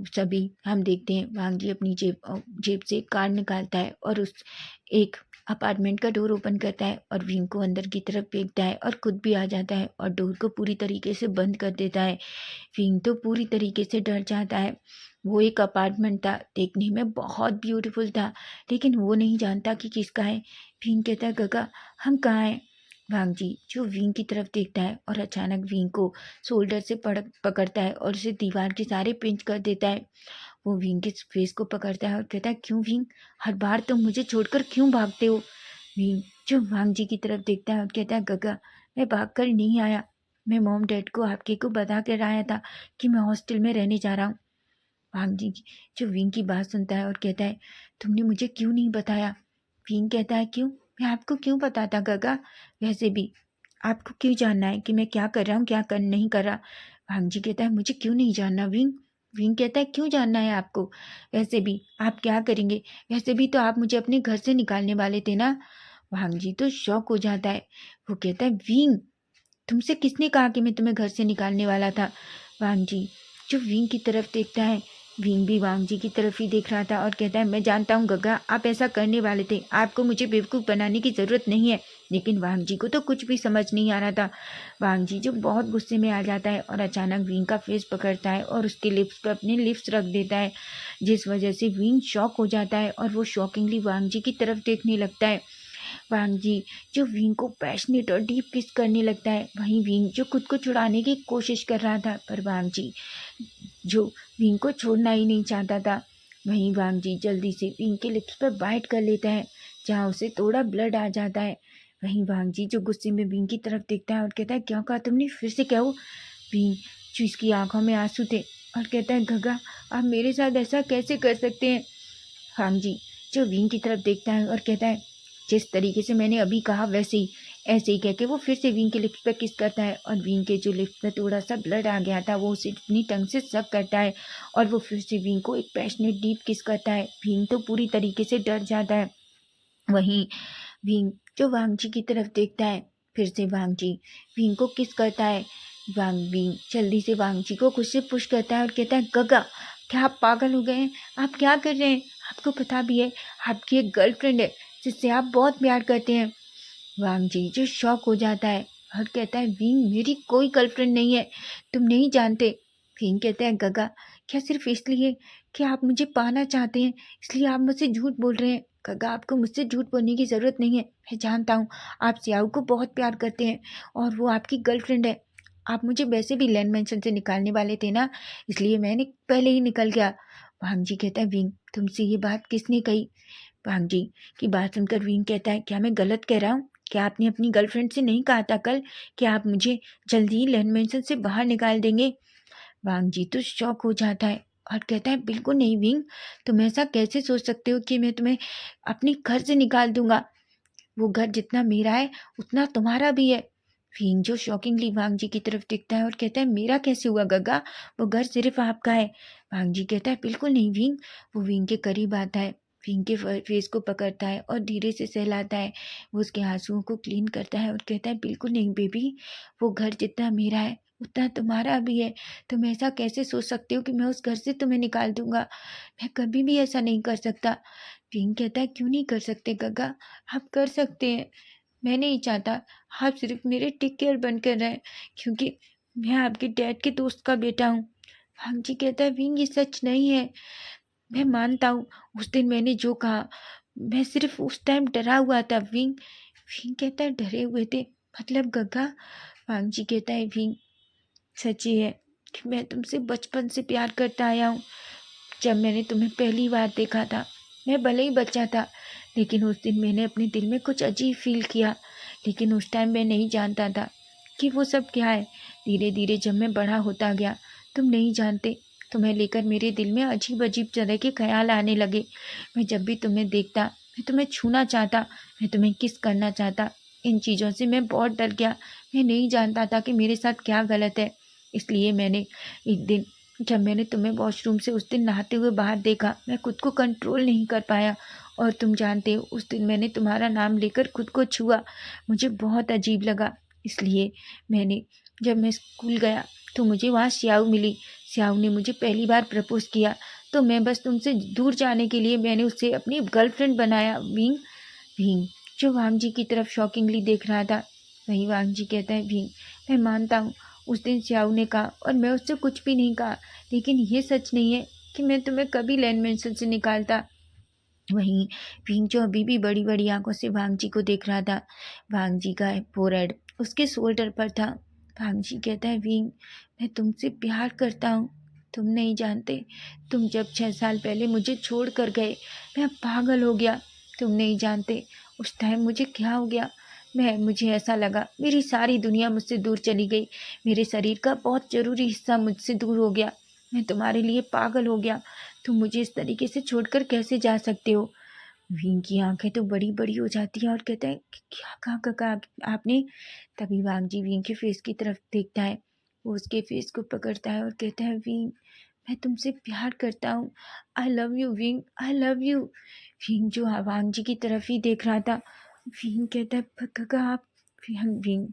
सभी हम देखते हैं वांग जी अपनी जेब से एक कार्ड निकालता है और उस एक अपार्टमेंट का डोर ओपन करता है और विंग को अंदर की तरफ फेंकता है और खुद भी आ जाता है और डोर को पूरी तरीके से बंद कर देता है। विंग तो पूरी तरीके से डर जाता है। वो एक अपार्टमेंट था, देखने में बहुत ब्यूटीफुल था, लेकिन वो नहीं जानता कि किसका है। विंग कहता है, गगा हम कहाँ हैं? वांग जी जो विंग की तरफ देखता है और अचानक विंग को शोल्डर से पकड़ता है और उसे दीवार के सारे पिंच कर देता है। वो विंग के फेस को पकड़ता है और कहता है, क्यों विंग, हर बार तुम मुझे छोड़कर क्यों भागते हो? विंग जो वांग जी की तरफ देखता है और कहता है, गगा मैं भाग कर नहीं आया, मैं मॉम डैड को आपके को बता कर आया था कि मैं हॉस्टल में रहने जा रहा हूँ। वांग जी जो विंग की बात सुनता है और कहता है, तुमने मुझे क्यों नहीं बताया? विंग कहता है, क्यों, मैं आपको क्यों बताता गगा, वैसे भी आपको क्यों जानना है कि मैं क्या कर रहा हूँ क्या कर नहीं कर रहा? वांग जी कहता है, मुझे क्यों नहीं जानना विंग? विंग कहता है, क्यों जानना है आपको, वैसे भी आप क्या करेंगे, वैसे भी तो आप मुझे अपने घर से निकालने वाले थे ना। वांग जी तो शौक हो जाता है। वो कहता है, विंग तुमसे किसने कहा कि मैं तुम्हें घर से निकालने वाला था? वांग जी जो विंग की तरफ देखता है। विंग भी वांग जी की तरफ ही देख रहा था और कहता है, मैं जानता हूँ गगा आप ऐसा करने वाले थे, आपको मुझे बेवकूफ़ बनाने की ज़रूरत नहीं है। लेकिन वांग जी को तो कुछ भी समझ नहीं आ रहा था। वांग जी जो बहुत गुस्से में आ जाता है और अचानक विंग का फेस पकड़ता है और उसके लिप्स पर अपने लिप्स रख देता है, जिस वजह से विंग शॉक हो जाता है और वो शॉकिंगली वांग जी की तरफ देखने लगता है। वांग जी जो विंग को पैशनेट और डीप किस करने लगता है। वहीं विंग जो खुद को छुड़ाने की कोशिश कर रहा था, पर वांग जी जो विंग को छोड़ना ही नहीं चाहता था। वहीं वांग जी जल्दी से विंग के लिप्स पर बाइट कर लेता है, जहाँ उसे थोड़ा ब्लड आ जाता है। वहीं वांग जी जो गुस्से में विंग की तरफ देखता है और कहता है, क्या कहा तुमने, फिर से कहो। विंग जो इसकी आंखों में आंसू थे और कहता है, गगा आप मेरे साथ ऐसा कैसे कर सकते हैं? वांग जी जो विंग की तरफ देखता है और कहता है, जिस तरीके से मैंने अभी कहा वैसे ही, ऐसे ही कह के वो फिर से विंग के लिप्स पर किस करता है और विंग के जो लिप्स पर थोड़ा सा ब्लड आ गया था वो उसे अपनी टंग से सक करता है और वो फिर से विंग को एक पैशनेट डीप किस करता है। विंग तो पूरी तरीके से डर जाता है। वहीं विंग जो वांग जी की तरफ देखता है, फिर से वांग जी विंग को किस करता है। विंग जल्दी से वांग जी को खुद से पुश करता है और कहता है, गगा क्या आप पागल हो गए हैं, आप क्या कर रहे हैं? आपको पता भी है आपकी एक गर्लफ्रेंड है जिससे आप बहुत प्यार करते हैं। वांग जी जो शॉक हो जाता है और कहता है, विंग मेरी कोई गर्लफ्रेंड नहीं है, तुम नहीं जानते। विंग कहता है, गगा क्या सिर्फ इसलिए कि आप मुझे पाना चाहते हैं इसलिए आप मुझसे झूठ बोल रहे हैं? गगा आपको मुझसे झूठ बोलने की ज़रूरत नहीं है, मैं जानता हूँ आप सियाओ को बहुत प्यार करते हैं और वो आपकी गर्लफ्रेंड है। आप मुझे वैसे भी लैंड मैंशन से निकालने वाले थे ना, इसलिए मैंने पहले ही निकल गया। वांग जी कहता है, विंग तुमसे ये बात किसने कही? वांग जी की बात सुनकर विंग कहता है, क्या मैं गलत कह रहा हूँ? क्या आपने अपनी गर्लफ्रेंड से नहीं कहा था कल कि आप मुझे जल्दी ही लैंड मैंशन से बाहर निकाल देंगे? वांग जी तो शॉक हो जाता है और कहता है, बिल्कुल नहीं विंग, तुम ऐसा कैसे सोच सकते हो कि मैं तुम्हें अपने घर से निकाल दूंगा? वो घर जितना मेरा है उतना तुम्हारा भी है। भीम जो शॉकिंगली वांग जी की तरफ देखता है और कहता है, मेरा कैसे हुआ गग्गा, वो घर सिर्फ आपका है। वांग जी कहता है, बिल्कुल नहीं विंग। वो विंग के करीब आता है, विंग के फेस को पकड़ता है और धीरे से सहलाता है। वो उसके आंसुओं को क्लीन करता है और कहता है, बिल्कुल नहीं बेबी, वो घर जितना मेरा है उतना तुम्हारा भी है। तुम ऐसा कैसे सोच सकते हो कि मैं उस घर से तुम्हें निकाल दूंगा? मैं कभी भी ऐसा नहीं कर सकता। विंग कहता है, क्यों नहीं कर सकते गग्गा, आप कर सकते हैं। मैं नहीं चाहता आप सिर्फ मेरे टेक केयर बनकर रहें, क्योंकि मैं आपके डैड के दोस्त का बेटा हूँ। भांग जी कहता है, विंग ये सच नहीं है। मैं मानता हूँ उस दिन मैंने जो कहा, मैं सिर्फ उस टाइम डरा हुआ था विंग। विंग कहता है, डरे हुए थे मतलब गग्गा? भांग जी कहता है, विंग सच ही है कि मैं तुमसे बचपन से प्यार करता आया हूँ। जब मैंने तुम्हें पहली बार देखा था, मैं भले ही बच्चा था, लेकिन उस दिन मैंने अपने दिल में कुछ अजीब फील किया। लेकिन उस टाइम मैं नहीं जानता था कि वो सब क्या है। धीरे धीरे जब मैं बड़ा होता गया, तुम नहीं जानते, तुम्हें लेकर मेरे दिल में अजीब अजीब तरह के ख्याल आने लगे। मैं जब भी तुम्हें देखता, मैं तुम्हें छूना चाहता, मैं तुम्हें किस करना चाहता। इन चीज़ों से मैं बहुत डर गया। मैं नहीं जानता था कि मेरे साथ क्या गलत है। इसलिए मैंने एक दिन, जब मैंने तुम्हें वॉशरूम से उस दिन नहाते हुए बाहर देखा, मैं खुद को कंट्रोल नहीं कर पाया। और तुम जानते हो, उस दिन मैंने तुम्हारा नाम लेकर खुद को छुआ। मुझे बहुत अजीब लगा। इसलिए मैंने, जब मैं स्कूल गया तो मुझे वहाँ श्याऊ मिली। श्याऊ ने मुझे पहली बार प्रपोज किया, तो मैं बस तुमसे दूर जाने के लिए मैंने उसे अपनी गर्लफ्रेंड बनाया। विंग, विंग जो वांग जी की तरफ शॉकिंगली देख रहा था, वही वांग जी कहता है, विंग मैं मानता हूँ उस दिन श्याऊ ने कहा और मैं उससे कुछ भी नहीं कहा, लेकिन ये सच नहीं है कि मैं तुम्हें कभी लैंड मेंशन से निकालता। वहीं भीम जो अभी भी बड़ी बड़ी आंखों से भांग जी को देख रहा था, भांग जी का फोरहेड उसके शोल्डर पर था। भांग जी कहता है, भीम मैं तुमसे प्यार करता हूँ, तुम नहीं जानते। तुम जब 6 साल पहले मुझे छोड़ कर गए, मैं पागल हो गया। तुम नहीं जानते उस टाइम मुझे क्या हो गया। मुझे ऐसा लगा मेरी सारी दुनिया मुझसे दूर चली गई। मेरे शरीर का बहुत ज़रूरी हिस्सा मुझसे दूर हो गया। मैं तुम्हारे लिए पागल हो गया। तुम मुझे इस तरीके से छोड़कर कैसे जा सकते हो? विंग की आंखें तो बड़ी बड़ी हो जाती हैं और कहता है, क्या कहा काका आपने? तभी वांग जी विंग के फेस की तरफ देखता है। वो उसके फेस को पकड़ता है और कहता है, विंग मैं तुमसे प्यार करता हूँ। I love you wing, I love you. Wing जो वांग जी की तरफ ही देख रहा था, विंग कहता है, काका आप? विंग,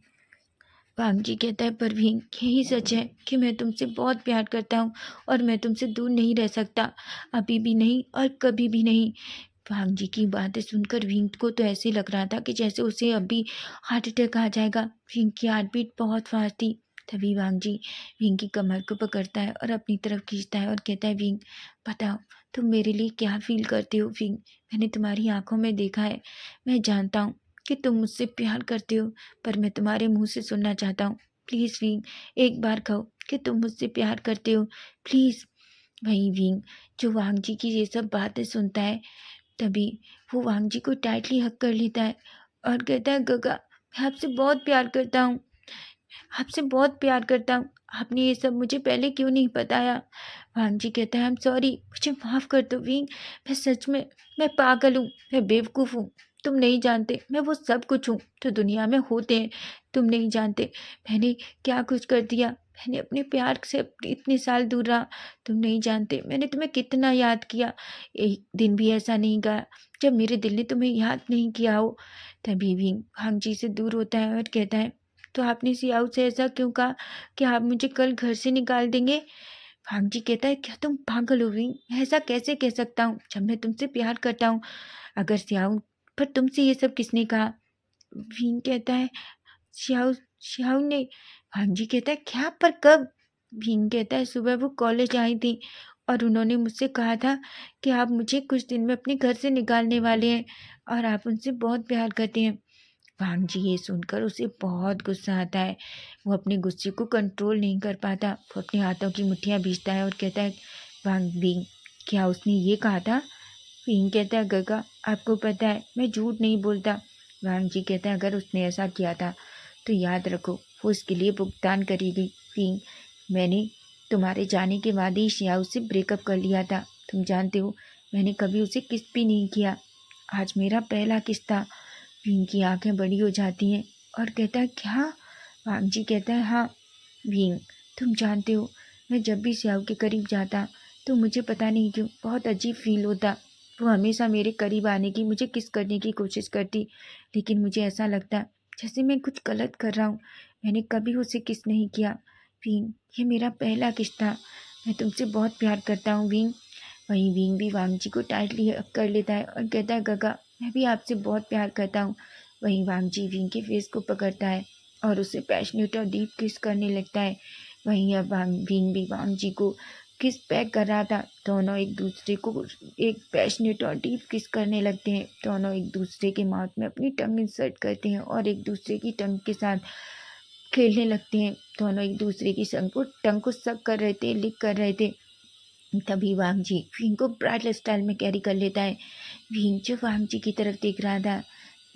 वांग जी कहता है, परवीन यही सच है कि मैं तुमसे बहुत प्यार करता हूँ और मैं तुमसे दूर नहीं रह सकता, अभी भी नहीं और कभी भी नहीं। वांग जी की बातें सुनकर विंग को तो ऐसे लग रहा था कि जैसे उसे अभी हार्ट अटैक आ जाएगा। विंग की हार्ट बीट बहुत फास्ट थी। तभी वांग जी विंग की कमर को पकड़ता है और अपनी तरफ खींचता है और कहता है, विंग बताओ तुम मेरे लिए क्या फील करते हो? विंग मैंने तुम्हारी आंखों में देखा है, मैं जानता हूँ कि तुम मुझसे प्यार करते हो, पर मैं तुम्हारे मुंह से सुनना चाहता हूँ। प्लीज़ विंग एक बार कहो कि तुम मुझसे प्यार करते हो, प्लीज़। वही विंग जो वांग जी की ये सब बातें सुनता है, तभी वो वांग जी को टाइटली हक कर लेता है और कहता है, गगा मैं आपसे बहुत प्यार करता हूँ, आपसे बहुत प्यार करता हूँ। आपने ये सब मुझे पहले क्यों नहीं बताया? वांग जी कहता है, आई एम सॉरी, मुझे माफ़ कर दो विंग। मैं सच में, मैं पागल हूँ, मैं बेवकूफ़ हूँ। तुम नहीं जानते मैं वो सब कुछ हूँ जो दुनिया में होते हैं। तुम नहीं जानते मैंने क्या कुछ कर दिया। मैंने अपने प्यार से इतने साल दूर रहा। तुम नहीं जानते मैंने तुम्हें कितना याद किया। एक दिन भी ऐसा नहीं गया जब मेरे दिल ने तुम्हें याद नहीं किया हो। तभी भी वांग जी से दूर होता है और कहता है, तो आपने सियाऊ से ऐसा क्यों कहा कि आप मुझे कल घर से निकाल देंगे? भांग जी कहता है, क्या तुम पागल हो गई? मैं ऐसा कैसे कह सकता हूँ जब मैं तुमसे प्यार करता हूँ? अगर सियाऊ, पर तुमसे ये सब किसने कहा? भीम कहता है, श्याऊ, श्याऊ ने। भांग जी कहता है, क्या, पर कब? भीम कहता है, सुबह वो कॉलेज आई थी और उन्होंने मुझसे कहा था कि आप मुझे कुछ दिन में अपने घर से निकालने वाले हैं और आप उनसे बहुत प्यार करते हैं। भांग जी ये सुनकर उसे बहुत गुस्सा आता है। वो अपने गुस्से को कंट्रोल नहीं कर पाता। वो अपने हाथों की मुट्ठियाँ भींचता है और कहता है, भांग भींग क्या उसने ये कहा था? भींग कहता है, गगा आपको पता है मैं झूठ नहीं बोलता। भांग जी कहता है, अगर उसने ऐसा किया था तो याद रखो वो इसके लिए भुगतान करेगी। भींग मैंने तुम्हारे जाने के बाद ही शियाऊ से ब्रेकअप कर लिया था। तुम जानते हो मैंने कभी उसे किस भी नहीं किया। आज मेरा पहला किस था। भीम की आंखें बड़ी हो जाती हैं और कहता है, क्या? वांगजी कहता है, हाँ विंग, तुम जानते हो मैं जब भी श्याओ के करीब जाता तो मुझे पता नहीं क्यों बहुत अजीब फील होता। वो हमेशा मेरे करीब आने की, मुझे किस करने की कोशिश करती, लेकिन मुझे ऐसा लगता जैसे मैं कुछ गलत कर रहा हूँ। मैंने कभी उसे किस नहीं किया। विंग, ये मेरा पहला किस था। मैं तुमसे बहुत प्यार करता हूँ विंग। वहीं विंग भी वांगजी को टाइटली हग कर लेता है और कहता है, गगा मैं भी आपसे बहुत प्यार करता हूँ। वहीं वांगजी विंग के फेस को पकड़ता है और उसे पैशनेट और डीप किस करने लगता है। वहीं अब विंग भी वांगजी को किस पैक कर रहा था। दोनों एक दूसरे को एक पैशनेट और डीप किस करने लगते हैं। दोनों एक दूसरे के माउथ में अपनी टंग इंसर्ट करते हैं और एक दूसरे की टंग के साथ खेलने लगते हैं। दोनों एक दूसरे की टंग को सक कर रहे थे, लिक कर रहे थे। तभी वांगजी विंग को ब्राइडल स्टाइल में कैरी कर लेता है। विंग जो वांगजी की तरफ देख रहा था,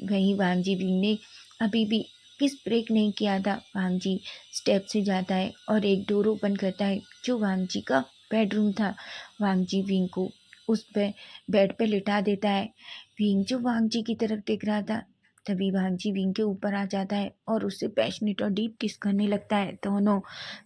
वहीं वांगजी विंग ने अभी भी किस ब्रेक नहीं किया था। वांगजी स्टेप से जाता है और एक डोर ओपन करता है जो वांगजी का बेडरूम था। वांगजी विंग को उस पे बेड पे लिटा देता है। विंग जो वांगजी की तरफ देख रहा था, तभी वांगजी विंग के ऊपर आ जाता है और उससे पैशनेट और डीप किस करने लगता है। दोनों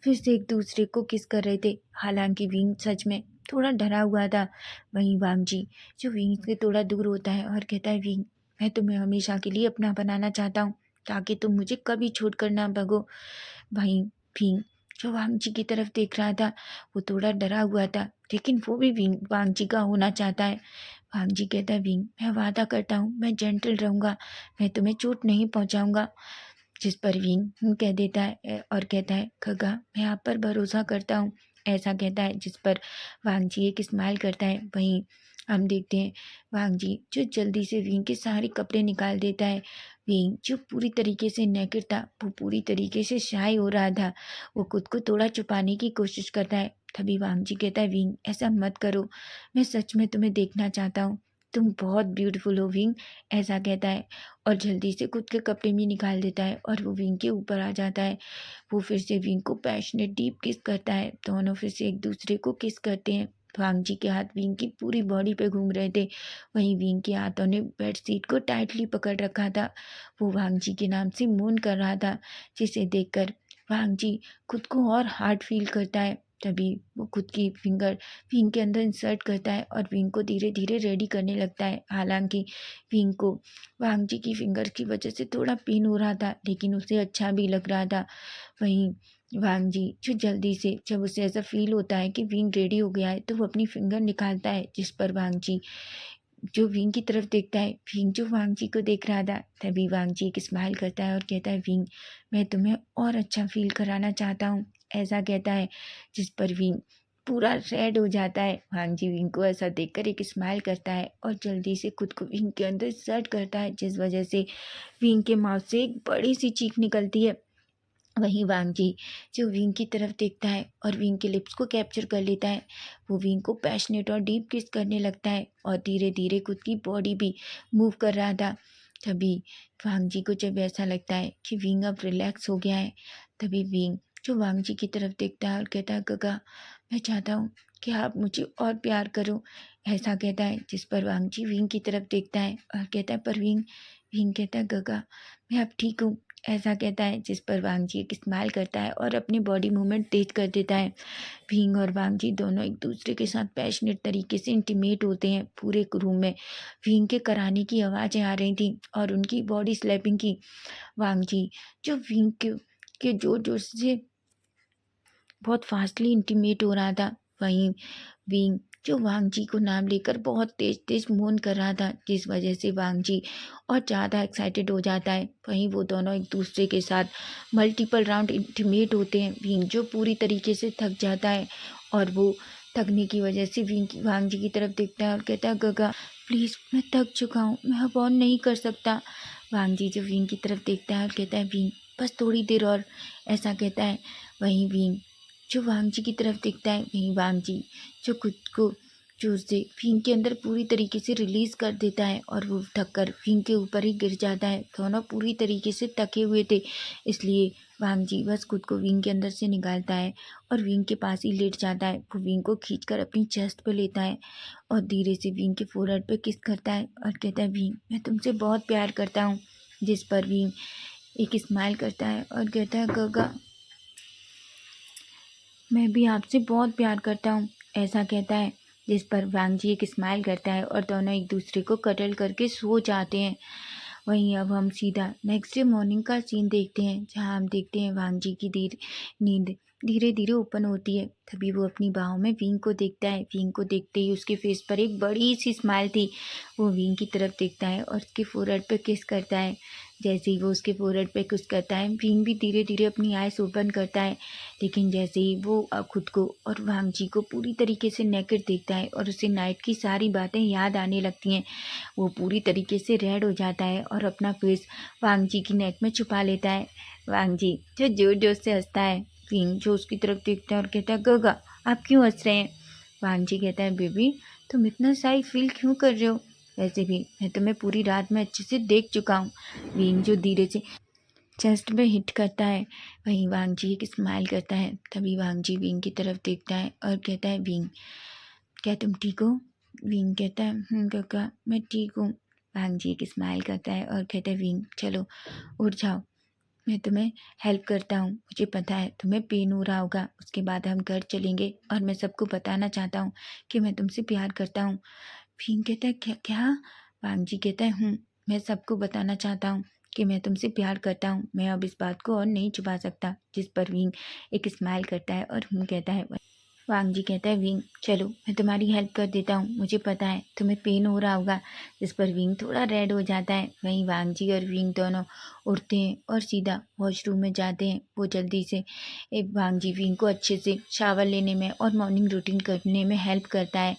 फिर से एक दूसरे को किस कर रहे थे। हालांकि विंग सच में थोड़ा डरा हुआ था। वहीं वांगजी जो विंग से थोड़ा दूर होता है और कहता है, विंग मैं तुम्हें हमेशा के लिए अपना बनाना चाहता हूँ ताकि तुम मुझे कभी छोड़ कर ना भगो। वहीं विंग जो वांगजी की तरफ देख रहा था, वो थोड़ा डरा हुआ था, लेकिन वो भी विंग वांगजी का होना चाहता है। वांगजी कहता है, विंग मैं वादा करता हूँ मैं जेंटल रहूँगा, मैं तुम्हें चोट नहीं पहुँचाऊँगा। जिस पर विंग कह देता है और कहता है, खगा मैं आप पर भरोसा करता हूँ। ऐसा कहता है जिस पर वांगजी एक स्माइल करता है। वहीं हम देखते हैं वांगजी जो जल्दी से विंग के सारे कपड़े निकाल देता है। विंग जो पूरी तरीके से नेकेड था, वो पूरी तरीके से शाय हो रहा था। वो खुद को थोड़ा छुपाने की कोशिश करता है। तभी वांगजी कहता है, विंग ऐसा मत करो, मैं सच में तुम्हें देखना चाहता हूँ, तुम बहुत ब्यूटीफुल हो विंग। ऐसा कहता है और जल्दी से खुद के कपड़े भी निकाल देता है और वो विंग के ऊपर आ जाता है। वो फिर से विंग को पैशनेट डीप किस करता है। दोनों फिर से एक दूसरे को किस करते हैं। वांगजी के हाथ विंग की पूरी बॉडी पे घूम रहे थे। वहीं विंग के हाथों ने बेडशीट को टाइटली पकड़ रखा था। वो वांगजी के नाम से मून कर रहा था, जिसे देखकर वांगजी खुद को और हार्ड फील करता है। तभी वो खुद की फिंगर विंग के अंदर इंसर्ट करता है और विंग को धीरे धीरे रेडी करने लगता है। हालांकि विंग को वांगजी की फिंगर की वजह से थोड़ा पेन हो रहा था, लेकिन उसे अच्छा भी लग रहा था। वहीं वांगजी जो जल्दी से जब उसे ऐसा फील होता है कि विंग रेडी हो गया है, तो वो अपनी फिंगर निकालता है, जिस पर वांगजी जो विंग की तरफ देखता है। विंग जो वांगजी को देख रहा था, तभी वांगजी एक स्माइल करता है और कहता है, विंग मैं तुम्हें और अच्छा फील कराना चाहता हूँ। ऐसा कहता है जिस पर विंग पूरा रेड हो जाता है। वांगजी विंग को ऐसा देखकर एक स्माइल करता है और जल्दी से खुद को विंग के अंदर सर्ट करता है, जिस वजह से विंग के माउथ से एक बड़ी सी चीख निकलती है। वहीं वांगजी जो विंग की तरफ देखता है और विंग के लिप्स को कैप्चर कर लेता है। वो विंग को पैशनेट और डीप किस करने लगता है और धीरे धीरे खुद की बॉडी भी मूव कर रहा था। तभी वांगजी को जब ऐसा लगता है कि विंग अब रिलैक्स हो गया है, तभी विंग जो वांगजी की तरफ देखता है और कहता है, गगा मैं चाहता हूँ कि आप मुझे और प्यार करो। ऐसा कहता है जिस पर वांगजी विंग की तरफ देखता है और कहता है, पर विंग विंग कहता है, गगा मैं अब ठीक हूँ। ऐसा कहता है जिस पर वांगजी एक स्माइल करता है और अपनी बॉडी मूवमेंट तेज कर देता है। विंग और वांगजी दोनों एक दूसरे के साथ पैशनेट तरीके से इंटीमेट होते हैं। पूरे रूम में विंग के कराने की आवाज़ें आ रही थी और उनकी बॉडी स्लैपिंग की। वांगजी जो विंग के जोर जोर से बहुत फास्टली इंटीमेट हो रहा था। वहीं विंग जो वांगजी को नाम लेकर बहुत तेज तेज मोन कर रहा था, जिस वजह से वांगजी और ज़्यादा एक्साइटेड हो जाता है। वहीं वो दोनों एक दूसरे के साथ मल्टीपल राउंड इंटीमेट होते हैं। विंग जो पूरी तरीके से थक जाता है और वो थकने की वजह से वांगजी की तरफ देखता है और कहता है, गगा प्लीज़ मैं थक चुका हूँ, मैं अब और नहीं कर सकता। वांगजी जो विंग की तरफ देखता है और कहता है, विंग बस थोड़ी देर और। ऐसा कहता है। वहीं विंग जो वांगजी की तरफ देखता है, वहीं वांगजी जो खुद को जोर से विंग के अंदर पूरी तरीके से रिलीज कर देता है और वो थककर विंग के ऊपर ही गिर जाता है। दोनों पूरी तरीके से थके हुए थे, इसलिए वांगजी बस खुद को विंग के अंदर से निकालता है और विंग के पास ही लेट जाता है। वो विंग को खींचकर अपनी चेस्ट पे लेता है और धीरे से विंग के फोरहेड पे किस करता है और कहता है, विंग मैं तुमसे बहुत प्यार करता हूँ। जिस पर विंग एक स्माइल करता है और कहता है गगा मैं भी आपसे बहुत प्यार करता हूँ, ऐसा कहता है। जिस पर वांग जी एक स्माइल करता है और दोनों एक दूसरे को कटल करके सो जाते हैं। वहीं अब हम सीधा नेक्स्ट डे मॉर्निंग का सीन देखते हैं, जहाँ हम देखते हैं वांग जी की नींद धीरे धीरे ओपन होती है। तभी वो अपनी बाहों में विंग को देखता है। विंग को देखते ही उसके फेस पर एक बड़ी सी स्माइल थी। वो विंग की तरफ देखता है और उसके फोरहेड पे किस करता है। जैसे ही वो उसके फोरहेड पे किस करता है, विंग भी धीरे धीरे अपनी आइज ओपन करता है। लेकिन जैसे ही वो खुद को और वांग जी को पूरी तरीके से नेकेड देखता है और उसे नाइट की सारी बातें याद आने लगती हैं, वो पूरी तरीके से रेड हो जाता है और अपना फेस वांग जी की नेक में छुपा लेता है। वांग जी जो जोर जोर से हंसता है। विंग जो उसकी तरफ देखता है और कहता है गगा आप क्यों हंस रहे हैं। वांग जी कहता है बेबी तुम इतना शाई फील क्यों कर रहे हो, वैसे भी मैं तुम्हें पूरी रात में अच्छे से देख चुका हूँ। विंग जो धीरे से चेस्ट में हिट करता है। वहीं वांग जी एक स्माइल करता है। तभी वांग जी विंग की तरफ देखता है और कहता है विंग क्या तुम ठीक हो। विंग कहता है काका मैं ठीक हूँ। वांग जी एक स्माइल करता है और कहता है विंग चलो उठ जाओ, मैं तुम्हें हेल्प करता हूँ। मुझे पता है तुम्हें पेन हो रहा होगा, उसके बाद हम घर चलेंगे और मैं सबको बताना चाहता हूँ कि मैं तुमसे प्यार करता हूँ। विंग कहता है क्या क्या। वांग जी कहता है मैं सबको बताना चाहता हूँ कि मैं तुमसे प्यार करता हूँ। मैं अब इस बात को और नहीं छुपा सकता। जिस पर विंग एक स्माइल करता है और कहता है। वांग जी कहता है विंग चलो मैं तुम्हारी हेल्प कर देता हूँ, मुझे पता है तुम्हें पेन हो रहा होगा। जिस पर विंग थोड़ा रेड हो जाता है। वहीं वांग जी और विंग दोनों उठते हैं और सीधा वॉशरूम में जाते हैं। वो जल्दी से एक वांग जी विंग को अच्छे से शावर लेने में और मॉर्निंग रूटीन करने में हेल्प करता है।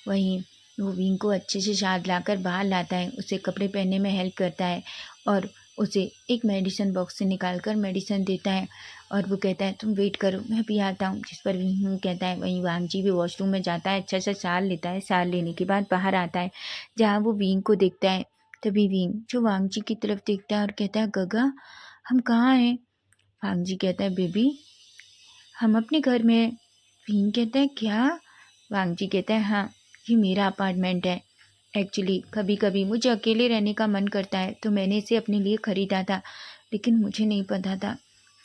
वहीं वो विंग को अच्छे से शावर लाकर बाहर लाता है, उसे कपड़े पहनने में हेल्प करता है और उसे एक मेडिसिन बॉक्स से निकाल कर मेडिसिन देता है और वो कहता है तुम वेट करो मैं भी आता हूँ। जिस पर विंग कहता है। वहीं वांग जी भी वॉशरूम में जाता है, अच्छा सा शाल लेता है। शाल लेने के बाद बाहर आता है, जहाँ वो विंग को देखता है। तभी विंग जो वांग जी की तरफ देखता है और कहता है गगा हम कहाँ हैं। वांग जी कहता है बेबी हम अपने घर में हैं। विंग कहता है क्या। वांग जी कहता है हाँ ये मेरा अपार्टमेंट है। एक्चुअली कभी कभी मुझे अकेले रहने का मन करता है तो मैंने इसे अपने लिए ख़रीदा था, लेकिन मुझे नहीं पता था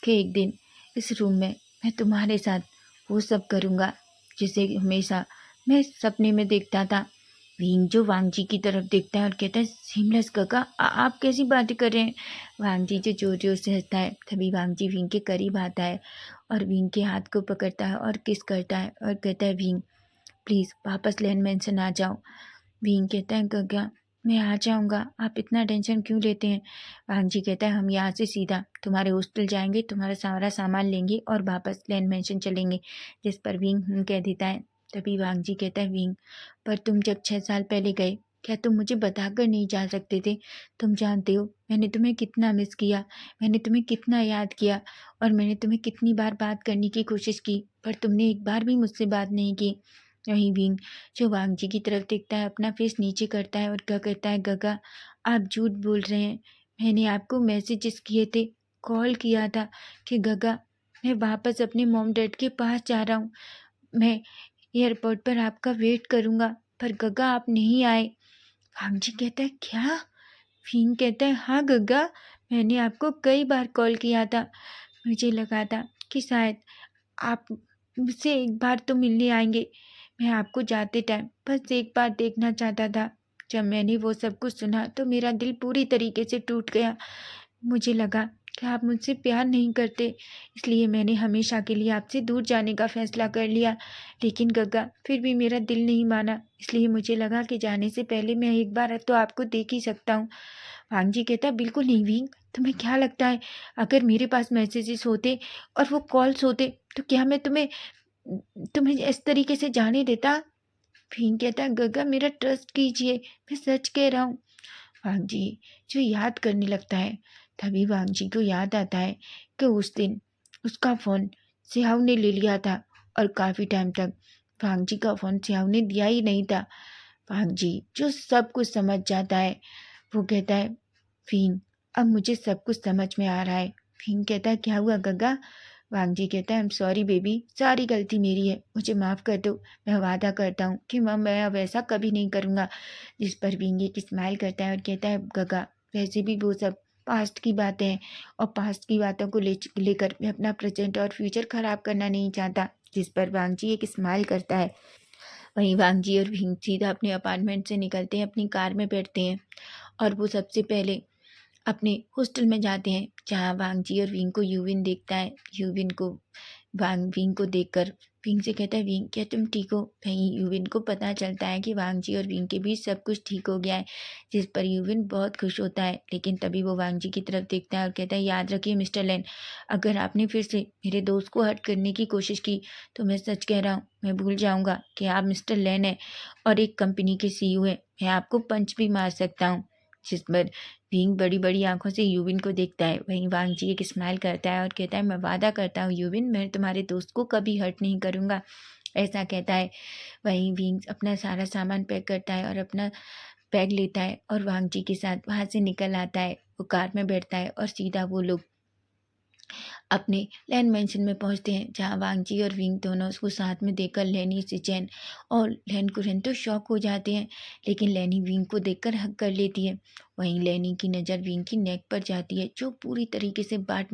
कि एक दिन इस रूम में मैं तुम्हारे साथ वो सब करूँगा जिसे हमेशा मैं सपने में देखता था। विंग जो वांग जी की तरफ देखता है और कहता है सीमलेस काका आप कैसी बातें कर रहे हैं। वांग जी जो जोर जोर से हंसता है। तभी वांग जी विंग के करीब आता है और विंग के हाथ को पकड़ता है और किस करता है और कहता है विंग प्लीज़ वापस लैंड मेंशन आ जाओ। विंग कहता है गगा मैं आ जाऊँगा, आप इतना टेंशन क्यों लेते हैं। वांग जी कहता है हम यहाँ से सीधा तुम्हारे हॉस्टल जाएंगे, तुम्हारा सारा सामान लेंगे और वापस लैंड मेंशन चलेंगे। जिस पर विंग कह देता है। तभी वांग जी कहता है विंग पर तुम जब 6 साल पहले गए क्या तुम मुझे बताकर नहीं जा सकते थे। तुम जानते हो मैंने तुम्हें कितना मिस किया, मैंने तुम्हें कितना याद किया और मैंने तुम्हें कितनी बार बात करने की कोशिश की, पर तुमने एक बार भी मुझसे बात नहीं की। वहीं विंग जो वांग जी की तरफ देखता है, अपना फेस नीचे करता है और क्या कहता है गगा आप झूठ बोल रहे हैं। मैंने आपको मैसेजेस किए थे, कॉल किया था कि गगा मैं वापस अपने मॉम डैड के पास जा रहा हूँ, मैं एयरपोर्ट पर आपका वेट करूँगा, पर गगा आप नहीं आए। वांग जी कहता है क्या। विंग कहता है हाँ गगा मैंने आपको कई बार कॉल किया था, मुझे लगा था कि शायद आप मुझसे एक बार तो मिलने आएंगे। मैं आपको जाते टाइम बस एक बार देखना चाहता था। जब मैंने वो सब कुछ सुना तो मेरा दिल पूरी तरीके से टूट गया। मुझे लगा कि आप मुझसे प्यार नहीं करते, इसलिए मैंने हमेशा के लिए आपसे दूर जाने का फ़ैसला कर लिया। लेकिन गग्गा फिर भी मेरा दिल नहीं माना, इसलिए मुझे लगा कि जाने से पहले मैं एक बार तो आपको देख ही सकता हूँ। वांग जी कहता बिल्कुल नहीं विंग, तुम्हें क्या लगता है अगर मेरे पास मैसेजेस होते और वो कॉल्स होते तो क्या मैं तुम्हें तुम्हें इस तरीके से जाने देता। विंग कहता गग्गा मेरा ट्रस्ट कीजिए, मैं सच कह रहा हूँ। वांग जी जो याद करने लगता है। तभी वांग जी को याद आता है कि उस दिन उसका फ़ोन सिहाव ने ले लिया था और काफ़ी टाइम तक वांग जी का फ़ोन सिहाव ने दिया ही नहीं था। वांग जी जो सब कुछ समझ जाता है, वो कहता है फिंग अब मुझे सब कुछ समझ में आ रहा है। फिंग कहता है क्या हुआ गग्गा। वांग जी कहता है आई एम सॉरी बेबी, सारी गलती मेरी है, मुझे माफ़ कर दो। मैं वादा करता हूँ कि मैं अब ऐसा कभी नहीं करूँगा। जिस पर विंग एक स्माइल करता है और कहता है गगा वैसे भी वो सब पास्ट की बातें हैं और पास्ट की बातों को लेकर मैं अपना प्रेजेंट और फ्यूचर खराब करना नहीं चाहता। जिस पर वांगजी एक स्माइल करता है। वहीं वांगजी और विंग सीधा अपने अपार्टमेंट से निकलते हैं, अपनी कार में बैठते हैं और वो सबसे पहले अपने हॉस्टल में जाते हैं, जहाँ वांगजी और विंग को यूविन देखता है। यूविन को विंग को देखकर विंग से कहता है, विंग क्या तुम ठीक हो? वहीं यूविन को पता चलता है कि वांगजी और विंग के बीच सब कुछ ठीक हो गया है, जिस पर यूविन बहुत खुश होता है। लेकिन तभी वो वांगजी की तरफ देखता है और कहता है, याद रखिए मिस्टर लेन, अगर आपने फिर से मेरे दोस्त को हर्ट करने की कोशिश की तो मैं सच कह रहा हूँ, मैं भूल जाऊँगा कि आप मिस्टर लेन हैं और एक कंपनी के CEO हैं। मैं आपको पंच भी मार सकता हूँ। जिस पर विंग बड़ी बड़ी आंखों से यूविन को देखता है। वहीं वांगजी एक स्माइल करता है और कहता है, मैं वादा करता हूँ यूविन, मैं तुम्हारे दोस्त को कभी हर्ट नहीं करूँगा, ऐसा कहता है। वहीं विंग अपना सारा सामान पैक करता है और अपना बैग लेता है और वांगजी के साथ वहाँ से निकल आता है। वो कार में बैठता है और सीधा वो लोग अपने लैन मेंशन में पहुंचते हैं, जहां वांगजी और विंग दोनों उसको साथ में देखकर लैनी सिचेन और लैन कुरेन तो शॉक हो जाते हैं। लेकिन लैनी विंग को देखकर हक कर लेती है। वहीं लैनी की नज़र विंग की नेक पर जाती है, जो पूरी तरीके से बाइट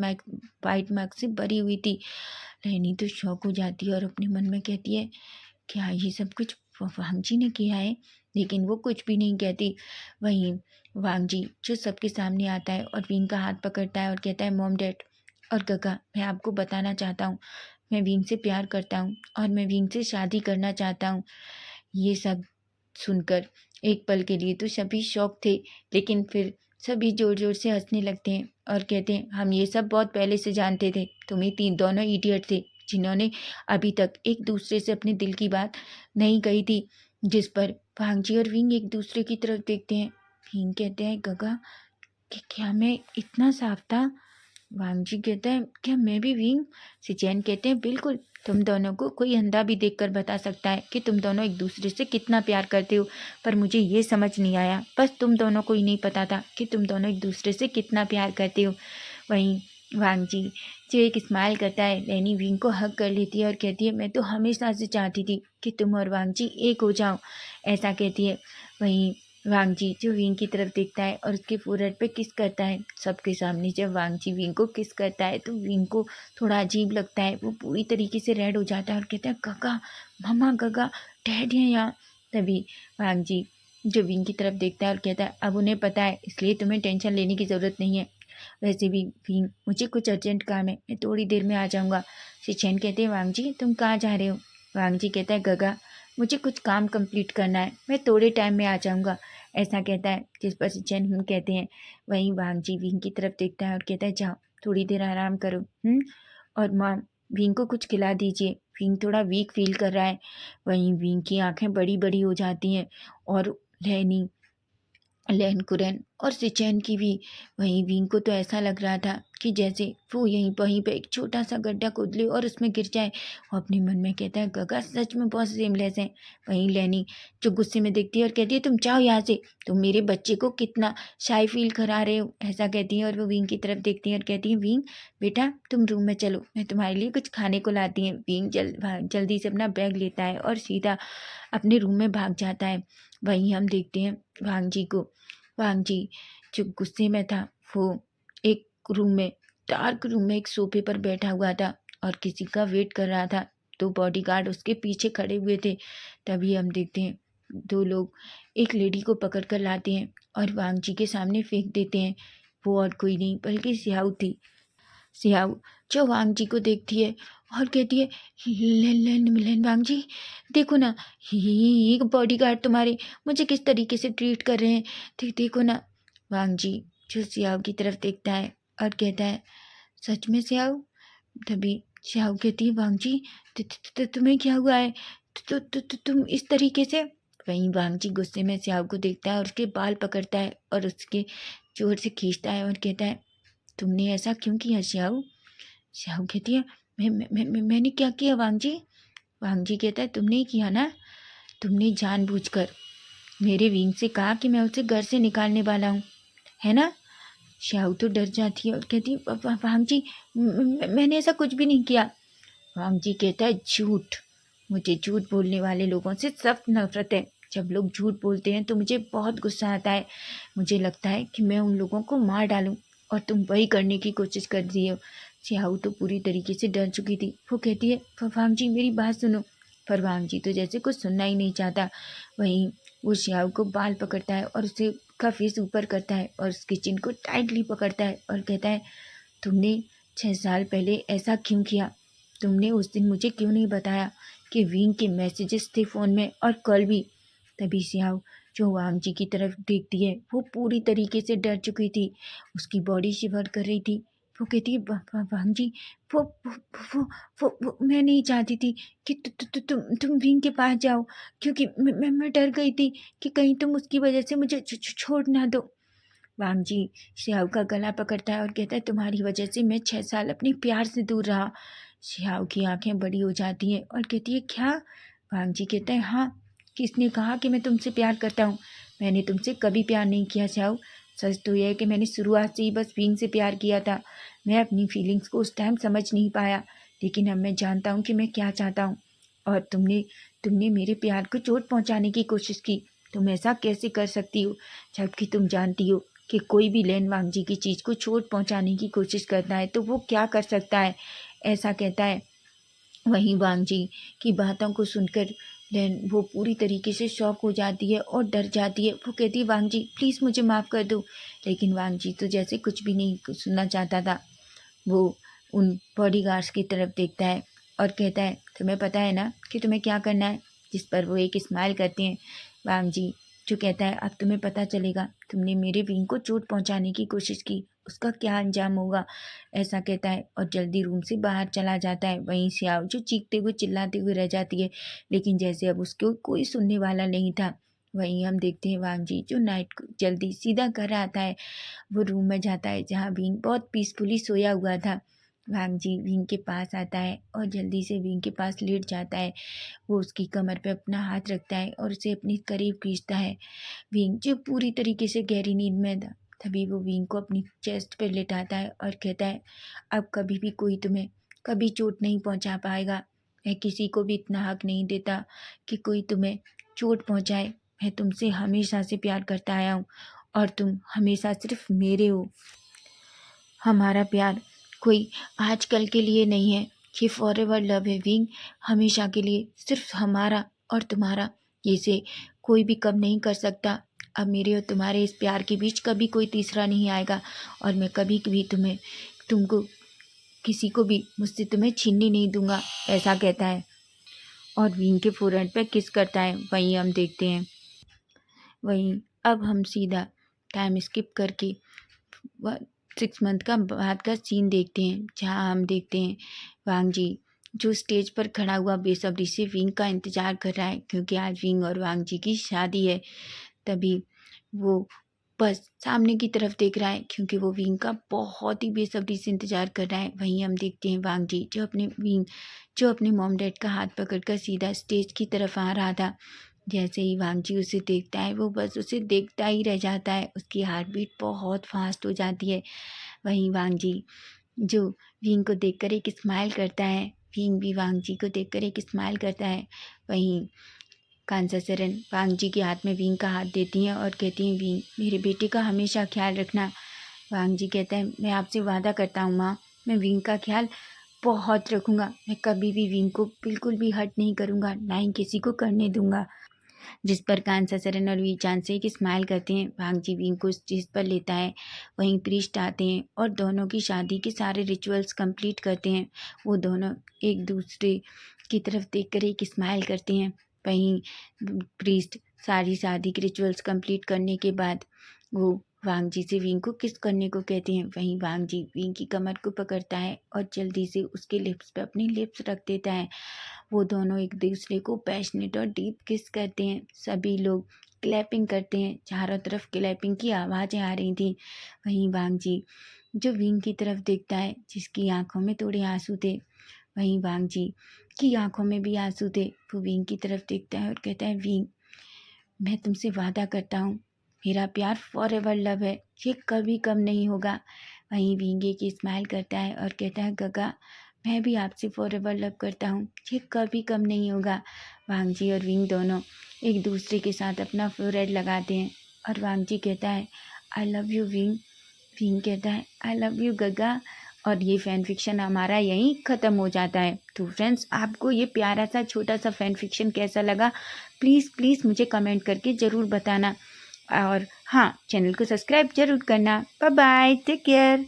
मार्क से भरी हुई थी। लैनी तो शॉक हो जाती है और अपने मन में कहती है, क्या ये सब कुछ वांगजी ने किया है? लेकिन वो कुछ भी नहीं कहती। वहीं वांगजी जो सबके सामने आता है और विंग का हाथ पकड़ता है और कहता है, मॉम डैड और गगा, मैं आपको बताना चाहता हूँ, मैं विंग से प्यार करता हूँ और मैं विंग से शादी करना चाहता हूँ। ये सब सुनकर एक पल के लिए तो सभी शॉक थे, लेकिन फिर सभी जोर जोर से हंसने लगते हैं और कहते हैं, हम ये सब बहुत पहले से जानते थे, तुम्हें तीन दोनों इडियट थे जिन्होंने अभी तक एक दूसरे से अपने दिल की बात नहीं कही थी। जिस पर भांगजी और विंग एक दूसरे की तरफ देखते हैं। विंग कहते हैं, गगा कि क्या मैं इतना साफ था? वांगजी कहता है, क्या मैं भी विंग? सिचैन कहते हैं, बिल्कुल, तुम दोनों को कोई अंधा भी देखकर बता सकता है कि तुम दोनों एक दूसरे से कितना प्यार करते हो, पर मुझे ये समझ नहीं आया, बस तुम दोनों को ही नहीं पता था कि तुम दोनों एक दूसरे से कितना प्यार करते हो। वहीं वांगजी जो एक स्माइल करता है, लैनी विंग को हग कर लेती है और कहती है, मैं तो हमेशा से चाहती थी कि तुम और वांगजी एक हो जाओ, ऐसा कहती है। वहीं वांगजी जो विंग की तरफ देखता है और उसके फोrehead पे किस करता है। सबके सामने जब वांगजी विंग को किस करता है तो विंग को थोड़ा अजीब लगता है, वो पूरी तरीके से रेड हो जाता है और कहता है, गगा, मम्मा, गगा, डैड है यहाँ। तभी वांगजी जो विंग की तरफ देखता है और कहता है, अब उन्हें पता है, इसलिए तुम्हें टेंशन लेने की ज़रूरत नहीं है। वैसे भी विंग, मुझे कुछ अर्जेंट काम है, मैं थोड़ी देर में आ जाऊँगा। सिचैन कहते हैं, वांगजी तुम कहाँ जा रहे हो? वांगजी कहता है, गगा, मुझे कुछ काम कंप्लीट करना है, मैं थोड़े टाइम में आ जाऊँगा, ऐसा कहता है। जिस पर सिचैन कहते हैं। वहीं वांगजी विंग की तरफ देखता है और कहता है, जाओ थोड़ी देर आराम करो, और माँ विंग को कुछ खिला दीजिए, विंग थोड़ा वीक फील कर रहा है। वहीं विंग की आंखें बड़ी बड़ी हो जाती हैं और लैनी लैन कुरैन और सिचैन की भी। वहीं विंग को तो ऐसा लग रहा था कि जैसे वो वहीं पे एक छोटा सा गड्ढा खोद ले और उसमें गिर जाए। वो अपने मन में कहता है, गगा सच में बहुत सेमलेस है। वहीं लैनी जो गुस्से में देखती है और कहती है, तुम जाओ यहाँ से, तुम मेरे बच्चे को कितना शाई फील करा रहे हो, ऐसा कहती है। और वो विंग की तरफ देखती है और कहती है, विंग बेटा तुम रूम में चलो, मैं तुम्हारे लिए कुछ खाने को लाती हूँ। विंग जल्दी से अपना बैग लेता है और सीधा अपने रूम में भाग जाता है। वहीं हम देखते हैं वांगजी को। वांगजी जो गुस्से में था, वो एक रूम में, डार्क रूम में एक सोफे पर बैठा हुआ था और किसी का वेट कर रहा था। दो बॉडीगार्ड उसके पीछे खड़े हुए थे। तभी हम देखते हैं दो लोग एक लेडी को पकड़ कर लाते हैं और वांगजी के सामने फेंक देते हैं। वो और कोई नहीं बल्कि सियाओ थी। सियाओ जो वांगजी को देखती है और कहती है, लेन वांगजी, देखो ना, ये बॉडीगार्ड तुम्हारे मुझे किस तरीके से ट्रीट कर रहे हैं, देखो ना। वांगजी जो सियाओ की तरफ देखता है और कहता है, सच में सियाओ? तभी सियाओ कहती है, वांगजी तुम्हें क्या हुआ है? तुम इस तरीके से? वहीं वांगजी गुस्से में सियाओ को देखता है और उसके बाल पकड़ता है और उसके जोर से खींचता है और कहता है, तुमने ऐसा क्यों किया श्याऊ? श्याऊ कहती है, मैंने क्या किया वांगजी? वांगजी कहता है, तुमने ही किया ना, तुमने जानबूझकर मेरे विंग से कहा कि मैं उसे घर से निकालने वाला हूँ, है ना? श्याऊ तो डर जाती है और कहती है, वांगजी मैंने ऐसा कुछ भी नहीं किया। वांगजी कहता है, झूठ, मुझे झूठ बोलने वाले लोगों से सख्त नफरत है। जब लोग झूठ बोलते हैं तो मुझे बहुत गुस्सा आता है। मुझे लगता है कि मैं उन लोगों को मार डालूं। और तुम वही करने की कोशिश कर रही हो। सियाऊ तो पूरी तरीके से डर चुकी थी। वो कहती है, फरवांग जी मेरी बात सुनो। फरवांग जी तो जैसे कुछ सुनना ही नहीं चाहता। वहीं वो सियाऊ को बाल पकड़ता है और उसे का फेस ऊपर करता है और उसकी चिन को टाइटली पकड़ता है और कहता है, तुमने 6 साल पहले ऐसा क्यों किया? तुमने उस दिन मुझे क्यों नहीं बताया कि विंग के मैसेजेस थे फ़ोन में और कल भी? तभी सियाऊ जो वांग जी की तरफ देखती है वो पूरी तरीके से डर चुकी थी। उसकी बॉडी शिवर कर रही थी। वो कहती है, वांग जी वो वो, वो वो मैं नहीं चाहती थी कि तुम विंग के पास जाओ, क्योंकि मैं डर गई थी कि कहीं तुम उसकी वजह से मुझे छोड़ ना दो। वांग जी श्याव का गला पकड़ता है और कहता है, तुम्हारी वजह से मैं 6 साल अपने प्यार से दूर रहा। श्याव की आंखें बड़ी हो जाती हैं और कहती है, क्या? वांग जी कहता है, हाँ, किसने कहा कि मैं तुमसे प्यार करता हूँ? मैंने तुमसे कभी प्यार नहीं किया श्याव। सच तो यह है कि मैंने शुरुआत से ही बस विंग से प्यार किया था। मैं अपनी फीलिंग्स को उस टाइम समझ नहीं पाया, लेकिन अब मैं जानता हूँ कि मैं क्या चाहता हूँ। और तुमने तुमने मेरे प्यार को चोट पहुँचाने की कोशिश की। तुम ऐसा कैसे कर सकती हो, जबकि तुम जानती हो कि कोई भी लैन वांग जी की चीज़ को चोट पहुंचाने की कोशिश करता है तो वो क्या कर सकता है, ऐसा कहता है। वहीं वांग जी की बातों को सुनकर लैन वो पूरी तरीके से शॉक हो जाती है और डर जाती है। वो कहती है, वांग जी प्लीज़ मुझे माफ़ कर दो। लेकिन वांग जी तो जैसे कुछ भी नहीं सुनना चाहता था। वो उन बॉडीगार्ड्स की तरफ देखता है और कहता है, तुम्हें पता है ना कि तुम्हें क्या करना है? जिस पर वो एक स्माइल करते हैं। वांग जी जो कहता है, अब तुम्हें पता चलेगा तुमने मेरे विंग को चोट पहुंचाने की कोशिश की, उसका क्या अंजाम होगा, ऐसा कहता है और जल्दी रूम से बाहर चला जाता है। वहीं सियाओ जो चीखते हुए चिल्लाते हुए रह जाती है, लेकिन जैसे अब उसको कोई सुनने वाला नहीं था। वहीं हम देखते हैं वांग जी जो नाइट को जल्दी सीधा घर आता है। वो रूम में जाता है जहाँ विंग बहुत पीसफुली सोया हुआ था। वांग जी विंग के पास आता है और जल्दी से विंग के पास लेट जाता है। वो उसकी कमर पे अपना हाथ रखता है और उसे अपने करीब खींचता है। विंग जो पूरी तरीके से गहरी नींद में था, तभी वो विंग को अपनी चेस्ट पे लेटाता है और कहता है, अब कभी भी कोई तुम्हें कभी चोट नहीं पहुंचा पाएगा। मैं किसी को भी इतना हक नहीं देता कि कोई तुम्हें चोट पहुंचाए। मैं तुमसे हमेशा से प्यार करता आया हूँ और तुम हमेशा सिर्फ मेरे हो। हमारा प्यार कोई आजकल के लिए नहीं है, ये फॉरएवर लव है विंग, हमेशा के लिए सिर्फ हमारा और तुम्हारा। इसे कोई भी कम नहीं कर सकता। अब मेरे और तुम्हारे इस प्यार के बीच कभी कोई तीसरा नहीं आएगा और मैं कभी भी तुमको किसी को भी मुझसे तुम्हें छीनने नहीं दूंगा, ऐसा कहता है और विंग के फोरहेड पे किस करता है। वहीं हम देखते हैं, वहीं अब हम सीधा टाइम स्किप करके 6 मंथ का बाद का सीन देखते हैं, जहाँ हम देखते हैं वांग जी जो स्टेज पर खड़ा हुआ बेसब्री से विंग का इंतज़ार कर रहा है, क्योंकि आज विंग और वांग जी की शादी है। तभी वो बस सामने की तरफ देख रहा है, क्योंकि वो विंग का बहुत ही बेसब्री से इंतज़ार कर रहा है। वहीं हम देखते हैं वांग जी जो अपने मॉम डैड का हाथ पकड़कर सीधा स्टेज की तरफ आ रहा था। जैसे ही वांग जी उसे देखता है वो बस उसे देखता ही रह जाता है। उसकी हार्ट बीट बहुत फास्ट हो जाती है। वहीं वांग जी जो विंग को देखकर एक स्माइल करता है, विंग भी वांग जी को देखकर एक स्माइल करता है। वहीं कांसा सरन वांग जी के हाथ में विंग का हाथ देती हैं और कहती हैं, विंग मेरे बेटे का हमेशा ख्याल रखना। वांग जी कहता है, मैं आपसे वादा करता हूँ माँ, मैं विंग का ख्याल बहुत रखूँगा। मैं कभी भी विंग को बिल्कुल भी हर्ट नहीं करूँगा, ना ही किसी को करने दूँगा। जिस पर कांसा सरन और वी चांद से एक स्माइल करते हैं। वांग जी विंग को स्टेज पर लेता है। वहीं प्रीस्ट आते हैं और दोनों की शादी के सारे रिचुअल्स कंप्लीट करते हैं। वो दोनों एक दूसरे की तरफ देखकर एक स्माइल करते हैं। वहीं प्रीस्ट सारी शादी के रिचुअल्स कंप्लीट करने के बाद वो वांग जी से विंग को किस करने को कहते हैं। वहीं वांग जी विंग की कमर को पकड़ता है और जल्दी से उसके लिप्स पे अपनी लिप्स रख देता है। वो दोनों एक दूसरे को पैशनेट और डीप किस करते हैं। सभी लोग क्लैपिंग करते हैं, चारों तरफ क्लैपिंग की आवाज़ें आ रही थी। वहीं वांग जी जो विंग की तरफ देखता है, जिसकी आंखों में थोड़े आंसू थे, वहीं वांग जी की आंखों में भी आंसू थे। वो विंग की तरफ देखता है और कहता है, विंग मैं तुमसे वादा करता हूँ, मेरा प्यार फॉर एवर लव है, ये कभी कम नहीं होगा। वहीं विंग एक स्माइल करता है और कहता है, गगा मैं भी आपसे फॉर एवर लव करता हूँ, ये कभी कम नहीं होगा। वांग जी और विंग दोनों एक दूसरे के साथ अपना फोरहेड लगाते हैं और वांग जी कहता है, आई लव यू विंग। फिंग कहता है आई लव यू गगा, और ये फ़ैन फिक्शन हमारा यहीं ख़त्म हो जाता है। तो फ्रेंड्स, आपको ये प्यारा सा छोटा सा फ़ैन फिक्शन कैसा लगा, प्लीज़ प्लीज़ मुझे कमेंट करके ज़रूर बताना। और हाँ, चैनल को सब्सक्राइब ज़रूर करना। Bye bye, take care.